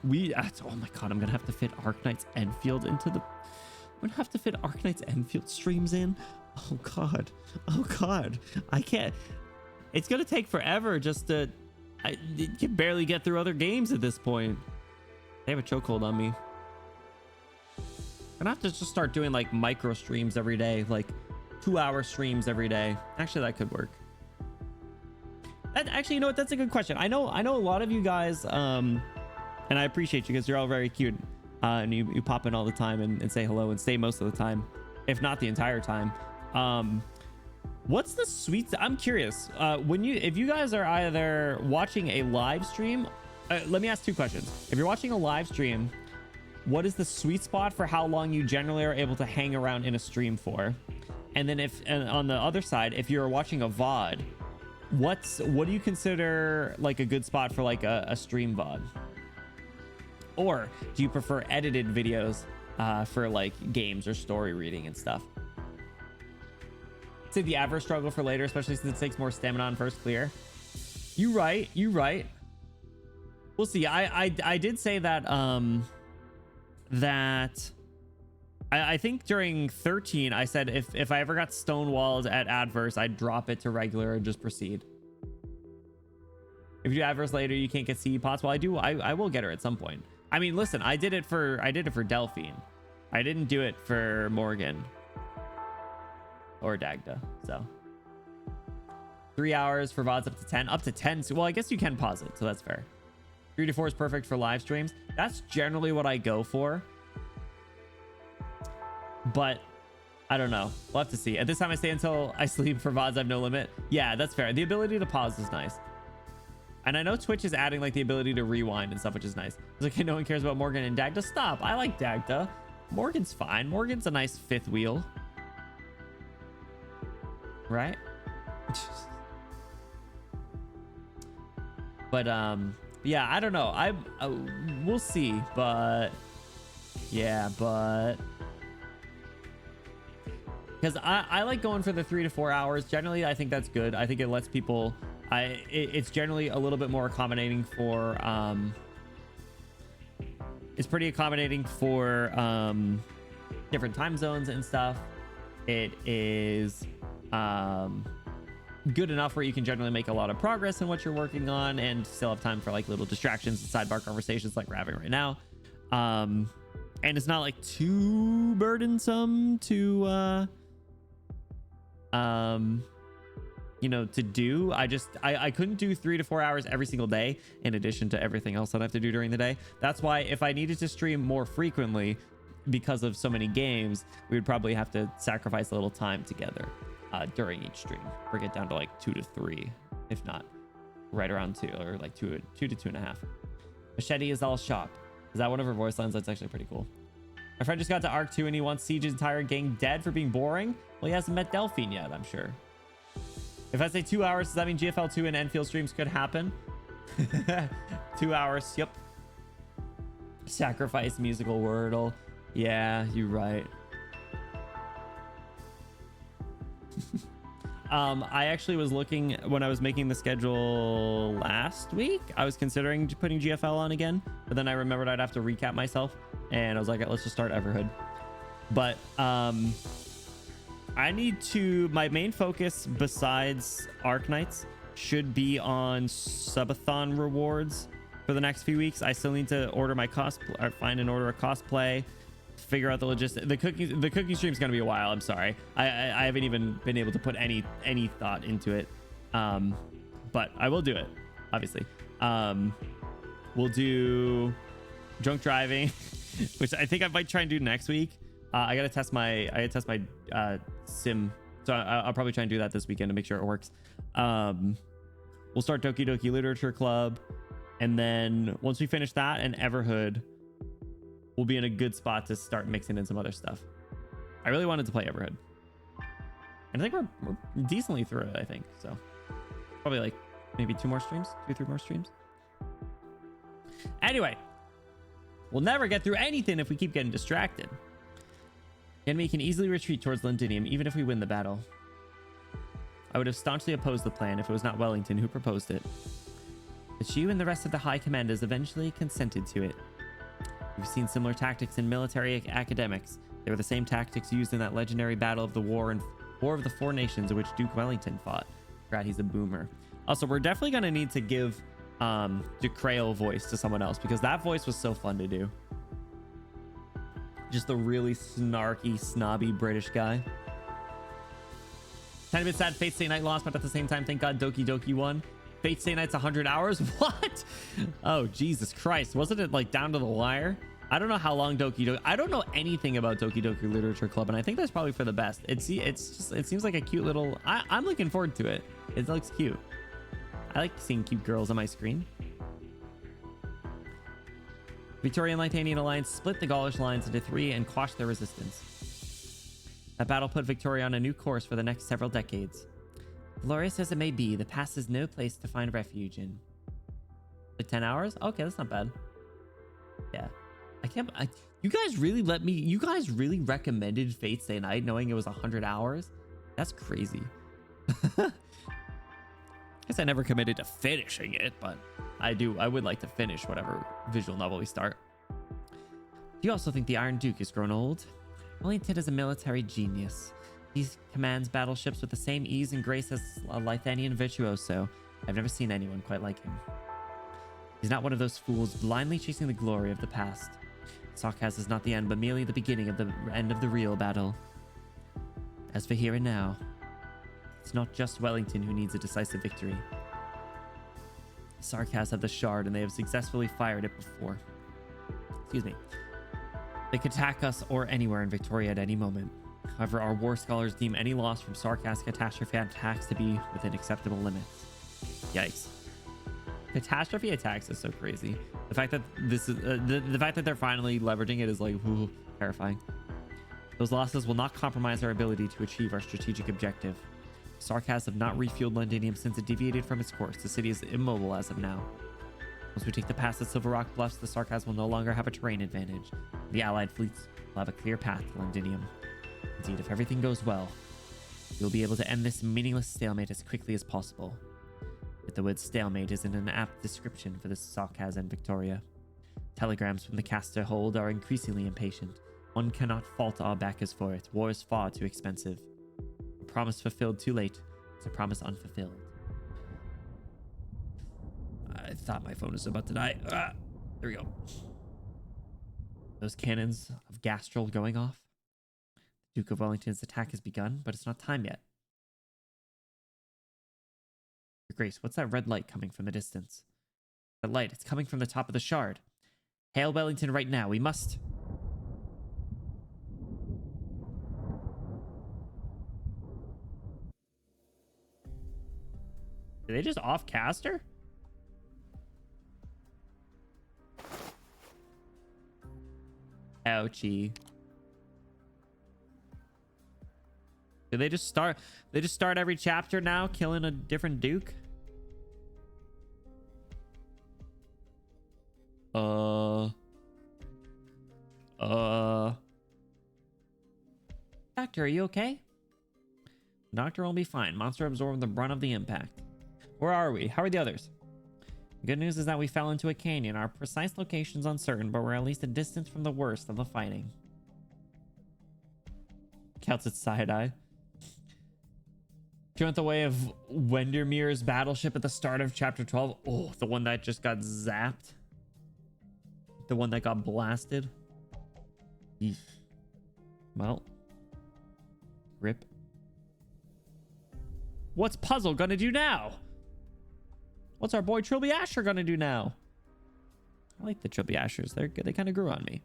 Oh my god, I'm gonna have to fit Arknights Enfield into the. I'm gonna have to fit Arknights Enfield streams in. Oh god, I can't. It's gonna take forever just to. I can barely get through other games at this point. They have a chokehold on me. I'm gonna have to just start doing like micro streams every day, like 2-hour streams every day. Actually, that could work. Actually, you know what? That's a good question. I know a lot of you guys, and I appreciate you because you're all very cute, and you pop in all the time and say hello and stay most of the time, if not the entire time. What's the sweet? I'm curious. If you guys are either watching a live stream, let me ask 2 questions. If you're watching a live stream, what is the sweet spot for how long you generally are able to hang around in a stream for? And then and on the other side, if you're watching a VOD, what do you consider like a good spot for like a stream VOD? Or do you prefer edited videos for like games or story reading and stuff? Say the average struggle for later, especially since it takes more stamina on first clear. You right. We'll see. I did say that I think during 13 I said if I ever got stonewalled at adverse, I'd drop it to regular and just proceed. If you do adverse later, you can't get CE pots. Well, I will get her at some point. I mean, listen, I did it for Delphine. I didn't do it for Morgan or Dagda. So 3 hours for VODs up to 10. So, well, I guess you can pause it, so that's fair. 3 to 4 is perfect for live streams. That's generally what I go for, but I don't know. We'll have to see. At this time, I stay until I sleep. For VODs, I have no limit. Yeah, that's fair. The ability to pause is nice. And I know Twitch is adding like the ability to rewind and stuff, which is nice. It's like, no one cares about Morgan and Dagda. Stop. I like Dagda. Morgan's fine. Morgan's a nice 5th wheel. Right? But yeah, I don't know. We'll see, but yeah, because I like going for the 3 to 4 hours. Generally, I think that's good. I think it lets people. It's generally a little bit more accommodating for. It's pretty accommodating for different time zones and stuff. It is good enough where you can generally make a lot of progress in what you're working on and still have time for like little distractions and sidebar conversations like we're having right now. And it's not like too burdensome to to do. I couldn't do 3 to 4 hours every single day in addition to everything else that I have to do during the day. That's why if I needed to stream more frequently because of so many games, we would probably have to sacrifice a little time together during each stream. Bring it down to like 2 to 3, if not right around 2, or like 2 to 2.5. Machete is all shop. Is that one of her voice lines? That's actually pretty cool. My friend just got to Arc 2 and he wants Siege's entire gang dead for being boring. Well, he hasn't met Delphine yet, I'm sure. If I say 2 hours, does that mean GFL 2 and Enfield streams could happen? 2 hours, yep. Sacrifice musical Wordle. Yeah, you're right. I actually was looking when I was making the schedule last week. I was considering putting GFL on again, but then I remembered I'd have to recap myself, and I was like, let's just start Everhood. But I need to. My main focus besides Arknights should be on subathon rewards for the next few weeks. I still need to order my cosplay, or find and order a cosplay. Figure out the logistics. The cooking stream is gonna be a while. I'm sorry. I haven't even been able to put any thought into it. But I will do it, obviously. We'll do drunk driving, which I think I might try and do next week. I gotta test my sim, so I'll probably try and do that this weekend to make sure it works. We'll start Doki Doki Literature Club. And then once we finish that and Everhood, we'll be in a good spot to start mixing in some other stuff. I really wanted to play Everhood. And I think we're decently through it, I think. So probably like maybe 2 more streams, 2-3 more streams. Anyway, we'll never get through anything if we keep getting distracted. The enemy can easily retreat towards Londinium, even if we win the battle. I would have staunchly opposed the plan if it was not Wellington who proposed it. But you and the rest of the High Commanders eventually consented to it. We've seen similar tactics in military academics. They were the same tactics used in that legendary battle of the War of the Four Nations in which Duke Wellington fought. Brad, he's a boomer. Also, we're definitely going to need to give DeCrail voice to someone else because that voice was so fun to do. Just a really snarky, snobby British guy. Tiny bit sad Fate Stay Night lost, but at the same time, thank God Doki Doki won. Fate Stay Night's 100 hours? What? Oh, Jesus Christ. Wasn't it like down to the wire? I don't know how long Doki Doki... I don't know anything about Doki Doki Literature Club, and I think that's probably for the best. It seems like a cute little... I'm looking forward to it. It looks cute. I like seeing cute girls on my screen. Victorian Lithuanian alliance split the Gaulish lines into 3 and quashed their resistance. That battle put Victoria on a new course for the next several decades. Glorious as it may be, the past is no place to find refuge in. Like 10 hours? Okay, that's not bad. Yeah. You guys really recommended Fate Stay Night knowing it was 100 hours? That's crazy. Guess I never committed to finishing it, but I would like to finish whatever visual novel we start. Do you also think the Iron Duke has grown old? Wellington is a military genius. He commands battleships with the same ease and grace as a Lithuanian virtuoso. I've never seen anyone quite like him. He's not one of those fools blindly chasing the glory of the past. Sarkaz is not the end, but merely the beginning of the end of the real battle. As for here and now, it's not just Wellington who needs a decisive victory. Sarkaz have the shard, and they have successfully fired it before. Excuse me. They could attack us or anywhere in Victoria at any moment. However, our war scholars deem any loss from Sarkaz catastrophe attacks to be within acceptable limits. Yikes. Catastrophe attacks is so crazy. The fact that this is the fact that they're finally leveraging it is like ooh, terrifying. Those losses will not compromise our ability to achieve our strategic objective. Sarkaz have not refueled Londinium since it deviated from its course. The city is immobile as of now. Once we take the pass at Silver Rock Bluffs, the Sarkaz will no longer have a terrain advantage. The Allied fleets will have a clear path to Londinium. Indeed, if everything goes well, we'll be able to end this meaningless stalemate as quickly as possible. But the word stalemate isn't an apt description for the Sarkaz and Victoria. Telegrams from the caster hold are increasingly impatient. One cannot fault our backers for it. War is far too expensive. A promise fulfilled too late is a promise unfulfilled. I thought my phone was about to die. There we go. Those cannons of Gastrel going off. The Duke of Wellington's attack has begun, but it's not time yet. Your Grace, what's that red light coming from the distance? That light, it's coming from the top of the shard. Hail Wellington right now. We must... Did they just off-cast her? Ouchie. Do they just start every chapter now killing a different duke? Doctor, are you okay? Doctor will be fine. Monster absorbed the brunt of the impact. Where are we? How are the others? The good news is that we fell into a canyon. Our precise location's uncertain, but we're at least a distance from the worst of the fighting. Counts its side eye. Do you want the way of Wendermere's battleship at the start of chapter 12? Oh, the one that just got zapped. The one that got blasted. Eesh. Well. Rip. What's Puzzle gonna do now? What's our boy Trilby Asher gonna do now? I like the Trilby Ashers. They're good. They kind of grew on me.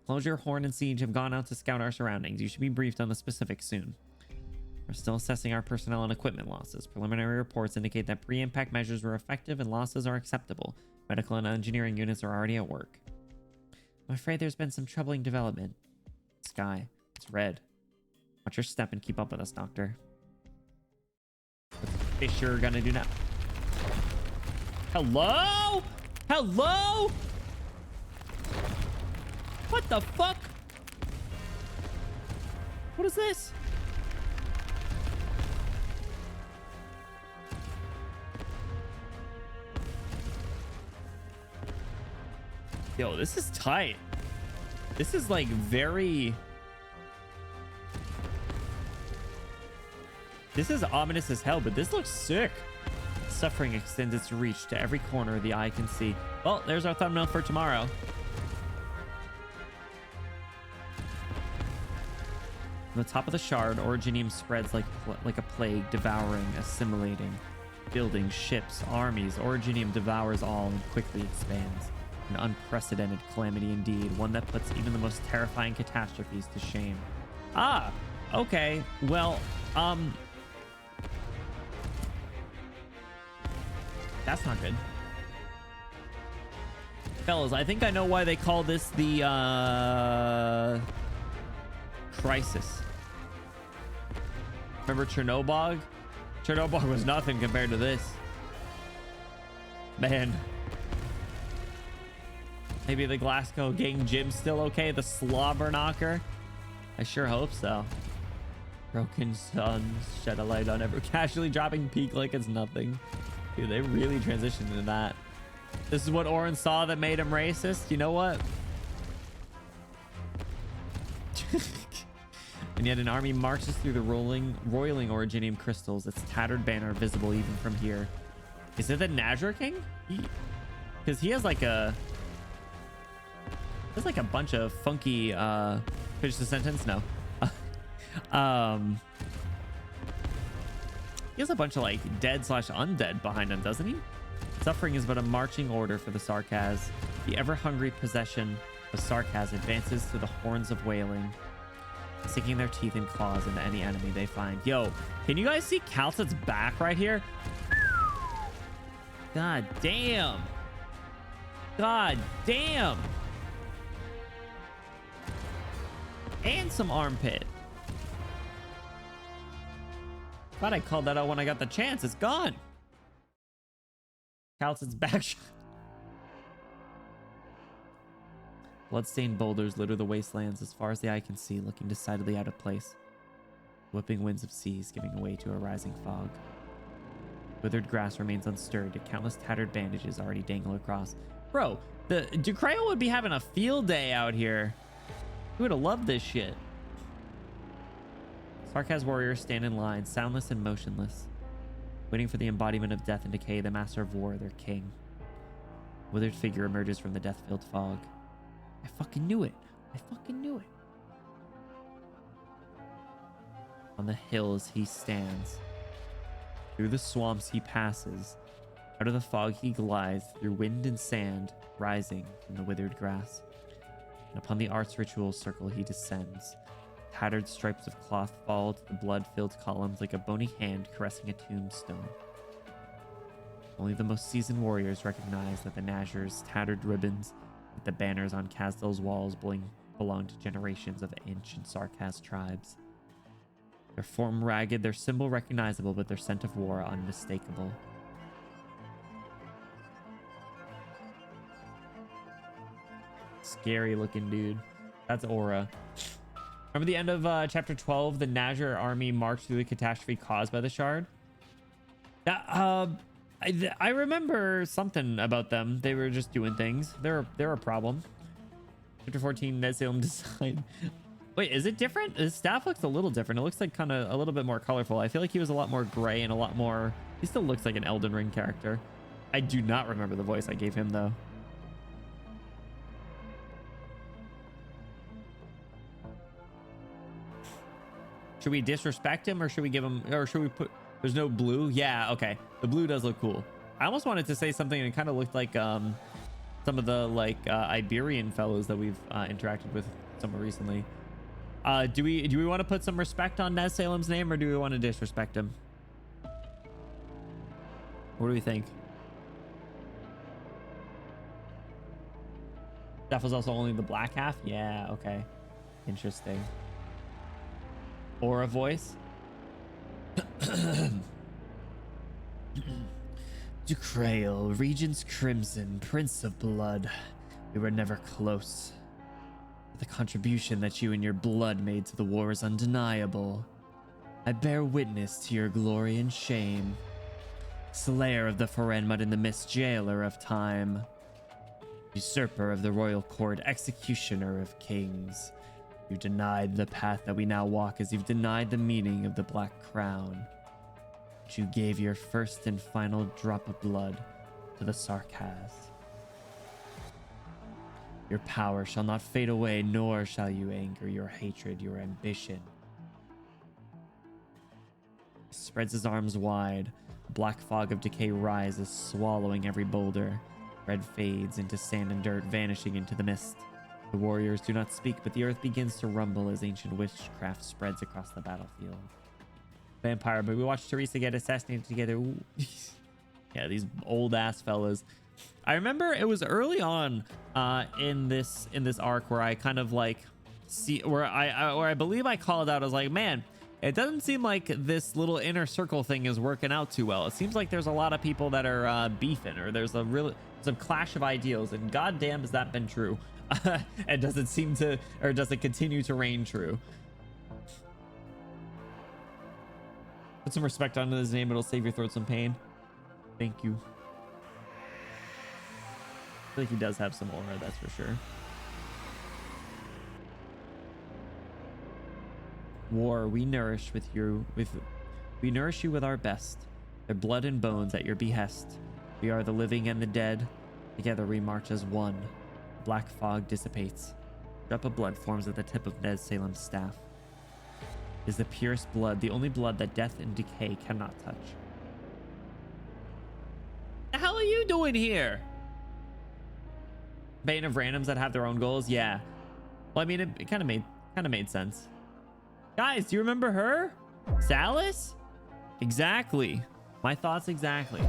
Closure, Horn, and Siege have gone out to scout our surroundings. You should be briefed on the specifics soon. We're still assessing our personnel and equipment losses. Preliminary reports indicate that pre-impact measures were effective and losses are acceptable. Medical and engineering units are already at work. I'm afraid there's been some troubling development. Sky, it's red. Watch your step and keep up with us, Doctor. What's the Fisher gonna do now? Hello? Hello? What the fuck? What is this? Yo, this is tight. This is like very... This is ominous as hell, but this looks sick. Suffering extends its reach to every corner the eye can see. Well, there's our thumbnail for tomorrow. From the top of the shard, Originium spreads like a plague, devouring, assimilating, buildings, ships, armies. Originium devours all and quickly expands. An unprecedented calamity indeed, one that puts even the most terrifying catastrophes to shame. Ah, okay. Well, that's not good. Fellas, I think I know why they call this the, crisis. Remember Chernobyl? Chernobyl was nothing compared to this. Man. Maybe the Glasgow Gang Gym's still okay? The Slobber Knocker? I sure hope so. Broken suns shed a light on ever casually dropping peak like it's nothing. Dude, they really transitioned into that. This is what Oren saw that made him racist. You know what? And yet an army marches through the roiling Originium crystals, its tattered banner visible even from here. Is it the Nazir King? Because he has like a... There's like a bunch of funky, finish the sentence? No. He has a bunch of like dead/undead behind him, doesn't he? Suffering is but a marching order for the Sarkaz. The ever-hungry possession of Sarkaz advances to the horns of wailing, sinking their teeth and claws into any enemy they find. Yo, can you guys see Kal'Tsid's back right here? God damn. God damn. And some armpit. Thought I called that out when I got the chance. It's gone. Kal'Tsid's back. Bloodstained boulders litter the wastelands as far as the eye can see, looking decidedly out of place. Whipping winds of seas giving way to a rising fog. Withered grass remains unstirred, yet countless tattered bandages already dangle across. Bro, the Ducrail would be having a field day out here. He would have loved this shit. Sarkaz warriors stand in line, soundless and motionless, waiting for the embodiment of death and decay, the master of war, their king. A withered figure emerges from the death-filled fog. I fucking knew it. I fucking knew it. On the hills he stands. Through the swamps he passes. Out of the fog he glides, through wind and sand, rising from the withered grass. And upon the art's ritual circle he descends. Tattered stripes of cloth fall to the blood-filled columns like a bony hand caressing a tombstone. Only the most seasoned warriors recognize that the Nazir's tattered ribbons with the banners on Kazdil's walls belong to generations of ancient Sarkaz tribes. Their form ragged, their symbol recognizable, but their scent of war unmistakable. Scary looking dude. That's Aura. Remember the end of chapter 12? The Nazir army marched through the catastrophe caused by the shard? I remember something about them. They were just doing things. They're a problem. Chapter 14, Nezilm design. Wait, is it different? His staff looks a little different. It looks like kind of a little bit more colorful. I feel like he was a lot more gray and a lot more... He still looks like an Elden Ring character. I do not remember the voice I gave him, though. Should we disrespect him or should we give him... Or should we put... There's no blue? Yeah, okay. The blue does look cool. I almost wanted to say something and it kind of looked like some of the like Iberian fellows that we've interacted with somewhere recently. Do we want to put some respect on Ned Salem's name, or do we want to disrespect him? What do we think? That was also only the black half? Yeah, okay. Interesting. Aura voice? Ducrail, Regent's Crimson, Prince of Blood. We were never close. The contribution that you and your blood made to the war is undeniable. I bear witness to your glory and shame. Slayer of the Forenmud in the Mist, Jailer of Time. Usurper of the royal court, executioner of kings. You denied the path that we now walk, as you've denied the meaning of the Black Crown. But you gave your first and final drop of blood to the Sarkaz. Your power shall not fade away, nor shall you anger, your hatred, your ambition. He spreads his arms wide. A black fog of decay rises, swallowing every boulder. Red fades into sand and dirt, vanishing into the mist. The warriors do not speak, but the earth begins to rumble as ancient witchcraft spreads across the battlefield. Vampire, but we watched Teresa get assassinated together. Ooh. Yeah, these old ass fellas. I remember it was early on in this arc where I kind of like where I believe I called out. I was like, man, it doesn't seem like this little inner circle thing is working out too well. It seems like there's a lot of people that are beefing, or there's some clash of ideals, and goddamn has that been true. And does it seem to, or does it continue to reign true? Put some respect onto his name. It'll save your throat some pain. Thank you. I feel like he does have some aura, that's for sure. War, we nourish you with our best. Their blood and bones at your behest. We are the living and the dead. Together we march as one. Black fog dissipates. A drop of blood forms at the tip of Ned Salem's staff. It is the purest blood, the only blood that death and decay cannot touch. The hell are you doing here? Bane of randoms that have their own goals? Yeah. Well, I mean, it kind of made sense. Guys, do you remember her? Salis? Exactly. My thoughts exactly.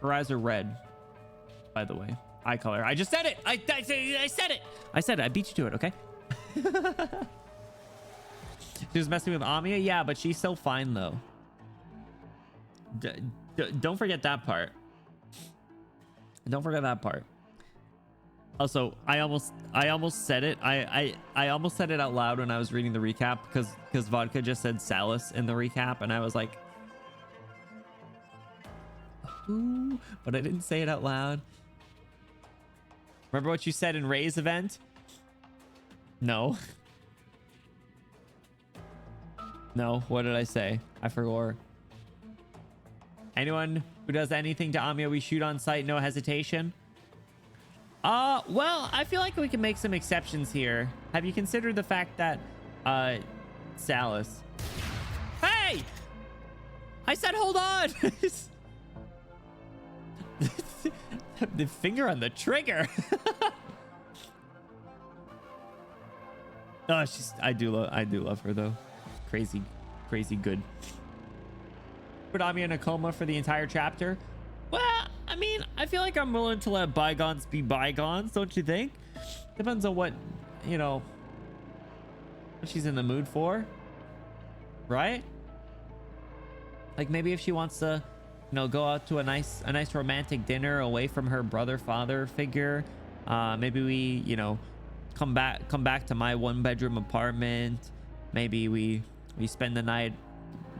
Her eyes are red, by the way. Eye color. I just said it. I said it. I said it. I beat you to it, okay? She was messing with Amiya? Yeah, but she's so fine, though. Don't forget that part. Don't forget that part. Also, I almost said it. I almost said it out loud when I was reading the recap, because Vodka just said Salis in the recap, and I was like, ooh, but I didn't say it out loud. Remember what you said in Ray's event? No. No, what did I say? I forgot. Anyone who does anything to Amiya, we shoot on sight, no hesitation. Well, I feel like we can make some exceptions here. Have you considered the fact that, Salis? Hey! I said hold on! The finger on the trigger. Oh, I do love her though. Crazy good. Put Amiya in a coma for the entire chapter. Well, I mean, I feel like I'm willing to let bygones be bygones, don't you think? Depends on what, you know, what she's in the mood for, right? Like maybe if she wants to, you know, go out to a nice romantic dinner away from her father figure. Maybe we, you know, come back to my 1-bedroom apartment. Maybe we spend the night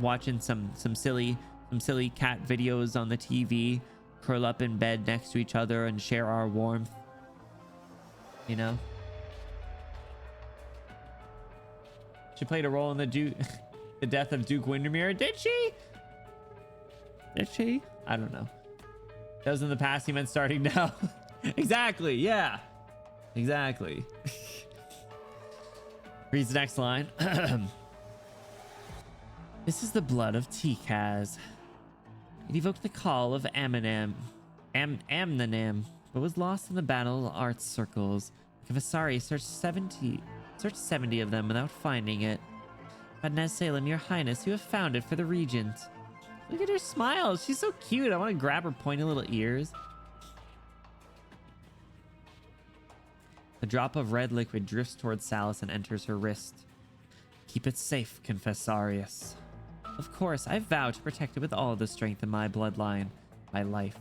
watching some silly cat videos on the TV, curl up in bed next to each other and share our warmth. You know? She played a role in the death of Duke Windermere. Did she? Did she? I don't know. That was in the past. He meant starting now. Exactly. Yeah. Exactly. Reads the next line. This is the blood of Tikaz. It evoked the call of Ammonam, but was lost in the battle of arts circles. Kavasari searched 70 of them without finding it. But Nezsalem, your highness, you have found it for the regent. Look at her smile. She's so cute. I want to grab her pointy little ears. A drop of red liquid drifts towards Salus and enters her wrist. Keep it safe, Confessarius. Of course, I vow to protect it with all the strength in my bloodline, my life.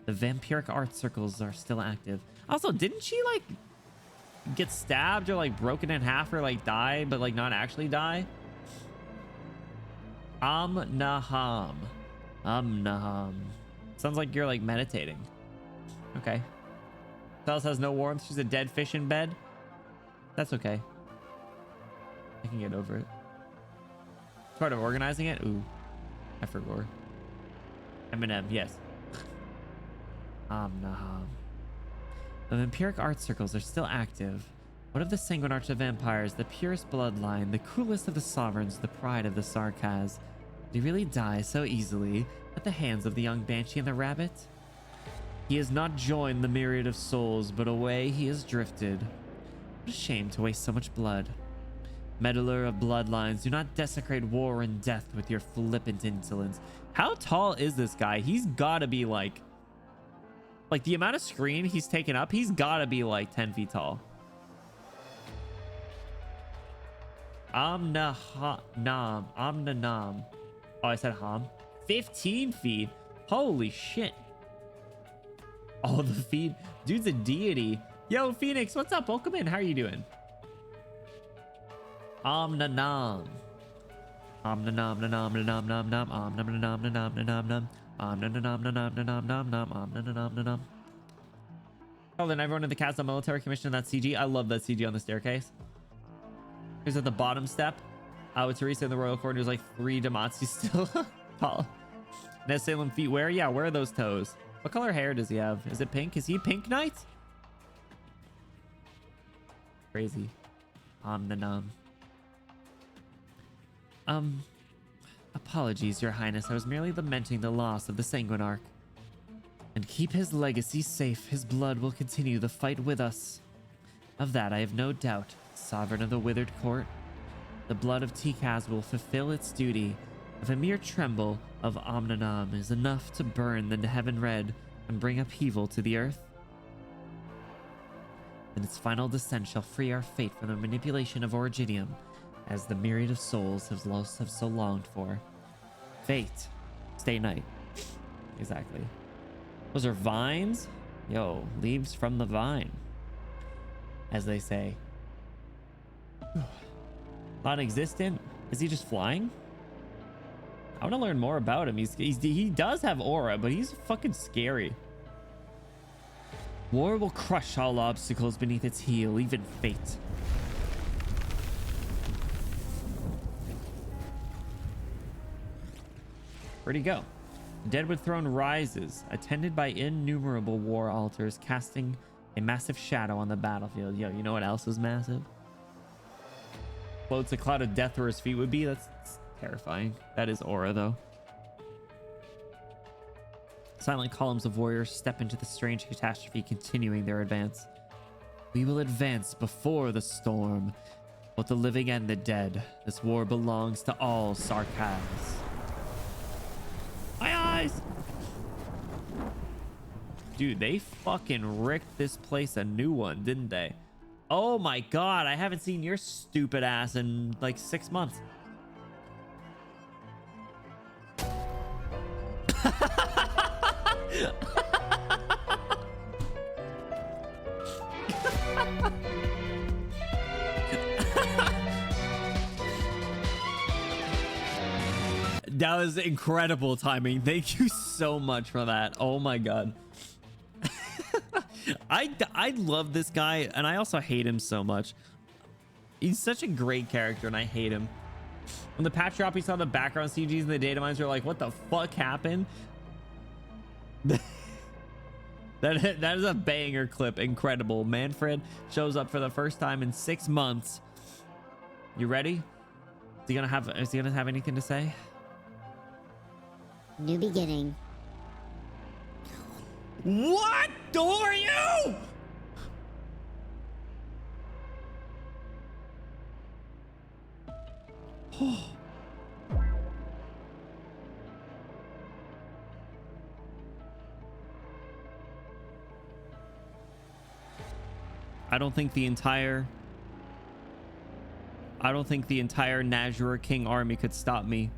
The vampiric art circles are still active. Also, didn't she like get stabbed or like broken in half or like die, but like not actually die? Naham. Naham. Sounds like you're like meditating. Okay. Salus has no warmth. She's a dead fish in bed. That's okay. I can get over it. It's part of organizing it. Ooh, I forgot. Eminem, yes. Naham. The vampiric art circles are still active. What of the sanguine arch of vampires, the purest bloodline, the coolest of the sovereigns, the pride of the Sarkaz? Did he really die so easily at the hands of the young banshee and the rabbit? He has not joined the myriad of souls, but away he has drifted. What a shame to waste so much blood. Meddler of bloodlines, do not desecrate war and death with your flippant insolence. How tall is this guy? He's gotta be like the amount of screen he's taken up, he's gotta be like 10 feet tall. Amnanam. Oh, I said Ham. 15 feet. Holy shit. Oh, the feet. Dude's a deity. Yo, Phoenix, what's up? Welcome in. How are you doing? Amnanam. Amnanam, nanam, nanam, nam, nam, amnanam, nanam, nanam, nam. Amnanam, nanam, nanam, nam, nam, amnanam, nanam. Oh, then everyone in the Castle Military Commission, that CG. I love that CG on the staircase. Here's at the bottom step. With Teresa in the royal court, there's like 3 Damatsi still. Nezsalem feet where? Yeah, where are those toes? What color hair does he have? Is it pink? Is he Pink Knight? Crazy. Amnanam. Apologies, Your Highness. I was merely lamenting the loss of the Sanguinarch. And keep his legacy safe. His blood will continue the fight with us. Of that I have no doubt, Sovereign of the Withered Court. The blood of Tikaz will fulfill its duty. If a mere tremble of Amnanam is enough to burn the heaven red and bring upheaval to the earth, then its final descent shall free our fate from the manipulation of Originium, as the myriad of souls have so longed for. Fate. Stay night. Exactly. Those are vines? Yo, leaves from the vine, as they say. Non-existent? Is he just flying? I want to learn more about him. He does have aura, but he's fucking scary. War will crush all obstacles beneath its heel, even fate. Where'd he go? The Deadwood Throne rises, attended by innumerable war altars, casting a massive shadow on the battlefield. Yo, you know what else is massive? Floats a cloud of death where his feet would be. That's terrifying. That is aura, though. Silent columns of warriors step into the strange catastrophe, continuing their advance. We will advance before the storm, both the living and the dead. This war belongs to all Sarkaz. My eyes! Dude, they fucking ricked this place a new one, didn't they? Oh my god, I haven't seen your stupid ass in like 6 months. That was incredible timing. Thank you so much for that. Oh my god. I love this guy, and I also hate him so much. He's such a great character, and I hate him. When the patch drop, we saw the background CGs and the data mines were like, what the fuck happened? That is a banger clip. Incredible. Manfred shows up for the first time in 6 months. You ready? Is he gonna have anything to say? New beginning. What? Who are you? I don't think the entire Nazura King army could stop me.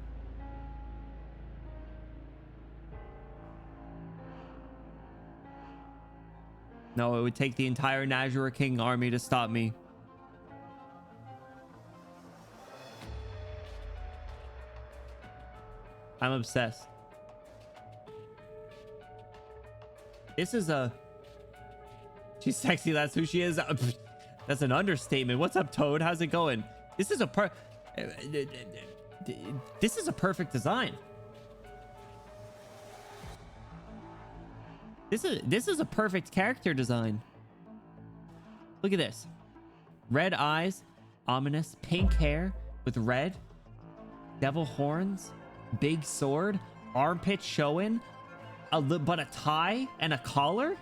No, it would take the entire Nazura King army to stop me. I'm obsessed. This is a... She's sexy, that's who she is. That's an understatement. What's up, Toad? How's it going? This is a perfect design. This is a perfect character design. Look at this. Red eyes, ominous, pink hair with red, devil horns, big sword, armpit showing, but a tie and a collar,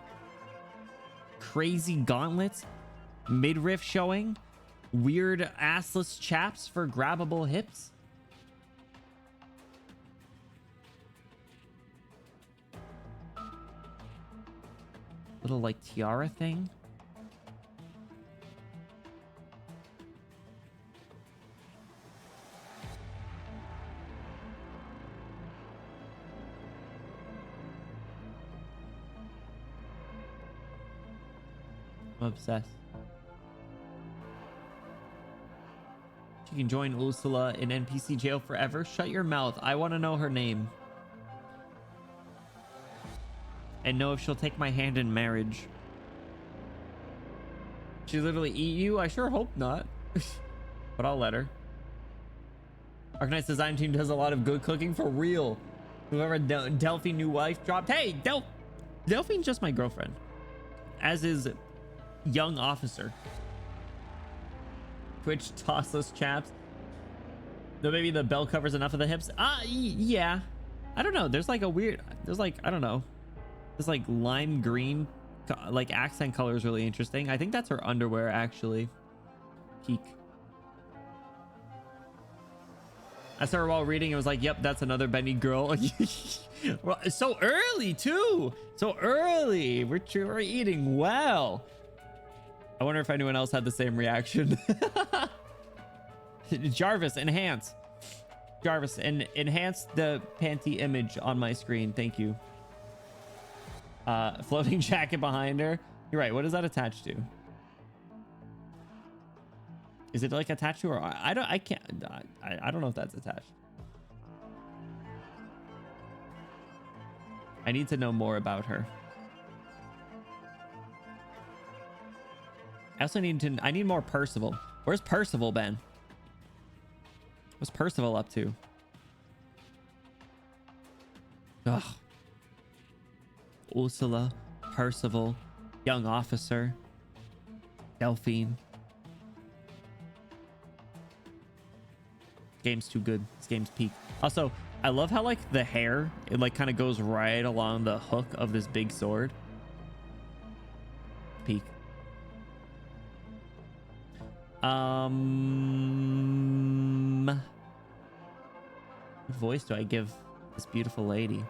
crazy gauntlets, midriff showing, weird assless chaps for grabbable hips. Little like tiara thing. I'm obsessed. She can join Ursula in NPC jail forever. Shut your mouth. I want to know her name. And know if she'll take my hand in marriage. She literally eat you? I sure hope not. But I'll let her. Arknights design team does a lot of good cooking for real. Whoever Delphine new wife dropped. Hey, Delphine's just my girlfriend. As is young officer. Twitch tossless chaps. Though maybe the belt covers enough of the hips. Yeah. I don't know. There's like a weird, I don't know. This like lime green, like accent color is really interesting. I think that's her underwear actually. Peak. I saw her while reading. It was like, yep, that's another Benny girl. Well, it's so early too. So early. We're eating well. I wonder if anyone else had the same reaction. Jarvis, enhance. Jarvis, enhance the panty image on my screen. Thank you. Floating jacket behind her. You're right. What is that attached to? Is it like attached to, or I don't know if that's attached. I need to know more about her. I also I need more Percival. Where's Percival been? What's Percival up to? Ugh. Ursula, Percival, young officer, Delphine. This game's too good. This game's peak. Also, I love how like the hair, it like kind of goes right along the hook of this big sword. Peak. What voice do I give this beautiful lady?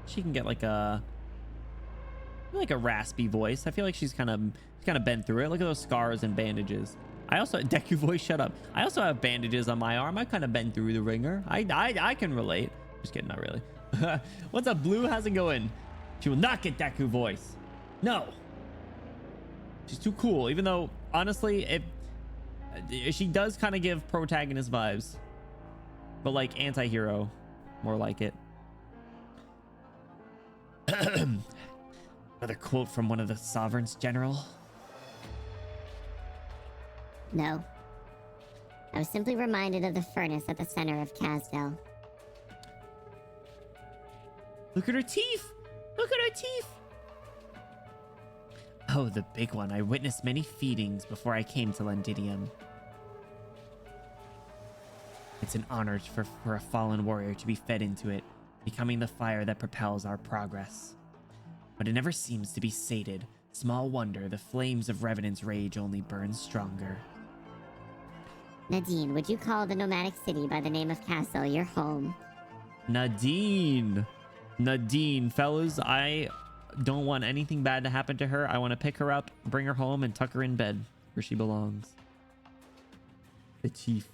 She can get like a raspy voice. I feel like she's kind of been through it. Look at those scars and bandages. I also Deku voice, shut up. I also have bandages on my arm. I kind of been through the ringer. I can relate. Just kidding, not really. What's up, Blue? How's it going? She will not get Deku voice. No. She's too cool. Even though, honestly, she does kind of give protagonist vibes, but like anti-hero, more like it. Another quote from one of the sovereigns, General. No. I was simply reminded of the furnace at the center of Casdell. Look at her teeth. Look at her teeth. Oh, the big one. I witnessed many feedings before I came to Londinium. It's an honor for a fallen warrior to be fed into it, becoming the fire that propels our progress. But it never seems to be sated. Small wonder the flames of Revenant's rage only burn stronger. Nadine, would you call the nomadic city by the name of Castle your home? Nadine, fellas, I don't want anything bad to happen to her. I want to pick her up, bring her home, and tuck her in bed where she belongs. The teeth.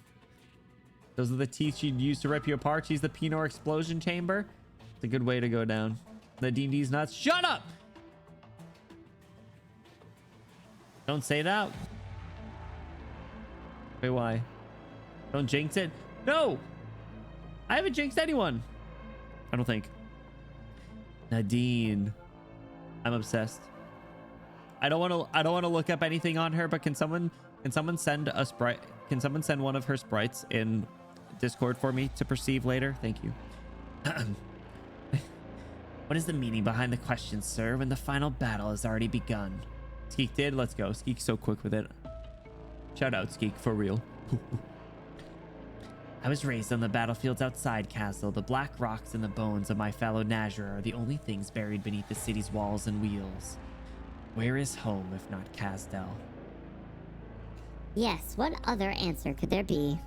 Those are the teeth she'd use to rip you apart. She's the Pinor explosion chamber. It's a good way to go down. Nadine D's nuts. Shut up! Don't say that. Wait, why? Don't jinx it. No! I haven't jinxed anyone. I don't think. Nadine. I'm obsessed. I don't want to look up anything on her, but can someone send a sprite? Can someone send one of her sprites in Discord for me to perceive later? Thank you. What is the meaning behind the question, sir, when the final battle has already begun? Skeek did. Let's go. Skeek's so quick with it. Shout out, Skeek, for real. I was raised on the battlefields outside Castle. The black rocks and the bones of my fellow Nazra are the only things buried beneath the city's walls and wheels. Where is home if not Casdell? Yes, what other answer could there be?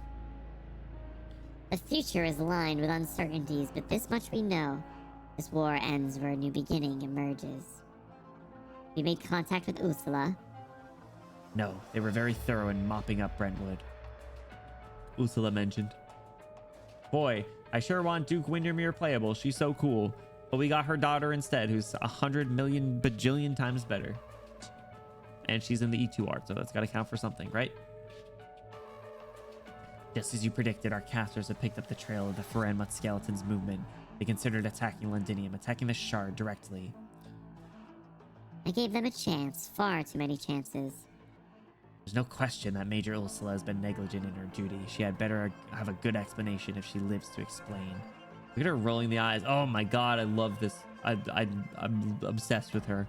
The future is lined with uncertainties, but this much we know. This war ends where a new beginning emerges. We made contact with Ursula. No, they were very thorough in mopping up Brentwood. Ursula mentioned. Boy, I sure want Duke Windermere playable. She's so cool. But we got her daughter instead, who's 100 million bajillion times better. And she's in the E2 art, so that's got to count for something, right? Just as you predicted, our casters have picked up the trail of the Ferenmut Skeletons movement. They considered attacking Londinium, attacking the Shard directly. I gave them a chance, far too many chances. There's no question that Major Ursula has been negligent in her duty. She had better have a good explanation if she lives to explain. Look at her rolling the eyes. Oh my god, I love this. I'm obsessed with her.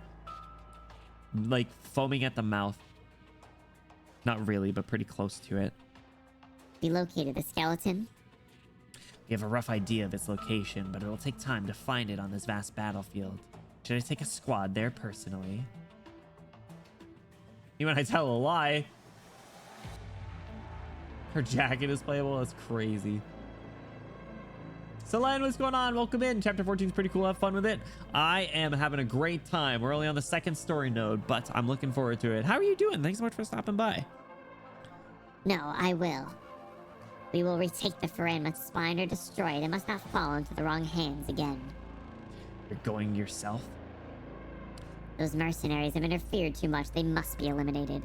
Like foaming at the mouth. Not really, but pretty close to it. We located the skeleton. We have a rough idea of its location, but it'll take time to find it on this vast battlefield. Should I take a squad there personally? Even I tell a lie. Her jacket is playable. That's crazy. Selene, what's going on? Welcome in. Chapter 14 is pretty cool. Have fun with it. I am having a great time. We're only on the second story node, but I'm looking forward to it. How are you doing? Thanks so much for stopping by. No, I will. We will retake the Ferenmut's spine or destroy it. It must not fall into the wrong hands again. You're going yourself? Those mercenaries have interfered too much. They must be eliminated.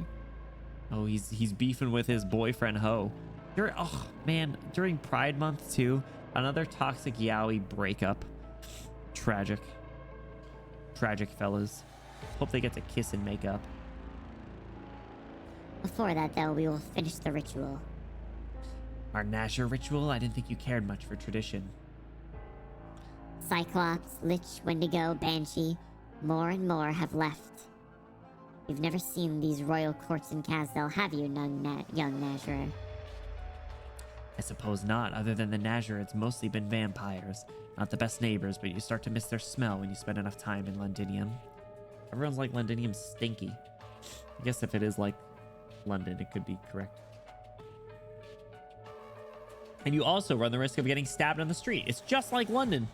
Oh, he's beefing with his boyfriend Ho. Oh man, during Pride Month too, another toxic yaoi breakup. Tragic, fellas. Hope they get to kiss and make up. Before that, though, we will finish the ritual. Our Nazra ritual? I didn't think you cared much for tradition. Cyclops, Lich, Wendigo, Banshee, more and more have left. You've never seen these royal courts in Casdell, have you, young Nazra? I suppose not. Other than the Nazra, it's mostly been vampires. Not the best neighbors, but you start to miss their smell when you spend enough time in Londinium. Everyone's like Londinium's stinky. I guess if it is like London, it could be correct. And you also run the risk of getting stabbed on the street. It's just like London.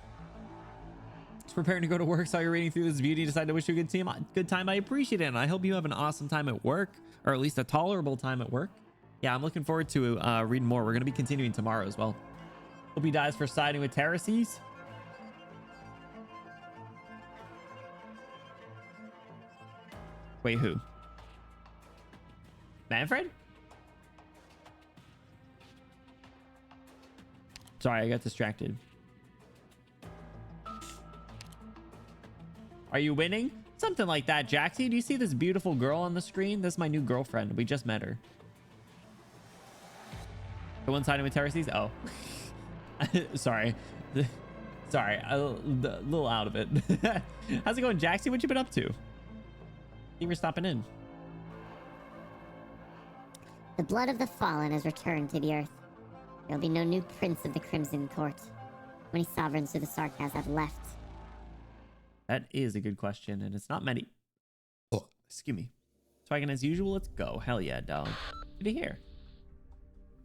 Just preparing to go to work, saw you reading through this beauty, decided to wish you a good time. I appreciate it, and I hope you have an awesome time at work, or at least a tolerable time at work. Yeah, I'm looking forward to reading more. We're going to be continuing tomorrow as well. Hope he dies for siding with Terraces. Wait, who? Manfred? Sorry, I got distracted. Are you winning? Something like that, Jaxie. Do you see this beautiful girl on the screen? This is my new girlfriend. We just met her. The one siding with Terraces? Oh. Sorry. Sorry. A little out of it. How's it going, Jaxie? What you been up to? you were stopping in. The blood of the fallen has returned to the earth. There will be no new prince of the Crimson Court. How many sovereigns do the Sarkas have left? That is a good question, and it's not many. Oh, excuse me. Swaggin' as usual, let's go. Hell yeah, dog. Good to hear.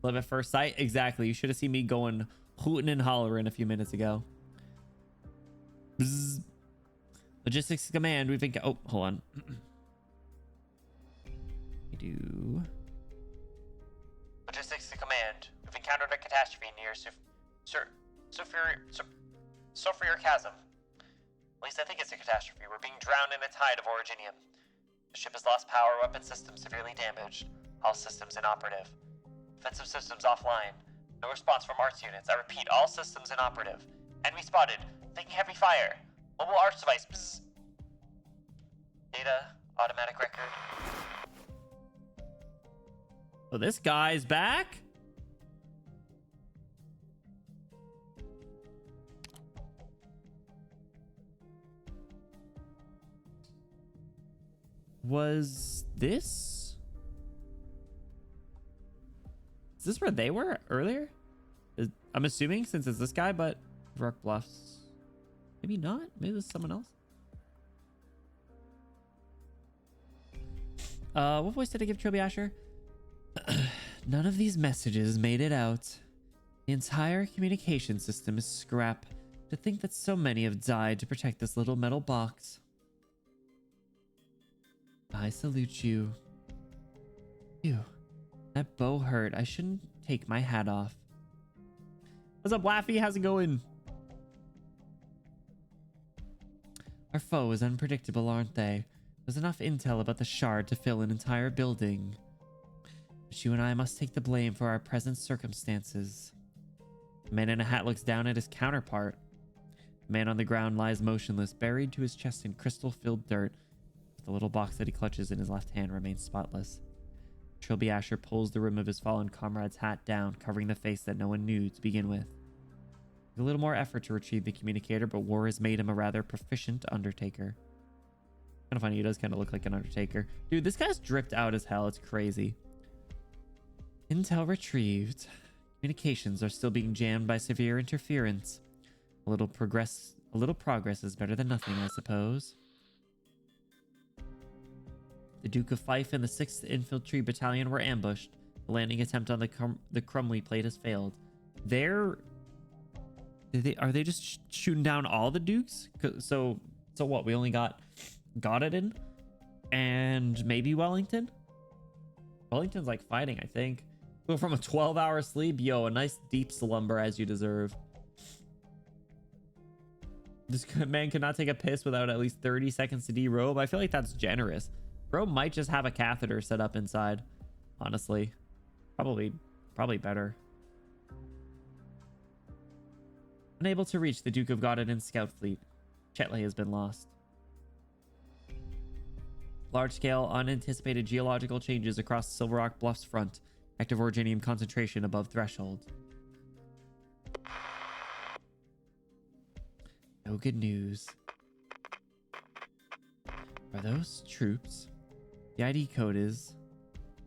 Love at first sight? Exactly. You should have seen me going hooting and hollering a few minutes ago. Bzz. Logistics command. We've been... Oh, hold on. We do... Logistics to command. We've encountered a catastrophe near Sulfuric Chasm. At least I think it's a catastrophe. We're being drowned in a tide of originium. The ship has lost power, weapon systems severely damaged. All systems inoperative. Defensive systems offline. No response from arts units. I repeat, all systems inoperative. Enemy spotted. Taking heavy fire. Mobile arts device. Bzz. Data. Automatic record. Oh, this guy's back? Was this? Is this where they were earlier? I'm assuming since it's this guy, but Rook Bluffs. Maybe not. Maybe it's someone else. What voice did I give Trilby Asher? None of these messages made it out. The entire communication system is scrap. To think that so many have died to protect this little metal box. I salute you. Ew. That bow hurt. I shouldn't take my hat off. What's up, Waffy? How's it going? Our foe is unpredictable, aren't they? There's enough intel about the shard to fill an entire building. But you and I must take the blame for our present circumstances. The man in a hat looks down at his counterpart. The man on the ground lies motionless, buried to his chest in crystal-filled dirt. The little box that he clutches in his left hand remains spotless. Trilby Asher pulls the rim of his fallen comrade's hat down, covering the face that no one knew to begin with. A little more effort to retrieve the communicator, but war has made him a rather proficient undertaker. Kind of funny, he does kind of look like an undertaker. Dude, this guy's dripped out as hell. It's crazy. Intel retrieved. Communications are still being jammed by severe interference. A little progress is better than nothing, I suppose. The Duke of Fife and the 6th Infantry Battalion were ambushed. The landing attempt on the Crumley plate has failed. Are they just shooting down all the Dukes? So what? We only got Godden and maybe Wellington? Wellington's like fighting, I think. Go from a 12-hour sleep. Yo, a nice deep slumber as you deserve. This man cannot take a piss without at least 30 seconds to derobe. I feel like that's generous. Bro might just have a catheter set up inside. Honestly. Probably better. Unable to reach the Duke of Godden's scout fleet. Chetley has been lost. Large-scale, unanticipated geological changes across Silver Rock Bluffs front. Active originium concentration above threshold. No good news. Are those troops? The ID code is...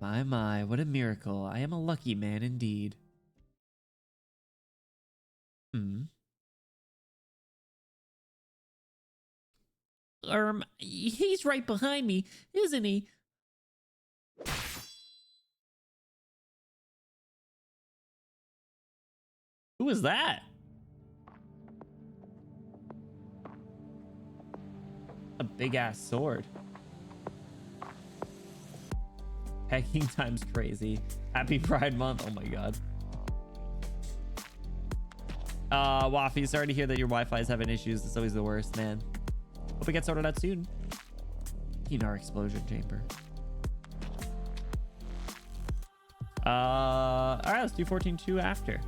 My, what a miracle. I am a lucky man indeed. He's right behind me, isn't he? Who was that? A big ass sword. Hacking time's crazy. Happy Pride Month. Oh my god. Waffy, sorry to hear that your Wi-Fi is having issues. It's always the worst, man. Hope it gets sorted out soon. Our explosion chamber. All right, let's do 14.2 after.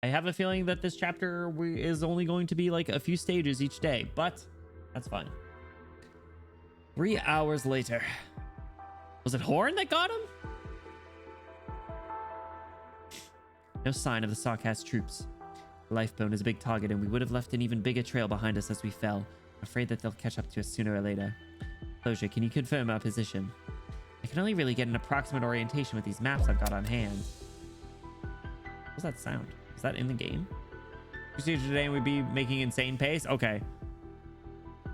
I have a feeling that this chapter is only going to be like a few stages each day, but that's fine. 3 hours later. Was it Horn that got him? No sign of the Sarkaz troops. Lifeboat is a big target, and we would have left an even bigger trail behind us as we fell. Afraid that they'll catch up to us sooner or later. Closure, can you confirm our position? I can only really get an approximate orientation with these maps I've got on hand. What's that sound? Is that in the game? Procedure today, and we'd be making insane pace? Okay.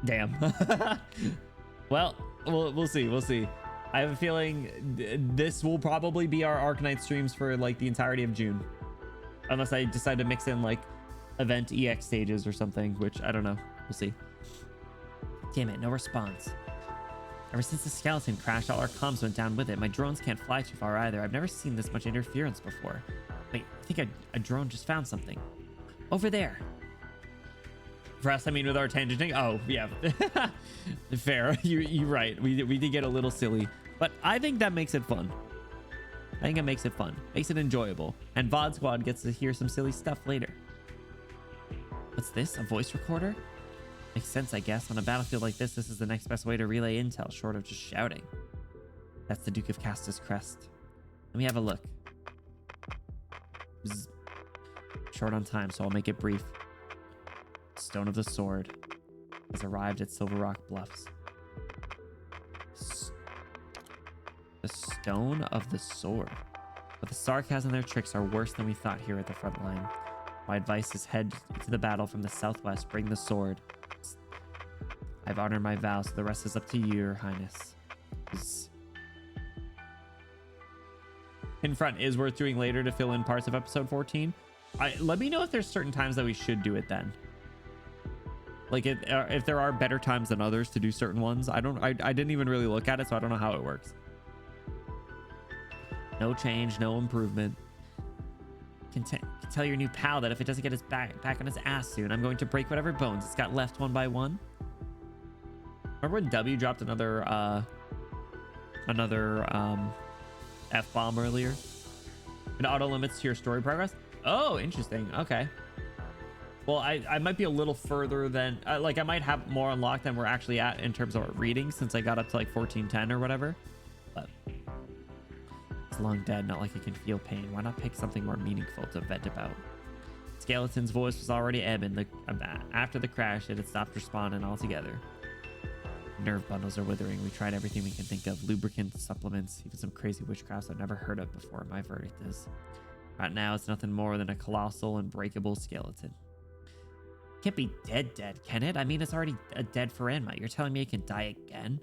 Damn. Well, we'll see. We'll see. I have a feeling this will probably be our Arknights streams for like the entirety of June. Unless I decide to mix in like event EX stages or something, which I don't know. We'll see. Damn it, no response. Ever since the skeleton crashed, all our comms went down with it. My drones can't fly too far either. I've never seen this much interference before. Wait, I think a drone just found something. Over there. For us, I mean with our tangenting. Oh, yeah. Fair. You're right. We did get a little silly. But I think that makes it fun. I think it makes it fun. Makes it enjoyable. And VOD Squad gets to hear some silly stuff later. What's this? A voice recorder? Makes sense, I guess. On a battlefield like this is the next best way to relay intel, short of just shouting. That's the Duke of Casta's crest. Let me have a look. Bzz. Short on time, so I'll make it brief. Stone of the Sword has arrived at Silver Rock Bluffs. The Stone of the Sword. But the sarcasm and their tricks are worse than we thought here at the front line. My advice is head to the battle from the southwest. Bring the sword. I've honored my vow, so the rest is up to you, Your Highness. In front is worth doing later to fill in parts of episode 14. Let me know if there's certain times that we should do it then. Like if there are better times than others to do certain ones. I didn't even really look at it, so I don't know how it works. No change, no improvement. Can tell your new pal that if it doesn't get his back on his ass soon, I'm going to break whatever bones it's got left one by one. Remember when W dropped another F-bomb earlier? It auto limits to your story progress. Oh, interesting. Okay. Well, I might be a little further than like I might have more unlocked than we're actually at in terms of reading, since I got up to like 1410 or whatever. But it's long dead, not like it can feel pain. Why not pick something more meaningful to vent about? Skeleton's voice was already ebbing. After the crash, it had stopped responding altogether. Nerve bundles are withering. We tried everything we can think of. Lubricants, supplements, even some crazy witchcrafts I've never heard of before. My verdict is, right now it's nothing more than a colossal and breakable skeleton. Can't be dead, can it? I mean, it's already dead for Enma. You're telling me it can die again?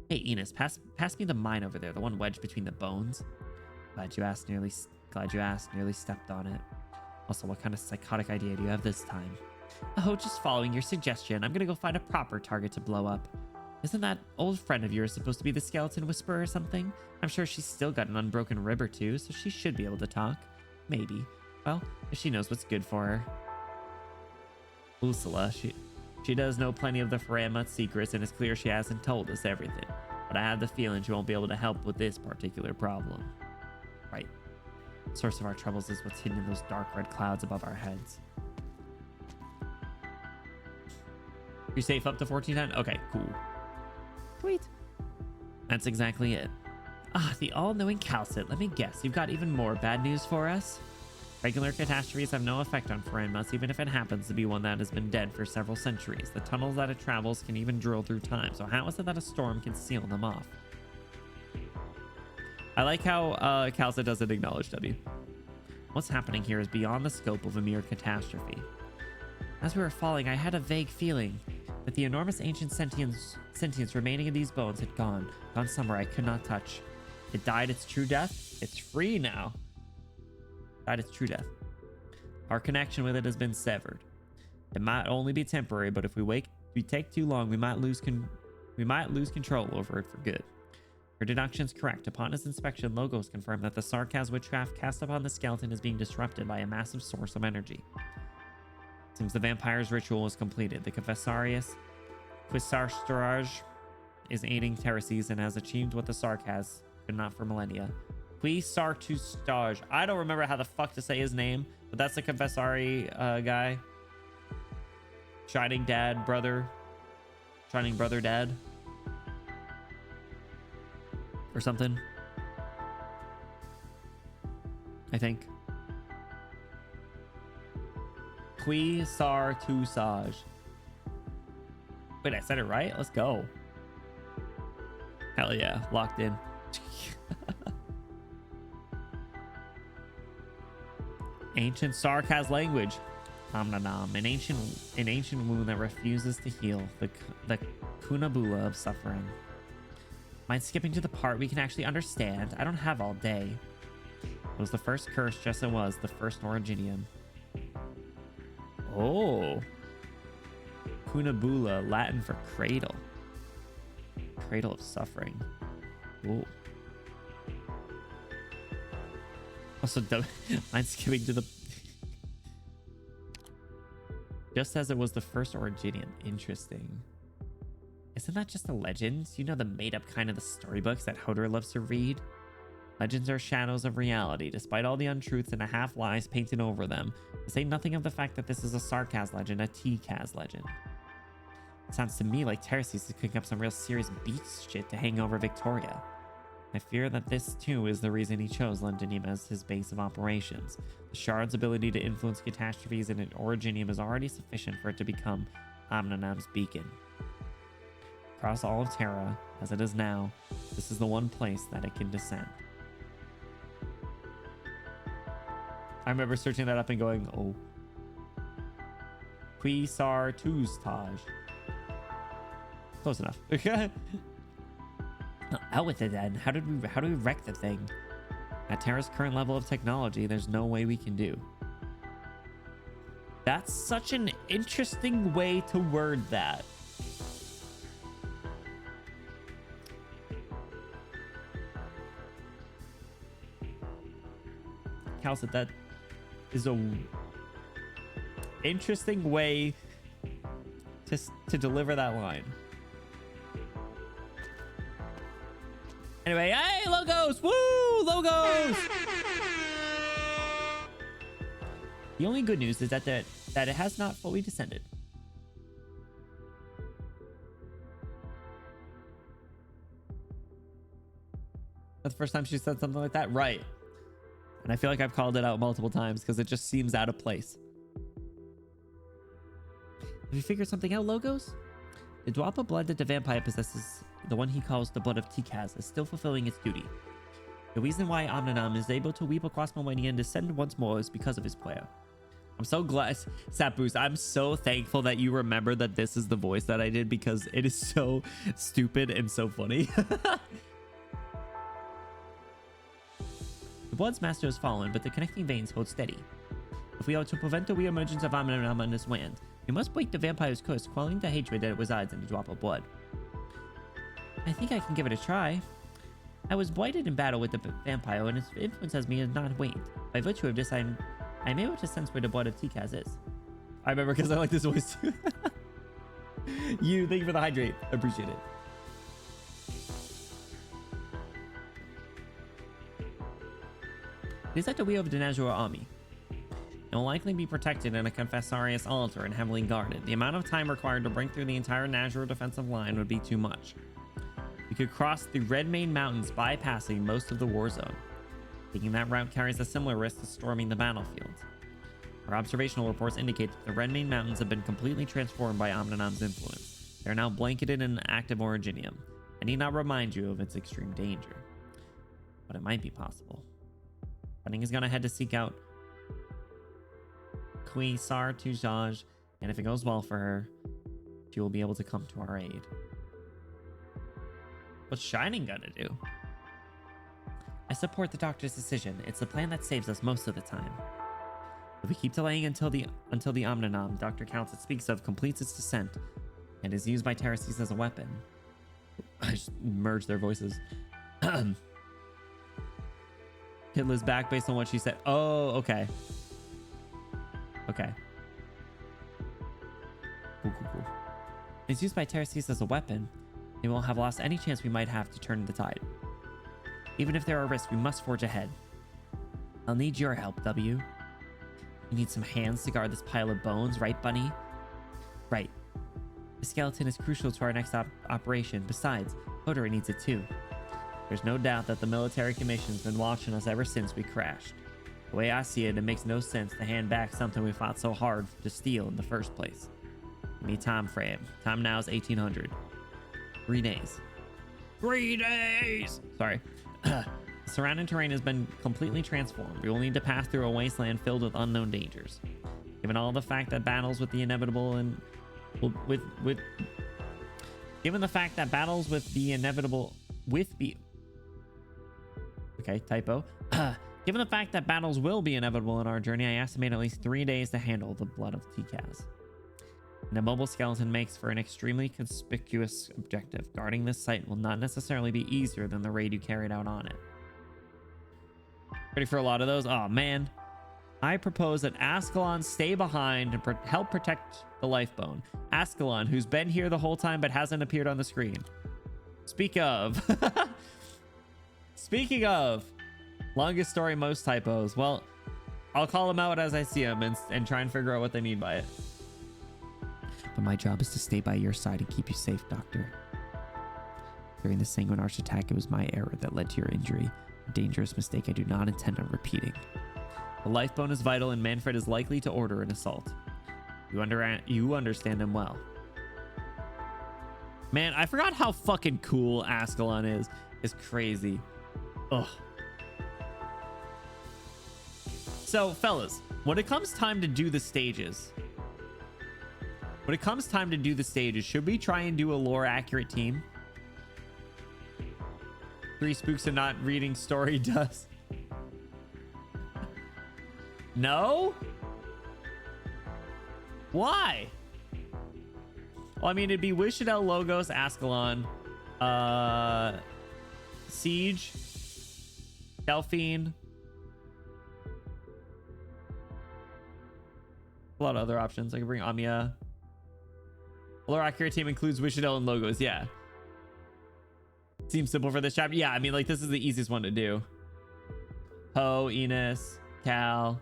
Hey, Enos, pass me the mine over there, the one wedged between the bones. Glad you asked. Nearly stepped on it. Also, what kind of psychotic idea do you have this time? Oh, just following your suggestion. I'm gonna go find a proper target to blow up. Isn't that old friend of yours supposed to be the skeleton whisperer or something? I'm sure she's still got an unbroken rib or two, so she should be able to talk. Maybe. Well, if she knows what's good for her. Ursula, she does know plenty of the Faramut's secrets, and it's clear she hasn't told us everything. But I have the feeling she won't be able to help with this particular problem. Right. The source of our troubles is what's hidden in those dark red clouds above our heads. You're safe up to 1410? Okay, cool. Sweet. That's exactly it. Ah, the all-knowing Calcit. Let me guess, you've got even more bad news for us? Regular catastrophes have no effect on Faranmus, even if it happens to be one that has been dead for several centuries. The tunnels that it travels can even drill through time, so how is it that a storm can seal them off? I like how Calcit doesn't acknowledge W. What's happening here is beyond the scope of a mere catastrophe. As we were falling, I had a vague feeling that the enormous ancient sentience remaining in these bones had gone somewhere I could not touch. It died its true death. It's free now. Died its true death. Our connection with it has been severed. It might only be temporary, but if we take too long, we might lose control over it for good. Your deduction's correct. Upon its inspection, Logos confirmed that the Sarkaz witchcraft cast upon the skeleton is being disrupted by a massive source of energy. Seems the vampire's ritual is completed. The Confessarius Quisarstraj is aiding Tereses and has achieved what the Sarkaz could not for millennia. Quisartustaj. I don't remember how the fuck to say his name, but that's the Confessari guy. Shining brother dad. Or something. I think. Quisartusaj. Wait, I said it right? Let's go. Hell yeah, locked in. Ancient Sarkaz language. Amnanam, an ancient wound that refuses to heal, the kunabula of suffering. Mind skipping to the part we can actually understand? I don't have all day. It was the first curse, just as it was the first Originium. Oh. Kunabula, Latin for cradle. Cradle of suffering. Ooh. Also, mind skipping to the... Just as it was the first Originium. Interesting. Isn't that just a legend? You know, the made-up kind of the storybooks that Hodor loves to read? Legends are shadows of reality, despite all the untruths and the half-lies painted over them. To say nothing of the fact that this is a Sarkaz legend, a T-Kaz legend. It sounds to me like Terces is cooking up some real serious beast shit to hang over Victoria. I fear that this, too, is the reason he chose Londinium as his base of operations. The Shard's ability to influence catastrophes in an Originium is already sufficient for it to become Amnanam's beacon. Across all of Terra, as it is now, this is the one place that it can descend. I remember searching that up and going, oh. Quisar Tuztaj. Close enough. Out with it then. How do we wreck the thing? At Terra's current level of technology, there's no way we can do. That's such an interesting way to word that. Cal said that is a interesting way to deliver that line. Anyway, hey, Logos! Woo! Logos! The only good news is that it has not fully descended. That's the first time she said something like that? Right. And I feel like I've called it out multiple times because it just seems out of place. Have you figured something out, Logos? The Dwappa blood that the vampire possesses, the one he calls the blood of T-Kaz, is still fulfilling its duty. The reason why Amnanam is able to weep across Millennia and descend once more is because of his prayer. I'm so glad, Sapboos, I'm so thankful that you remember that this is the voice that I did because it is so stupid and so funny. The blood's master has fallen, but the connecting veins hold steady. If we are to prevent the re-emergence of Amnanam on this land, we must break the vampire's curse, quelling the hatred that resides in the drop of blood. I think I can give it a try. I was blighted in battle with the vampire, and its influence as me has not waned. By virtue of this, I'm able to sense where the blood of T-Kaz is. I remember because I like this voice too. Thank you for the hydrate. I appreciate it. It is at the wheel of the Nazrul army. It will likely be protected in a Confessarius altar and heavily guarded. The amount of time required to break through the entire Nazrul defensive line would be too much. We could cross the Red Mane Mountains bypassing most of the war zone. Taking that route carries a similar risk to storming the battlefield. Our observational reports indicate that the Red Mane Mountains have been completely transformed by Amnanam's influence. They are now blanketed in an active Originium. I need not remind you of its extreme danger. But it might be possible. Bunning is going to head to seek out Quisar Tuzaj, and if it goes well for her, she will be able to come to our aid. What's Shining gonna do? I support the doctor's decision. It's the plan that saves us most of the time. If we keep delaying until the Amnanam Dr. Counts it speaks of completes its descent and is used by Terces as a weapon. I just merged their voices. Hitler's back based on what she said. Oh, okay. Okay. Cool. It's used by Terces as a weapon. We won't have lost any chance we might have to turn the tide. Even if there are risks, we must forge ahead. I'll need your help, W. You need some hands to guard this pile of bones, right, Bunny? Right. The skeleton is crucial to our next operation. Besides, Hodor needs it too. There's no doubt that the military commission's been watching us ever since we crashed. The way I see it, it makes no sense to hand back something we fought so hard to steal in the first place. Give me time frame. Time now is 1800. 3 days. 3 days. Sorry. The surrounding terrain has been completely transformed. We will need to pass through a wasteland filled with unknown dangers. Given all the fact that battles with the inevitable and given the fact that battles with the inevitable Given the fact that battles will be inevitable in our journey, I estimate at least 3 days to handle the blood of Tikaz. And a mobile skeleton makes for an extremely conspicuous objective. Guarding this site will not necessarily be easier than the raid you carried out on it. Ready for a lot of those? Oh man. I propose that Ascalon stay behind and help protect the Lifebone. Ascalon, who's been here the whole time but hasn't appeared on the screen. Speaking of, longest story, most typos. Well, I'll call them out as I see them and try and figure out what they mean by it. But my job is to stay by your side and keep you safe, Doctor. During the Sanguine Arch attack, it was my error that led to your injury. A dangerous mistake I do not intend on repeating. The Lifebone is vital and Manfred is likely to order an assault. You understand him well. Man, I forgot how fucking cool Ascalon is. It's crazy. Ugh. So, fellas, when it comes time to do the stages, should we try and do a lore-accurate team? 3 spooks and not reading story does. No? Why? Well, I mean, it'd be Wishadel, Logos, Ascalon, Siege, Delphine. A lot of other options. I can bring Amia. Lore accurate team includes Wishadel and Logos. Yeah. Seems simple for this chapter. Yeah, I mean, like, this is the easiest one to do. Ho, Enos, Cal.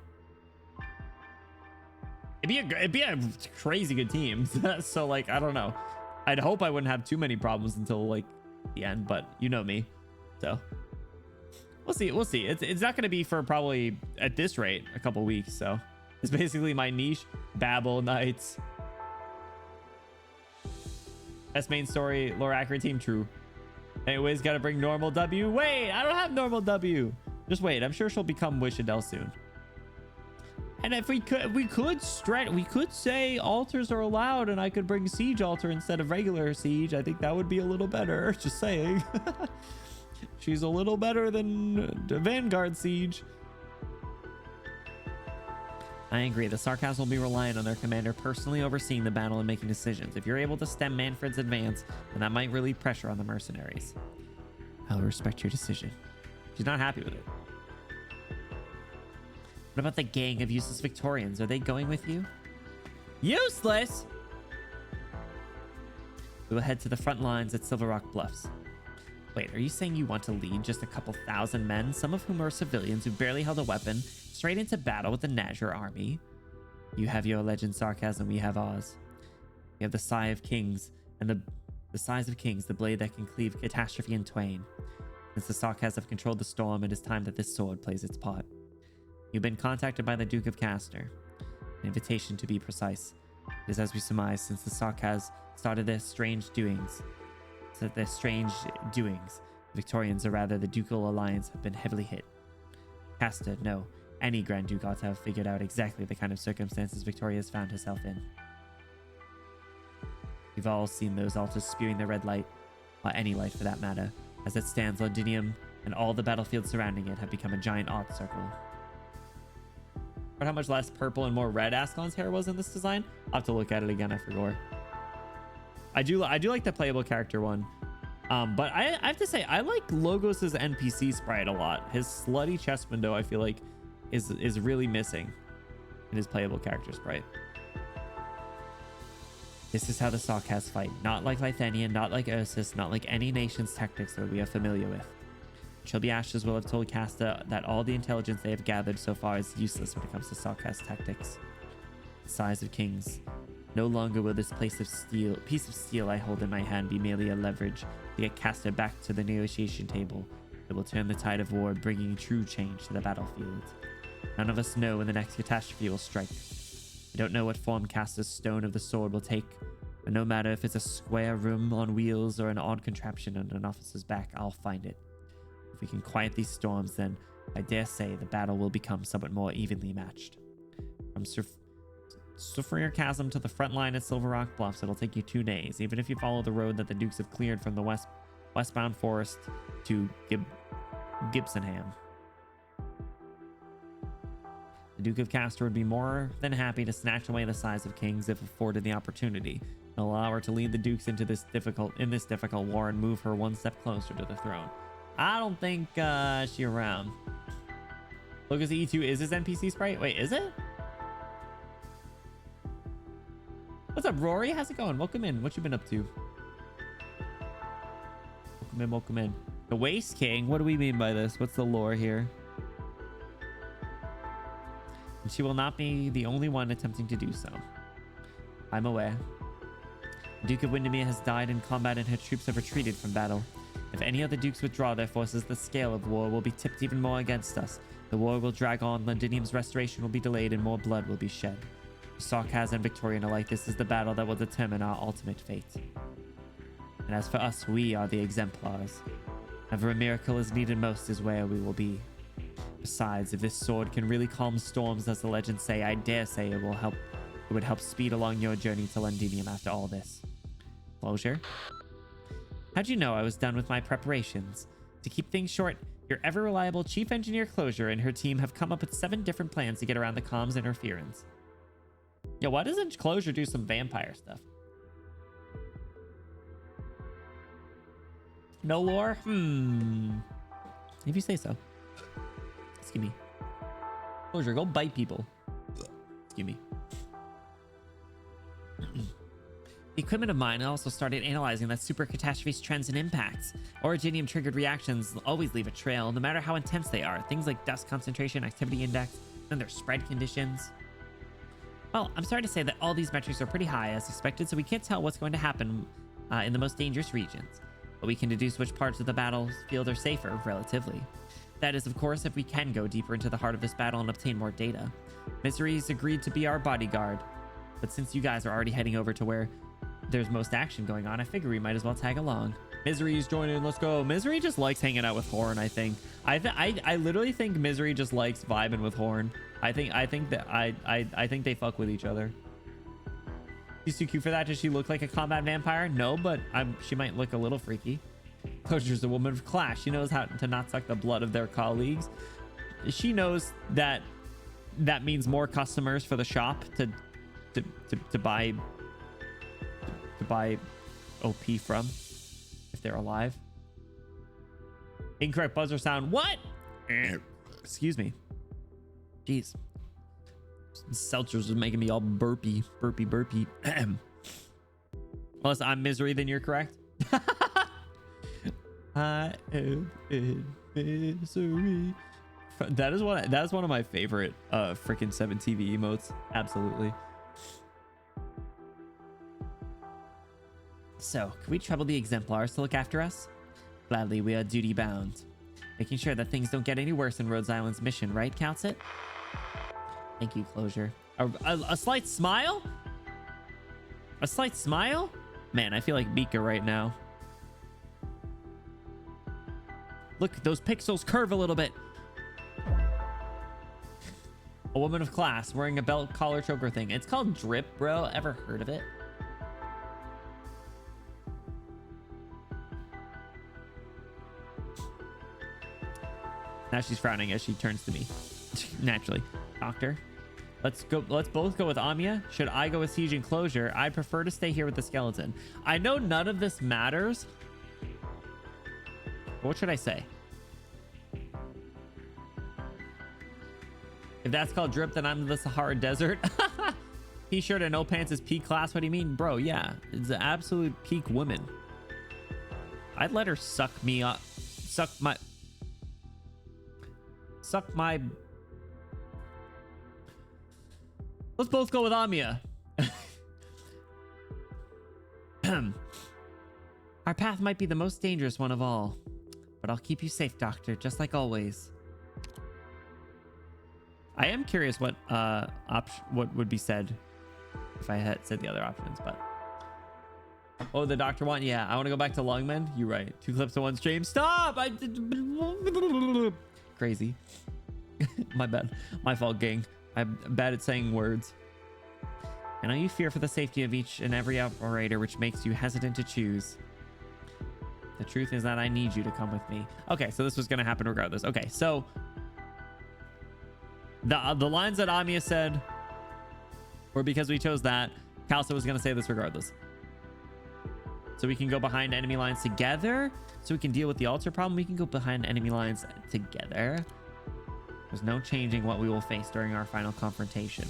It'd be a crazy good team. So, like, I don't know. I'd hope I wouldn't have too many problems until, like, the end, but you know me. So, we'll see. It's not going to be for probably, at this rate, a couple weeks, so. It's basically my niche. Babel Knights. Best main story, lore accurate team, true. Anyways, gotta bring normal W. Wait, I don't have normal W. Just wait, I'm sure she'll become Wishadel soon. And if we could say altars are allowed and I could bring Siege Altar instead of regular Siege. I think that would be a little better. Just saying. She's a little better than Vanguard Siege. I agree. The Sarkaz will be reliant on their commander personally overseeing the battle and making decisions. If you're able to stem Manfred's advance, then that might relieve pressure on the mercenaries. I'll respect your decision. She's not happy with it. What about the gang of useless Victorians? Are they going with you? Useless? We will head to the front lines at Silver Rock Bluffs. Wait, are you saying you want to lead just a couple thousand men, some of whom are civilians who barely held a weapon, straight into battle with the Nazir army? You have your legend sarcasm, we have ours. We have the Sigh of Kings, and the Sighs of Kings, the blade that can cleave catastrophe in twain. Since the Sarkaz have controlled the storm, it is time that this sword plays its part. You've been contacted by the Duke of Castor. An invitation, to be precise. It is as we surmise, since the Sarkaz started their strange doings. The Victorians, or rather the Ducal Alliance, have been heavily hit. Castor, no. Any Grand Duke ought to have figured out exactly the kind of circumstances Victoria has found herself in. We've all seen those altars spewing the red light, or any light for that matter. As it stands, Londinium and all the battlefields surrounding it have become a giant art circle. But how much less purple and more red Ascalon's hair was in this design? I'll have to look at it again, I forgot. I do like the playable character one. But I have to say, I like Logos's NPC sprite a lot. His slutty chest window, I feel like, is really missing in his playable character sprite. This is how the Sarkaz fight. Not like Lithanian, not like Ursus, not like any nation's tactics that we are familiar with. Chilby Ashes will have told Castor that all the intelligence they have gathered so far is useless when it comes to Sarkaz tactics. Sighs of Kings. No longer will this piece of steel I hold in my hand be merely a leverage to get Castor back to the negotiation table. It will turn the tide of war, bringing true change to the battlefield. None of us know when the next catastrophe will strike. I don't know what form Castor's Stone of the Sword will take, And no matter if it's a square room on wheels or an odd contraption on an officer's back, I'll find it. If we can quiet these storms, then I dare say the battle will become somewhat more evenly matched. From Sulphurier Chasm to the front line at Silver Rock Bluffs, it'll take you 2 days, even if you follow the road that the Dukes have cleared from the westbound forest to Gibsonham. The Duke of Castor would be more than happy to snatch away the Size of Kings if afforded the opportunity, and allow her to lead the Dukes into this difficult war and move her one step closer to the throne. I don't think she's around. Lucas E2 is his NPC sprite? Wait, is it? What's up, Rory? How's it going? Welcome in. What you been up to? Welcome in, welcome in. The Waste King? What do we mean by this? What's the lore here? And she will not be the only one attempting to do so. I'm aware. The Duke of Windermere has died in combat and her troops have retreated from battle. If any other dukes withdraw their forces, the scale of war will be tipped even more against us. The war will drag on, Londinium's restoration will be delayed, and more blood will be shed. For Sarkaz and Victorian alike, this is the battle that will determine our ultimate fate. And as for us, we are the exemplars. Whenever a miracle is needed most is where we will be. Besides, if this sword can really calm storms, as the legends say, I dare say it would help speed along your journey to Londinium after all this. Closure? How'd you know I was done with my preparations? To keep things short, your ever-reliable Chief Engineer Closure and her team have come up with 7 different plans to get around the comms interference. Yo, why doesn't Closure do some vampire stuff? No lore? If you say so. Excuse me. Closure, go bite people. Excuse me. The equipment of mine also started analyzing that super catastrophe's trends and impacts. Originium triggered reactions always leave a trail, no matter how intense they are. Things like dust concentration, activity index, and their spread conditions. Well, I'm sorry to say that all these metrics are pretty high as expected, so we can't tell what's going to happen in the most dangerous regions. But we can deduce which parts of the battlefield are safer, relatively. That is, of course, if we can go deeper into the heart of this battle and obtain more data. Misery's agreed to be our bodyguard. But since you guys are already heading over to where there's most action going on, I figure we might as well tag along. Misery's joining. Let's go. Misery just likes hanging out with Horn, I think. I literally think Misery just likes vibing with Horn. I think they fuck with each other. She's too cute for that. Does she look like a combat vampire? No, but she might look a little freaky. Closure's a woman of class. She knows how to not suck the blood of their colleagues. She knows that means more customers for the shop to buy OP from if they're alive. Incorrect buzzer sound. What? Excuse me. Jeez. Seltzers is making me all burpy. Unless I'm Misery, then you're correct. I am in misery. That is one of my favorite freaking 7TV emotes. Absolutely. So, can we trouble the exemplars to look after us? Gladly, we are duty bound. Making sure that things don't get any worse in Rhodes Island's mission, right, Councit? Thank you, Closure. A slight smile? A slight smile? Man, I feel like Mika right now. Look, those pixels curve a little bit. A woman of class wearing a belt collar choker thing. It's called drip, bro. Ever heard of it? Now she's frowning as she turns to me. Naturally. Doctor, let's both go with Amiya. Should I go with Siege and Closure? I prefer to stay here with the skeleton. I know none of this matters. What should I say? If that's called drip, then I'm the Sahara Desert. T-shirt and no pants is peak class. What do you mean? Bro, yeah. It's the absolute peak woman. I'd let her suck me up. Suck my... Let's both go with Amiya. Our path might be the most dangerous one of all, but I'll keep you safe, Doctor, just like always. I am curious what would be said if I had said the other options, but Oh, the doctor one? Yeah, I want to go back to Lungman. You're right. 2 clips to 1 stream. Stop! Crazy. My bad. My fault, gang. I'm bad at saying words. I know you fear for the safety of each and every operator, which makes you hesitant to choose. The truth is that I need you to come with me. Okay, so this was going to happen regardless. Okay, so the lines that Amiya said were because we chose that. Kalsa was going to say this regardless. So we can go behind enemy lines together. So we can deal with the altar problem. We can go behind enemy lines together. There's no changing what we will face during our final confrontation.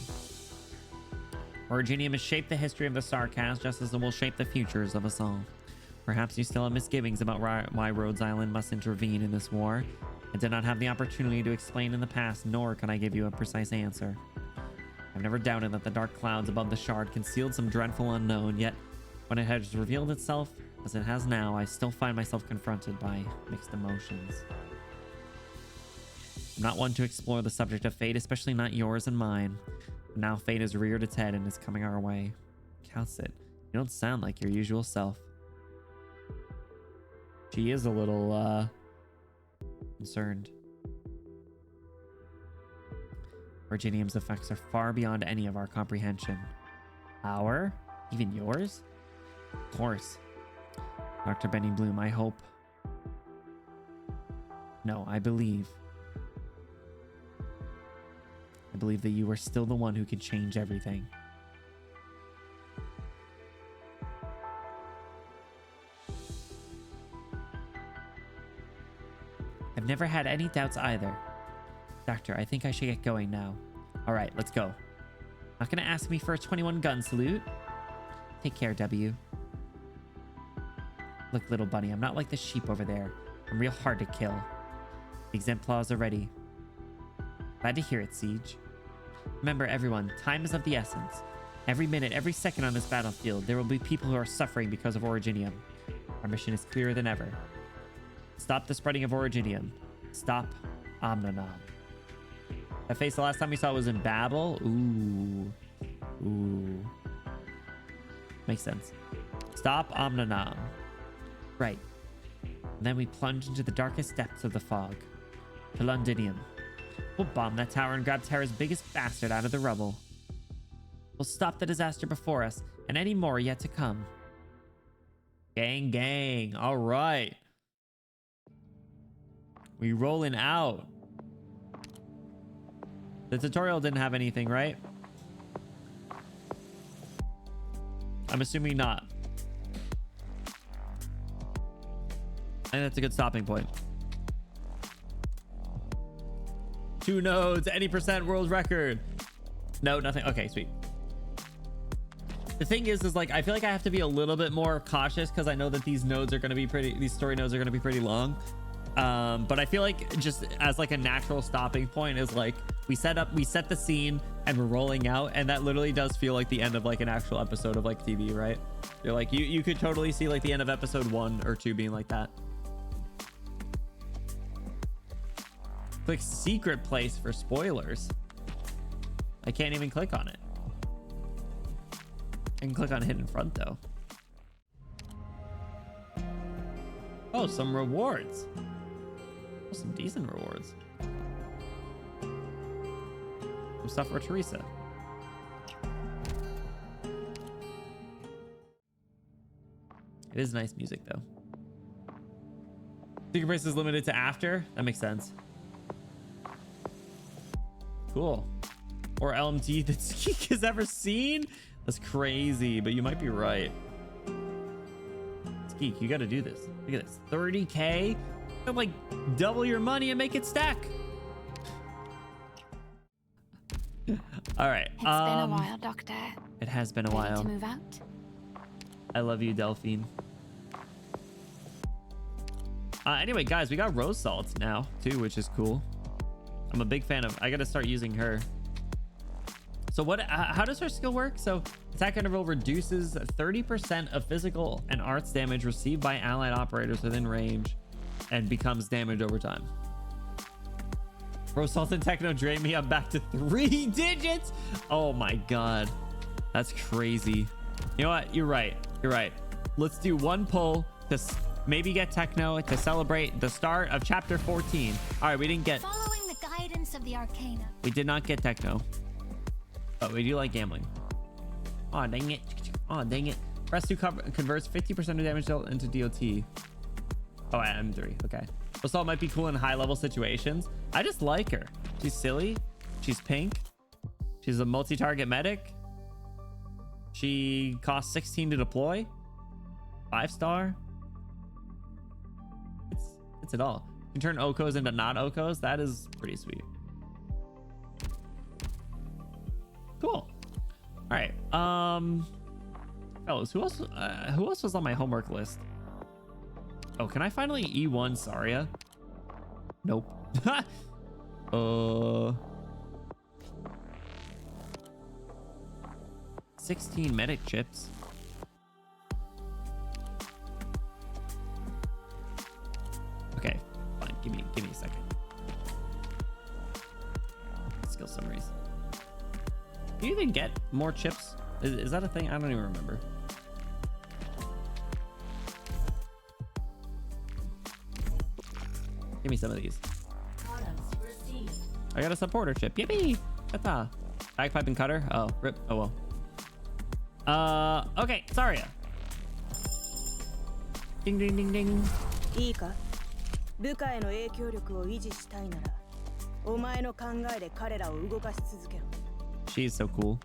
Originium has shaped the history of the Starcast just as it will shape the futures of us all. Perhaps you still have misgivings about why Rhodes Island must intervene in this war. I did not have the opportunity to explain in the past, nor can I give you a precise answer. I've never doubted that the dark clouds above the shard concealed some dreadful unknown, yet when it has revealed itself, as it has now, I still find myself confronted by mixed emotions. I'm not one to explore the subject of fate, especially not yours and mine. But now fate has reared its head and is coming our way. Calcit, you don't sound like your usual self. She is a little, concerned. Virginium's effects are far beyond any of our comprehension. Our? Even yours? Of course. Dr. Benny Bloom, I hope. No, I believe. I believe that you are still the one who can change everything. I've never had any doubts either. Doctor, I think I should get going now. All right, let's go. Not gonna ask me for a 21 gun salute. Take care, W. Look, little bunny, I'm not like the sheep over there. I'm real hard to kill. The exemplars are ready. Glad to hear it, Siege. Remember, everyone, time is of the essence. Every minute, every second on this battlefield, there will be people who are suffering because of Originium. Our mission is clearer than ever. Stop the spreading of Originium. Stop Omnanom. That face the last time we saw was in Babel. Ooh. Ooh. Makes sense. Stop Omnanom. Right. And then we plunge into the darkest depths of the fog. To Londinium. We'll bomb that tower and grab Terra's biggest bastard out of the rubble. We'll stop the disaster before us, and any more yet to come. Gang, gang. All right. We rolling out. The tutorial didn't have anything, right? I'm assuming not. I think that's a good stopping point. 2 nodes, any percent world record. No, nothing. Okay, sweet. The thing is like, I feel like I have to be a little bit more cautious because I know that these nodes are going to be these story nodes are going to be pretty long. But I feel like just as like a natural stopping point is like, we set the scene and we're rolling out, and that literally does feel like the end of like an actual episode of like TV, right? You're like, you could totally see like the end of episode 1 or 2 being like that. Click secret place for spoilers. I can't even click on it. I can click on hidden front though. Oh, some rewards. Oh, some decent rewards. Some stuff for Teresa. It is nice music though. Secret place is limited to after. That makes sense. Cool. Or LMT that Skeek has ever seen. That's crazy, but you might be right. Skeek, you got to do this. Look at this. 30K. You like double your money and make it stack. All right. It's been a while, Doctor. It has been a Ready while. to move out? I love you, Delphine. Anyway, guys, we got rose salts now too, which is cool. I'm a big fan of. I got to start using her. So what? How does her skill work? So attack interval reduces 30% of physical and arts damage received by allied operators within range, and becomes damage over time. Rose salt and techno drain me. I'm back to 3 digits. Oh my god, that's crazy. You know what? You're right. You're right. let's do one pull to maybe get techno to celebrate the start of chapter 14. All right, we didn't get. Following the guidance of the Arcana. We did not get techno, but we do like gambling. Oh dang it! Oh dang it! Press 2 converts 50% of damage dealt into DOT. Oh, at M3. Okay. Assault might be cool in high-level situations. I just like her. She's silly. She's pink. She's a multi-target medic. She costs 16 to deploy. 5-star. It's it all. You can turn Okos into not Okos. That is pretty sweet. Cool. All right. Fellas, who else was on my homework list? Oh, can I finally E1 Saria? Nope. 16 medic chips. Okay, fine. Give me a second. Skill summaries. Do you even get more chips? Is that a thing? I don't even remember. Give me some of these. I got a supporter chip. Yippee! Kata. Bagpipe and cutter. Oh, rip. Oh well. Okay, Saria. Ding ding ding ding. いいか部下への影響力を維持したいならお前の考えで彼らを動かし続けろ She's so cool.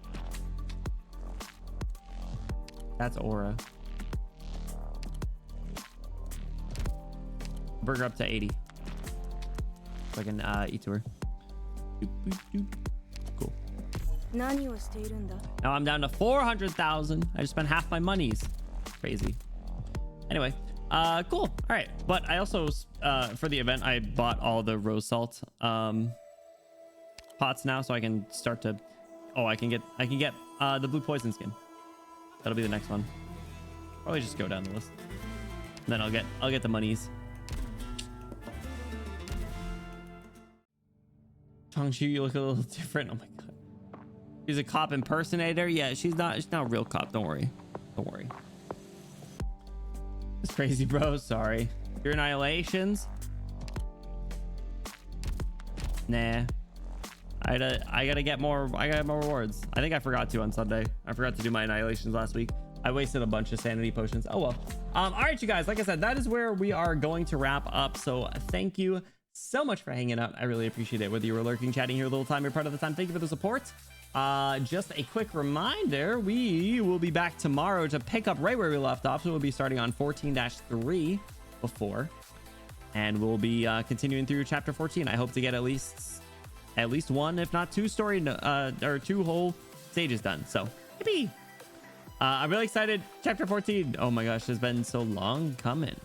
That's Aura. Bring her up to 80. So I can eat to her. Doop, doop, doop. Cool. 何をしているんだ Now I'm down to 400,000. I just spent half my monies. Crazy. Anyway, cool. All right, but I also for the event I bought all the rose salt pots now, so I can start to. Oh, I can get the blue poison skin. That'll be the next one. Probably just go down the list. And then I'll get the monies. Changshu, you look a little different. Oh my god. She's a cop impersonator. Yeah, she's not a real cop. Don't worry. Don't worry. It's crazy, bro. Sorry. Your annihilations. Nah. I gotta get more. I gotta get more rewards. I think I forgot to on Sunday. I forgot to do my annihilations last week. I wasted a bunch of sanity potions. Oh well. All right, you guys. Like I said, that is where we are going to wrap up. So thank you so much for hanging out. I really appreciate it. Whether you were lurking, chatting here a little time, you're part of the time. Thank you for the support. Just a quick reminder, we will be back tomorrow to pick up right where we left off. So we'll be starting on 14-3 before, and we'll be continuing through chapter 14. I hope to get at least one, if not two or two whole stages done. So yippee! I'm really excited. Chapter 14. Oh my gosh, it's been so long coming.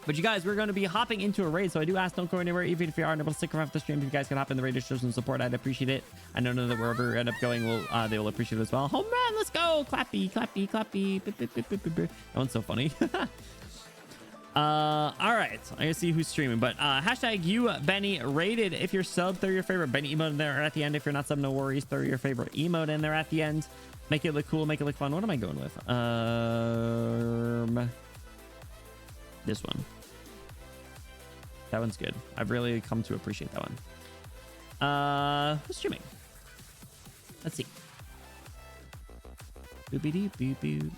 But you guys, we're going to be hopping into a raid, so I do ask, don't go anywhere. Even if you aren't able to stick around for the stream, if you guys can hop in the raid to show some support, I'd appreciate it. I know that wherever we end up going, they will appreciate it as well. Home run, let's go! Clappy, clappy, clappy. That one's so funny. All right, I'm gonna see who's streaming, but hashtag you Benny rated. If you're sub, throw your favorite Benny emote in there at the end. If you're not sub, no worries, throw your favorite emote in there at the end. Make it look cool, make it look fun. What am I going with? This one. That one's good. I've really come to appreciate that one. Who's streaming? Let's see. Boopity boop boop.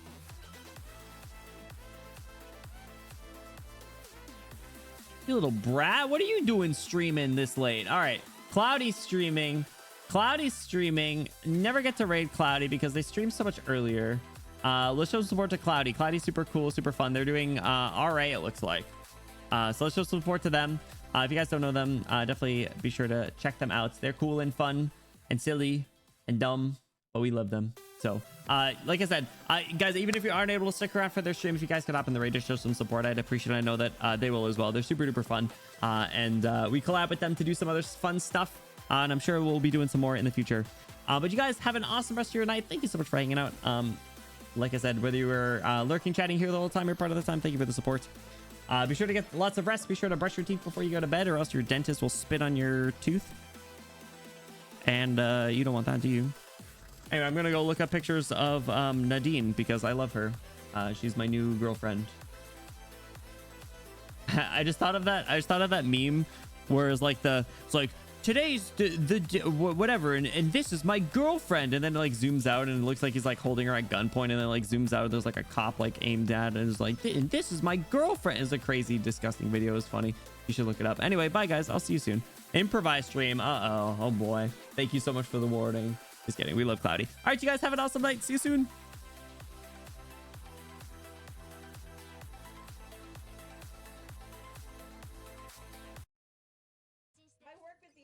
You little brat. What are you doing streaming this late? All right. Cloudy's streaming. Cloudy's streaming. Never get to raid Cloudy because they stream so much earlier. Let's show support to Cloudy. Cloudy's super cool, super fun. They're doing RA, it looks like. So let's show support to them. If you guys don't know them, definitely be sure to check them out. They're cool and fun and silly and dumb, but we love them. So like I said, guys, even if you aren't able to stick around for their stream, if you guys could hop in the raid to show some support, I'd appreciate it. I know that they will as well. They're super duper fun, and we collab with them to do some other fun stuff, and I'm sure we'll be doing some more in the future. But you guys have an awesome rest of your night. Thank you so much for hanging out. Like I said, whether you were lurking, chatting here the whole time, you're part of the time, thank you for the support. Be sure to get lots of rest. Be sure to brush your teeth before you go to bed, or else your dentist will spit on your tooth, and you don't want that, do you? Anyway, I'm gonna go look up pictures of Nadine because I love her. She's my new girlfriend. I just thought of that. I just thought of that meme where it's like it's like today's the whatever, and this is my girlfriend, and then it like zooms out and it looks like he's like holding her at gunpoint, and then like zooms out. There's like a cop like aimed at, and it's like, and this is my girlfriend. It's a crazy, disgusting video. It's funny. You should look it up. Anyway, bye guys. I'll see you soon. Improvise stream. Oh boy. Thank you so much for the warning. Just kidding. We love Cloudy. All right, you guys have an awesome night. See you soon.